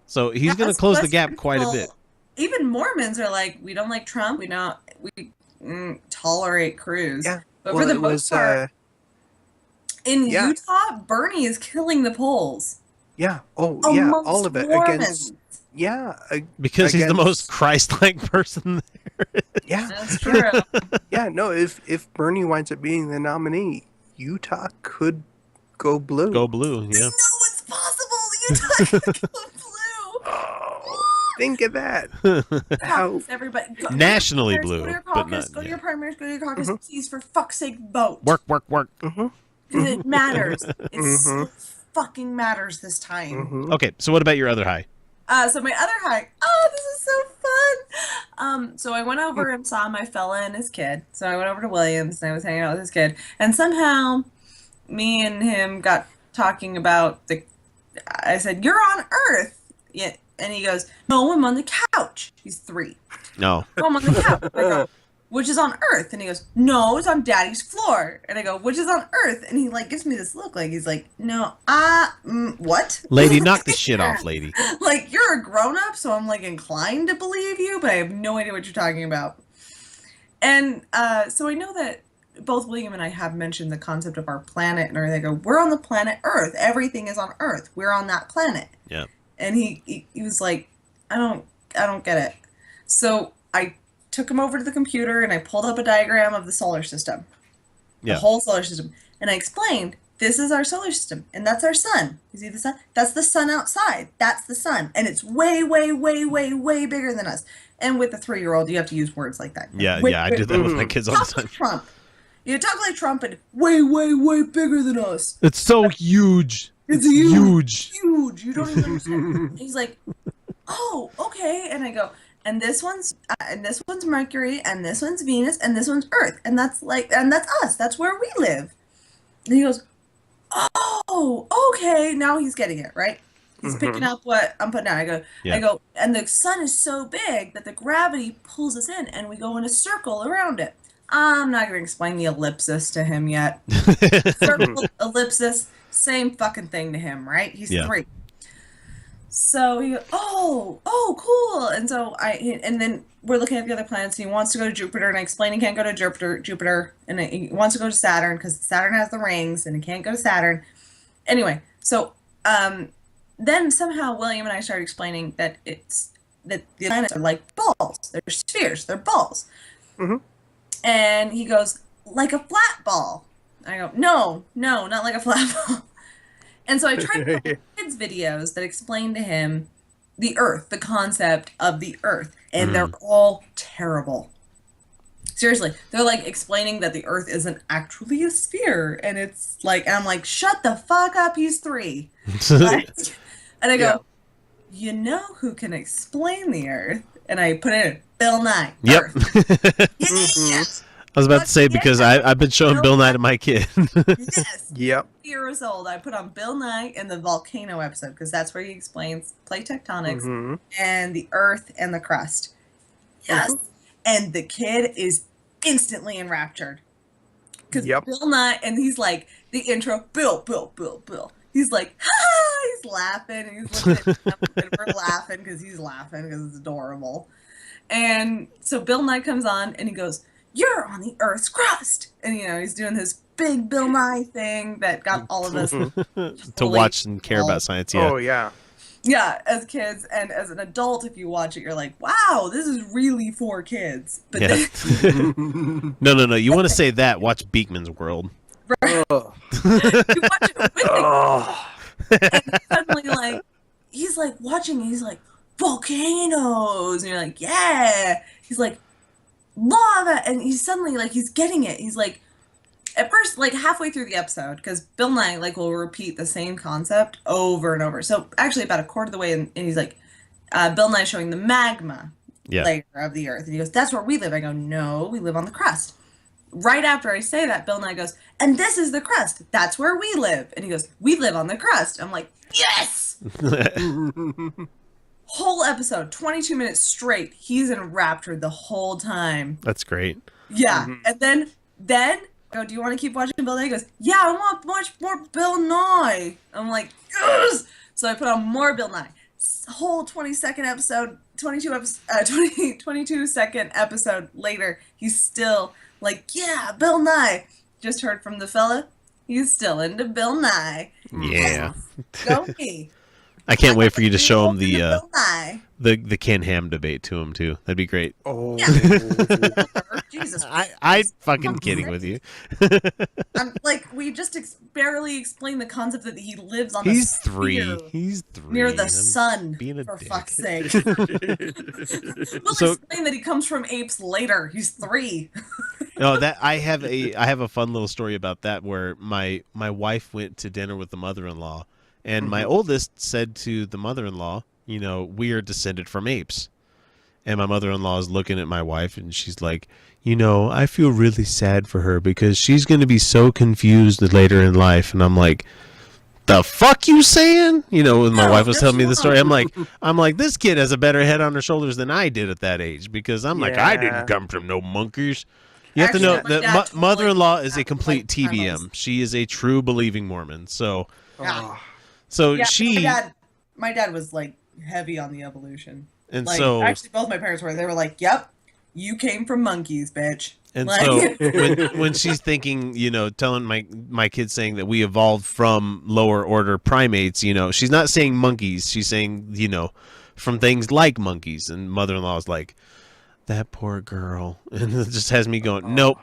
So he's going to close the gap quite a bit. Even Mormons are like, we don't like Trump. We tolerate Cruz. Yeah. But for the most part, in Utah, Bernie is killing the polls. Yeah. Oh, amongst all of it Mormons. Because he's the most Christ-like person there. Yeah. That's true. Yeah, no, if Bernie winds up being the nominee, Utah could go blue. Go blue, yeah. I know it's possible. Utah could go blue. Oh, think of that. How everybody nationally blue, but not. Go to your primaries, go to your caucus. Please, for fuck's sake, vote. Work. Because it matters. It so fucking matters this time. Okay, so what about your other high? So my other high. Oh, this is so fun. So I went over and saw my fella and his kid. So I went over to Williams and I was hanging out with his kid. And somehow, me and him got talking about I said, "You're on Earth." Yeah. And he goes, "No, I'm on the couch." He's 3. No. "I'm on the couch." I go, "Which is on Earth?" And he goes, "No, it's on Daddy's floor." And I go, "Which is on Earth?" And he gives me this look he's like, "No, what?" Lady, knock the shit off, lady. You're a grown-up, so I'm inclined to believe you, but I have no idea what you're talking about. And so I know that both William and I have mentioned the concept of our planet and everything. I go, "We're on the planet Earth. Everything is on Earth. We're on that planet." Yeah. And he was like, I don't get it. So I took him over to the computer and I pulled up a diagram of the solar system. Yeah. The whole solar system. And I explained, this is our solar system and that's our sun. You see the sun? That's the sun outside. That's the sun. And it's way, way, way, way, way bigger than us. And with a 3-year-old, you have to use words like that. Yeah, I do that with my kids all the time. Trump. You talk like Trump and way, way, way bigger than us. It's so huge. It's huge. Huge. You don't even understand. He's like, "Oh, okay." And I go, and this one's Mercury, and this one's Venus, and this one's Earth, and that's us. That's where we live. And he goes, "Oh, okay." Now he's getting it, right? He's picking up what I'm putting down. I go, and the sun is so big that the gravity pulls us in, and we go in a circle around it. I'm not going to explain the ellipsis to him yet. Circle, ellipsis, same fucking thing to him, right? He's 3. So he goes, oh, cool. And so and then we're looking at the other planets. And he wants to go to Jupiter, and I explain he can't go to Jupiter, and he wants to go to Saturn because Saturn has the rings, and he can't go to Saturn. Anyway, so then somehow William and I started explaining that the planets are like balls. They're spheres. They're balls. Mm-hmm. And he goes, "Like a flat ball." I go, no, not like a flat ball. And so I tried to look at kids' videos that explain to him the Earth, the concept of the Earth, and they're all terrible. Seriously, they're explaining that the Earth isn't actually a sphere, and it's and I'm like, shut the fuck up, he's 3. Right? And I go, "You know who can explain the Earth?" And I put in Bill Nye. Yep. Yes. I was about to say, because I've been showing Bill Nye to my kid. Yes. Yep. years old. I put on Bill Nye in the volcano episode because that's where he explains plate tectonics and the Earth and the crust. Yes. And the kid is instantly enraptured. Because Bill Nye, and he's like, the intro, Bill. He's like, ha! He's laughing, and he's looking at him, and we're laughing because he's laughing because it's adorable. And so Bill Nye comes on, and he goes, "You're on the Earth's crust." And, he's doing this big Bill Nye thing that got all of us to watch and care about science, yeah. Oh, yeah. Yeah, as kids, and as an adult, if you watch it, you're like, wow, this is really for kids. But No. You want to say that, watch Beekman's World. Right. You watch it with and suddenly, he's watching, and he's like, volcanoes. And you're like, yeah. He's like, lava. And he's suddenly like, he's getting it. He's like, at first, like halfway through the episode, because Bill Nye like will repeat the same concept over and over. So actually about a quarter of the way, and he's like, Bill Nye showing the magma layer of the earth. And he goes, that's where we live. I go, no, we live on the crust. Right after I say that, Bill Nye goes, and this is the crust. That's where we live. And he goes, we live on the crust. I'm like, yes! Whole episode, 22 minutes straight. He's enraptured the whole time. That's great. Yeah. And then I go, do you want to keep watching Bill Nye? He goes, yeah, I want much more Bill Nye. I'm like, yes! So I put on more Bill Nye. Whole 22-second episode, 22-second episode later, he's still like, yeah, Bill Nye. Just heard from the fella. He's still into Bill Nye. Yeah. Go me. I can't wait for you to show him Bill Nye. the Ken Ham debate to him too. That'd be great. Oh, Jesus. I fucking kidding with you. I'm like, we just barely explained the concept that he lives on He's the three. sphere He's three. near the I'm sun, being a for dick. fuck's sake. We'll So- explain that he comes from apes later. He's 3. No, that I have a fun little story about that where my wife went to dinner with the mother-in-law, and my oldest said to the mother-in-law, you know, we are descended from apes. And my mother-in-law is looking at my wife, and she's like, you know, I feel really sad for her because she's going to be so confused later in life. And I'm like, the fuck you saying? You know, when my wife was telling me the story, I'm like, this kid has a better head on her shoulders than I did at that age, because I'm like, I didn't come from no monkeys. You have to know Actually, my dad that told mother-in-law me is a that, complete like, TBM. She is a true believing Mormon. So, Yeah. so Yeah, my dad was like heavy on the evolution. and Like, so, actually, both my parents were. They were like, "Yep, you came from monkeys, bitch." and Like- so when she's thinking, you know, telling my kids saying that we evolved from lower order primates, you know, she's not saying monkeys. She's saying, you know, from things like monkeys. And mother-in-law is like, that poor girl. And it just has me going, nope.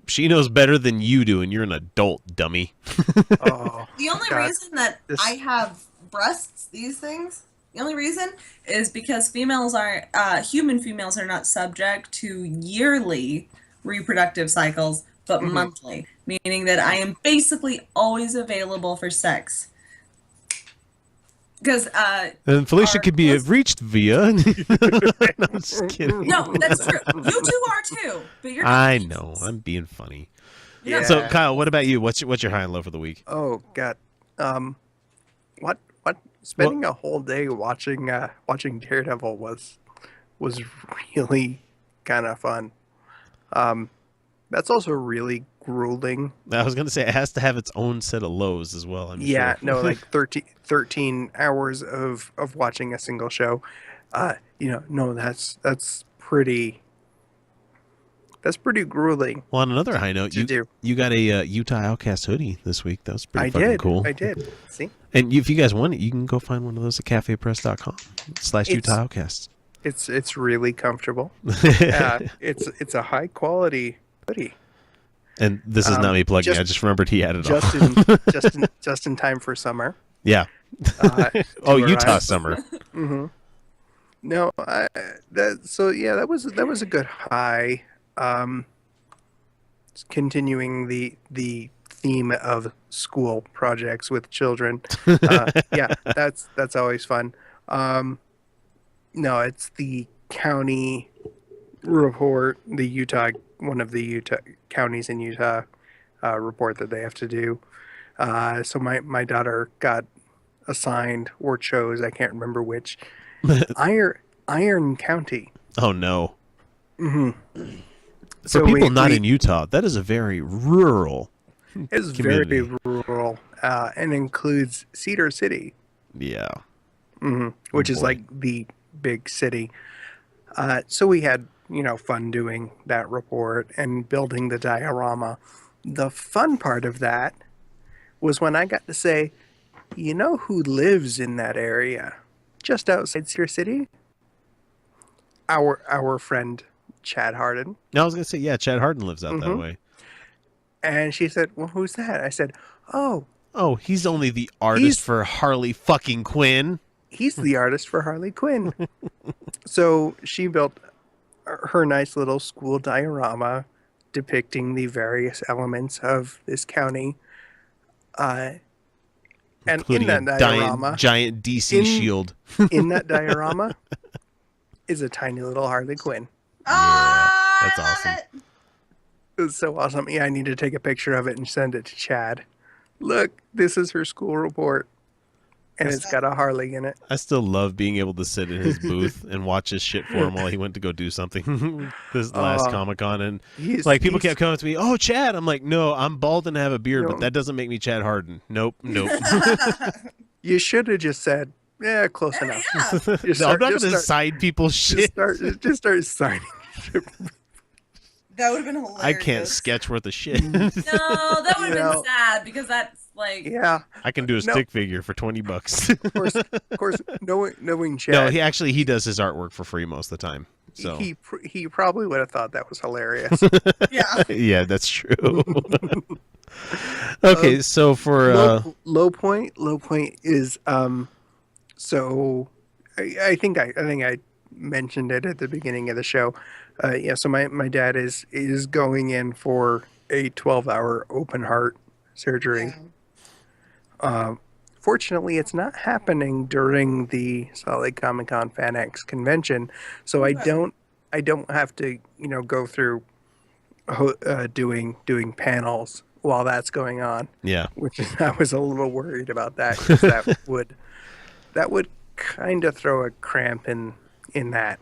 She knows better than you do, and you're an adult, dummy. oh. The only God. reason that This- I have breasts, these things, the only reason is because human females are not subject to yearly reproductive cycles, but monthly, meaning that I am basically always available for sex. Because, And Felicia Our could be list- reached via. No, I'm just kidding. no, that's true. You two are too, but you're not. I know. I'm being funny. Yeah. So, Kyle, what about you? What's your high and low for the week? Oh God. What? Spending a whole day watching Daredevil was really kind of fun. That's also really grueling. I was going to say it has to have its own set of lows as well. I'm Yeah, sure. no, like 13 hours of watching a single show. That's pretty grueling. Well, on another high note, to do. you got a Utah Outcast hoodie this week. That was pretty I fucking did. cool. I did. See, And if you guys want it, you can go find one of those at cafepress.com/Utah Outcasts. it's really comfortable. It's a high quality hoodie. And this is not me plugging. just- I just remembered he had it Just on. just in time for summer. Yeah. To Oh, arrive. Utah summer. No, that was a good high. Continuing the theme of school projects with children. Yeah, that's always fun. No, it's the county report, one of the Utah counties in Utah report that they have to do. So my daughter got assigned or chose, I can't remember which, Iron County. Oh no. Mm-hmm. For So people we- not we- in Utah, that is a very rural. It's community. very rural and includes Cedar City, Yeah. which is boy. like the big city. So we had, fun doing that report and building the diorama. The fun part of that was when I got to say, you know who lives in that area just outside Cedar City? Our friend Chad Harden. Now I was gonna say, yeah, Chad Harden lives out that way. And she said, well, who's that? I said, oh, Oh, he's only the artist He's- for Harley fucking Quinn. he's the artist for Harley Quinn. So she built her nice little school diorama depicting the various elements of this county. And Including in that a diorama, giant DC shield. in that diorama is a tiny little Harley Quinn. Ah, that's I love awesome. it. It was so awesome. Yeah, I need to take a picture of it and send it to Chad. Look, this is her school report. And it's got a Harley in it. I still love being able to sit in his booth and watch his shit for him while he went to go do something this last Comic-Con. And like people kept coming to me, "Oh, Chad." I'm like, "No, I'm bald and have a beard, but that doesn't make me Chad Harden." Nope. You should have just said, "Yeah, close enough." Yeah. I'm not going to side people's shit. Just start signing. That would have been hilarious. I can't sketch worth a shit. No, that would have been sad because that's like. Yeah. I can do a stick figure for $20. Of course, knowing Chad. No, he does his artwork for free most of the time. So he probably would have thought that was hilarious. Yeah. Yeah, that's true. Okay, so for low point is so I think I mentioned it at the beginning of the show. So my dad is going in for a 12-hour open heart surgery. Fortunately, it's not happening during the Salt Lake Comic-Con FanX convention, so I don't have to go through doing panels while that's going on. Yeah, which I was a little worried about that because that would kind of throw a cramp in that.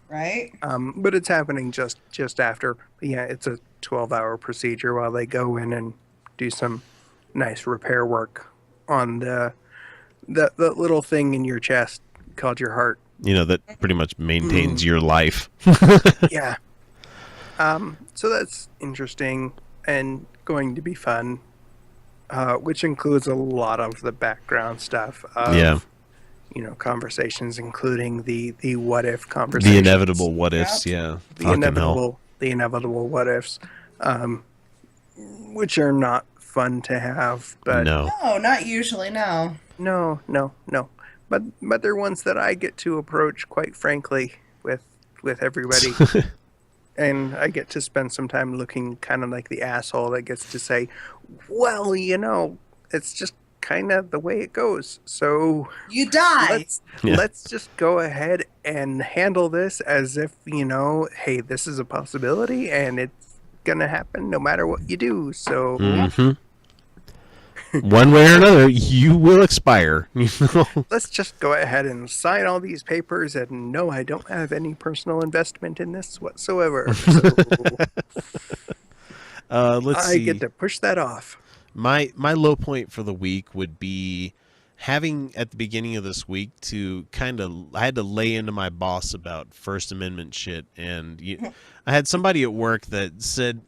Right. But it's happening just after. Yeah, it's a 12-hour procedure while they go in and do some nice repair work on the little thing in your chest called your heart. That pretty much maintains your life. Yeah. So that's interesting and going to be fun, which includes a lot of the background stuff. Conversations, including the what if conversations, the inevitable what ifs. Yeah, the inevitable what ifs, which are not fun to have. But no, not usually. No. But they're ones that I get to approach, quite frankly, with everybody. And I get to spend some time looking kind of like the asshole that gets to say, well, it's just kind of the way it goes. So you die. Let's just go ahead and handle this as if, hey, this is a possibility and it's going to happen no matter what you do. So one way or another, you will expire. Let's just go ahead and sign all these papers. And no, I don't have any personal investment in this whatsoever. So let's see. I get to push that off. My low point for the week would be having at the beginning of this week to I had to lay into my boss about First Amendment shit, and I had somebody at work that sent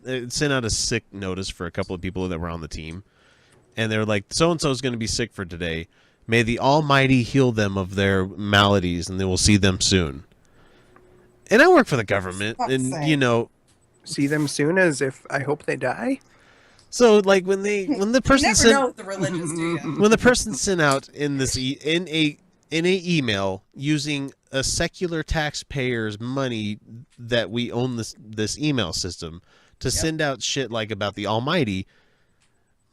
out a sick notice for a couple of people that were on the team. And they're like, so-and-so is going to be sick for today. May the Almighty heal them of their maladies, and they will see them soon. And I work for the government, and, See them soon as if I hope they die? So, like, when the person you never know with the religious, do you? when the person sent out in a email using a secular taxpayer's money that we own this email system to send out shit like about the Almighty,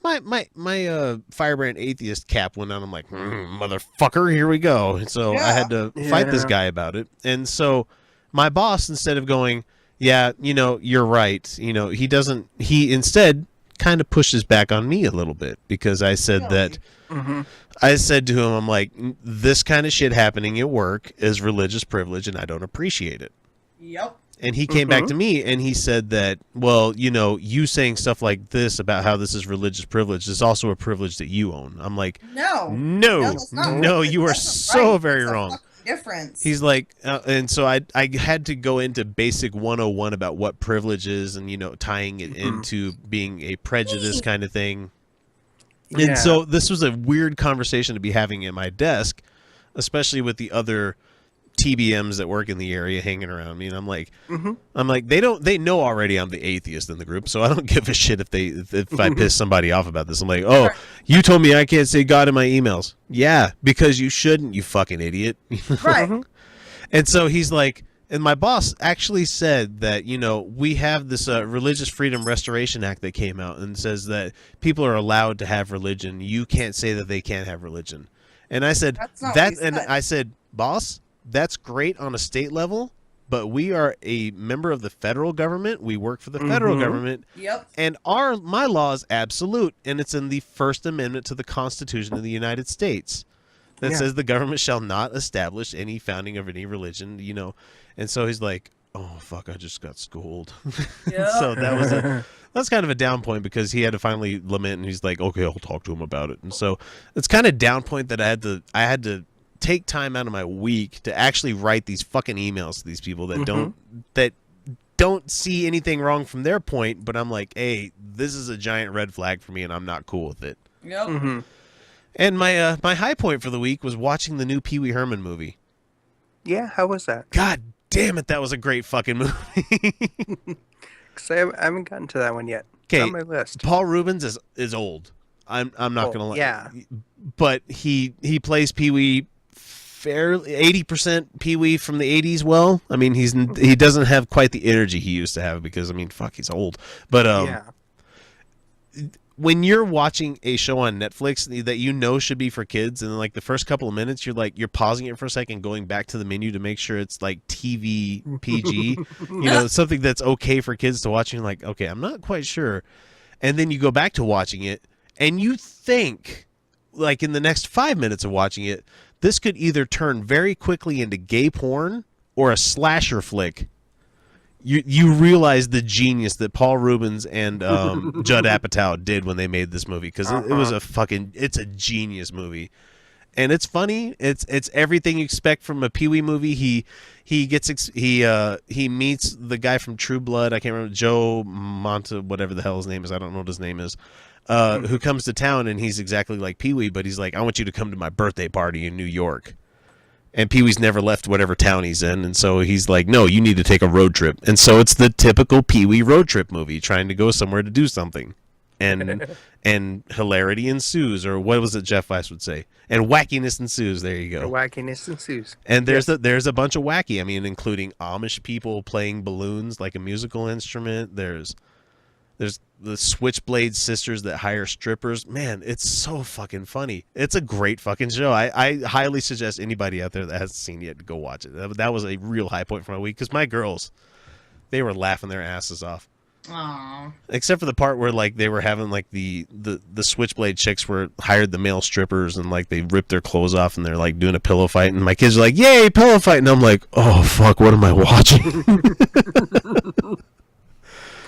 my firebrand atheist cap went on. I'm like, motherfucker, here we go. And so I had to fight this guy about it. And so my boss, instead of going, yeah, you're right, he instead kind of pushes back on me a little bit, because I said that I said to him, I'm like, this kind of shit happening at work is religious privilege and I don't appreciate it. Yep. And he came back to me and he said that, well, you saying stuff like this about how this is religious privilege is also a privilege that you own. I'm like, no, you are so very wrong. Difference. He's like, and so I had to go into basic 101 about what privilege is, and tying it into being a prejudice kind of thing. And so this was a weird conversation to be having at my desk, especially with the other TBMs that work in the area hanging around me, and I'm like, they know already I'm the atheist in the group, so I don't give a shit if I piss somebody off about this. I'm like, oh, you told me I can't say God in my emails. Yeah, because you shouldn't, you fucking idiot. Right. And so he's like, and my boss actually said that, we have this Religious Freedom Restoration Act that came out and says that people are allowed to have religion. You can't say that they can't have religion. And I said, That's not what he said. I said, boss, that's great on a state level, but we are a member of the federal government. We work for the federal government. Yep. And my law is absolute, and it's in the First Amendment to the Constitution of the United States that says the government shall not establish any founding of any religion, And so he's like, oh, fuck, I just got schooled. Yep. So that's kind of a down point because he had to finally lament, and he's like, okay, I'll talk to him about it. And so it's kind of down point that I had to take time out of my week to actually write these fucking emails to these people that don't see anything wrong from their point, but I'm like, hey, this is a giant red flag for me, and I'm not cool with it. Yep. And my high point for the week was watching the new Pee Wee Herman movie. Yeah, how was that? God damn it, that was a great fucking movie. Because I haven't gotten to that one yet. It's Okay, on my list. Paul Rubens is old. I'm not gonna lie. Yeah. But he plays Pee Wee fairly 80% Pee Wee from the 80s. Well, I mean he doesn't have quite the energy he used to have because fuck, he's old. But when you're watching a show on Netflix that should be for kids, and like the first couple of minutes you're pausing it for a second, going back to the menu to make sure it's like TV PG, something that's okay for kids to watch, and you're like, okay, I'm not quite sure. And then you go back to watching it and you think, like, in the next 5 minutes of watching it, this could either turn very quickly into gay porn or a slasher flick. You realize the genius that Paul Rubens and Judd Apatow did when they made this movie, because it was it's a genius movie, and it's funny. It's everything you expect from a Pee Wee movie. He meets the guy from True Blood. I can't remember, Joe Monta, whatever the hell his name is. I don't know what his name is. Who comes to town, and he's exactly like Pee Wee, but he's like, I want you to come to my birthday party in New York. And Pee Wee's never left whatever town he's in, and so he's like, no, you need to take a road trip. And so it's the typical Pee Wee road trip movie, trying to go somewhere to do something. And hilarity ensues, or what was it Jeff Weiss would say? And wackiness ensues. There you go. Wackiness ensues. And there's a bunch of wacky, including Amish people playing balloons like a musical instrument. There's the Switchblade sisters that hire strippers. Man, it's so fucking funny. It's a great fucking show. I highly suggest anybody out there that hasn't seen it yet to go watch it. That was a real high point for my week, because my girls, they were laughing their asses off. Aww. Except for the part where like they were having like the Switchblade chicks were hired the male strippers, and like they ripped their clothes off and they're like doing a pillow fight, and my kids are like, yay, pillow fight, and I'm like, oh fuck, what am I watching?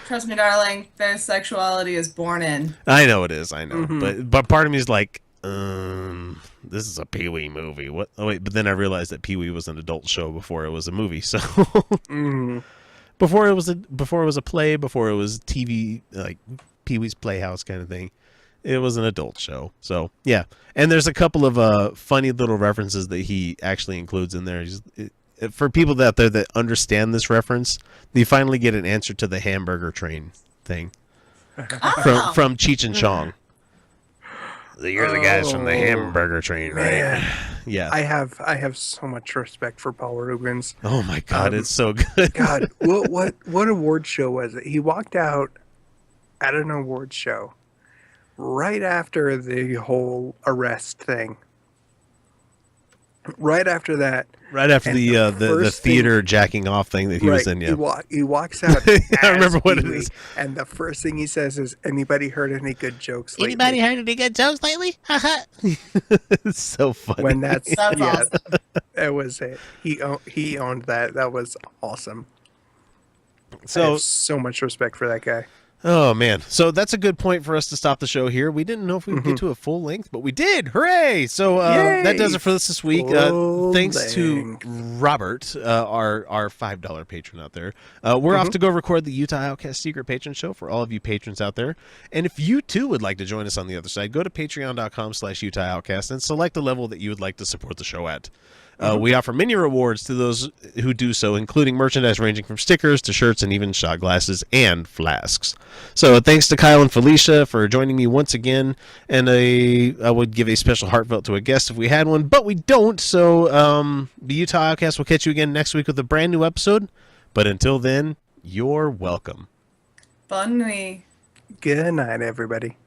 Trust me, darling, their sexuality is born in. I know it is, I know. But part of me is like, this is a Pee Wee movie. What? Oh wait, but then I realized that Pee Wee was an adult show before it was a movie. So before it was a play, before it was TV, like Pee Wee's Playhouse kind of thing, it was an adult show. So yeah, and there's a couple of funny little references that he actually includes in there. For people out there that understand this reference, you finally get an answer to the hamburger train thing from Cheech and Chong. You're the guys from the hamburger train, right? Man. Yeah. I have so much respect for Paul Rubens. Oh my God, it's so good. God, what award show was it? He walked out at an award show right after the whole arrest thing. Right after that. Right after the theater jacking off thing that he was in, yeah. He walks out. I remember what it is. And the first thing he says is, "Anybody heard any good jokes lately?" Anybody heard any good jokes lately? It's so funny. When that's awesome. That was it. He owned that. That was awesome. I So have so much respect for that guy. Oh, man. So that's a good point for us to stop the show here. We didn't know if we would get to a full length, but we did. Hooray! So that does it for us this week. Thanks to Robert, our $5 patron out there. We're off to go record the Utah Outcast Secret Patron Show for all of you patrons out there. And if you, too, would like to join us on the other side, go to patreon.com/UtahOutcast and select a level that you would like to support the show at. We offer many rewards to those who do so, including merchandise ranging from stickers to shirts and even shot glasses and flasks. So thanks to Kyle and Felicia for joining me once again, and I would give a special heartfelt to a guest if we had one, but we don't. So the Utah Outcast will catch you again next week with a brand new episode. But until then, you're welcome. Bonne nuit. Good night, everybody.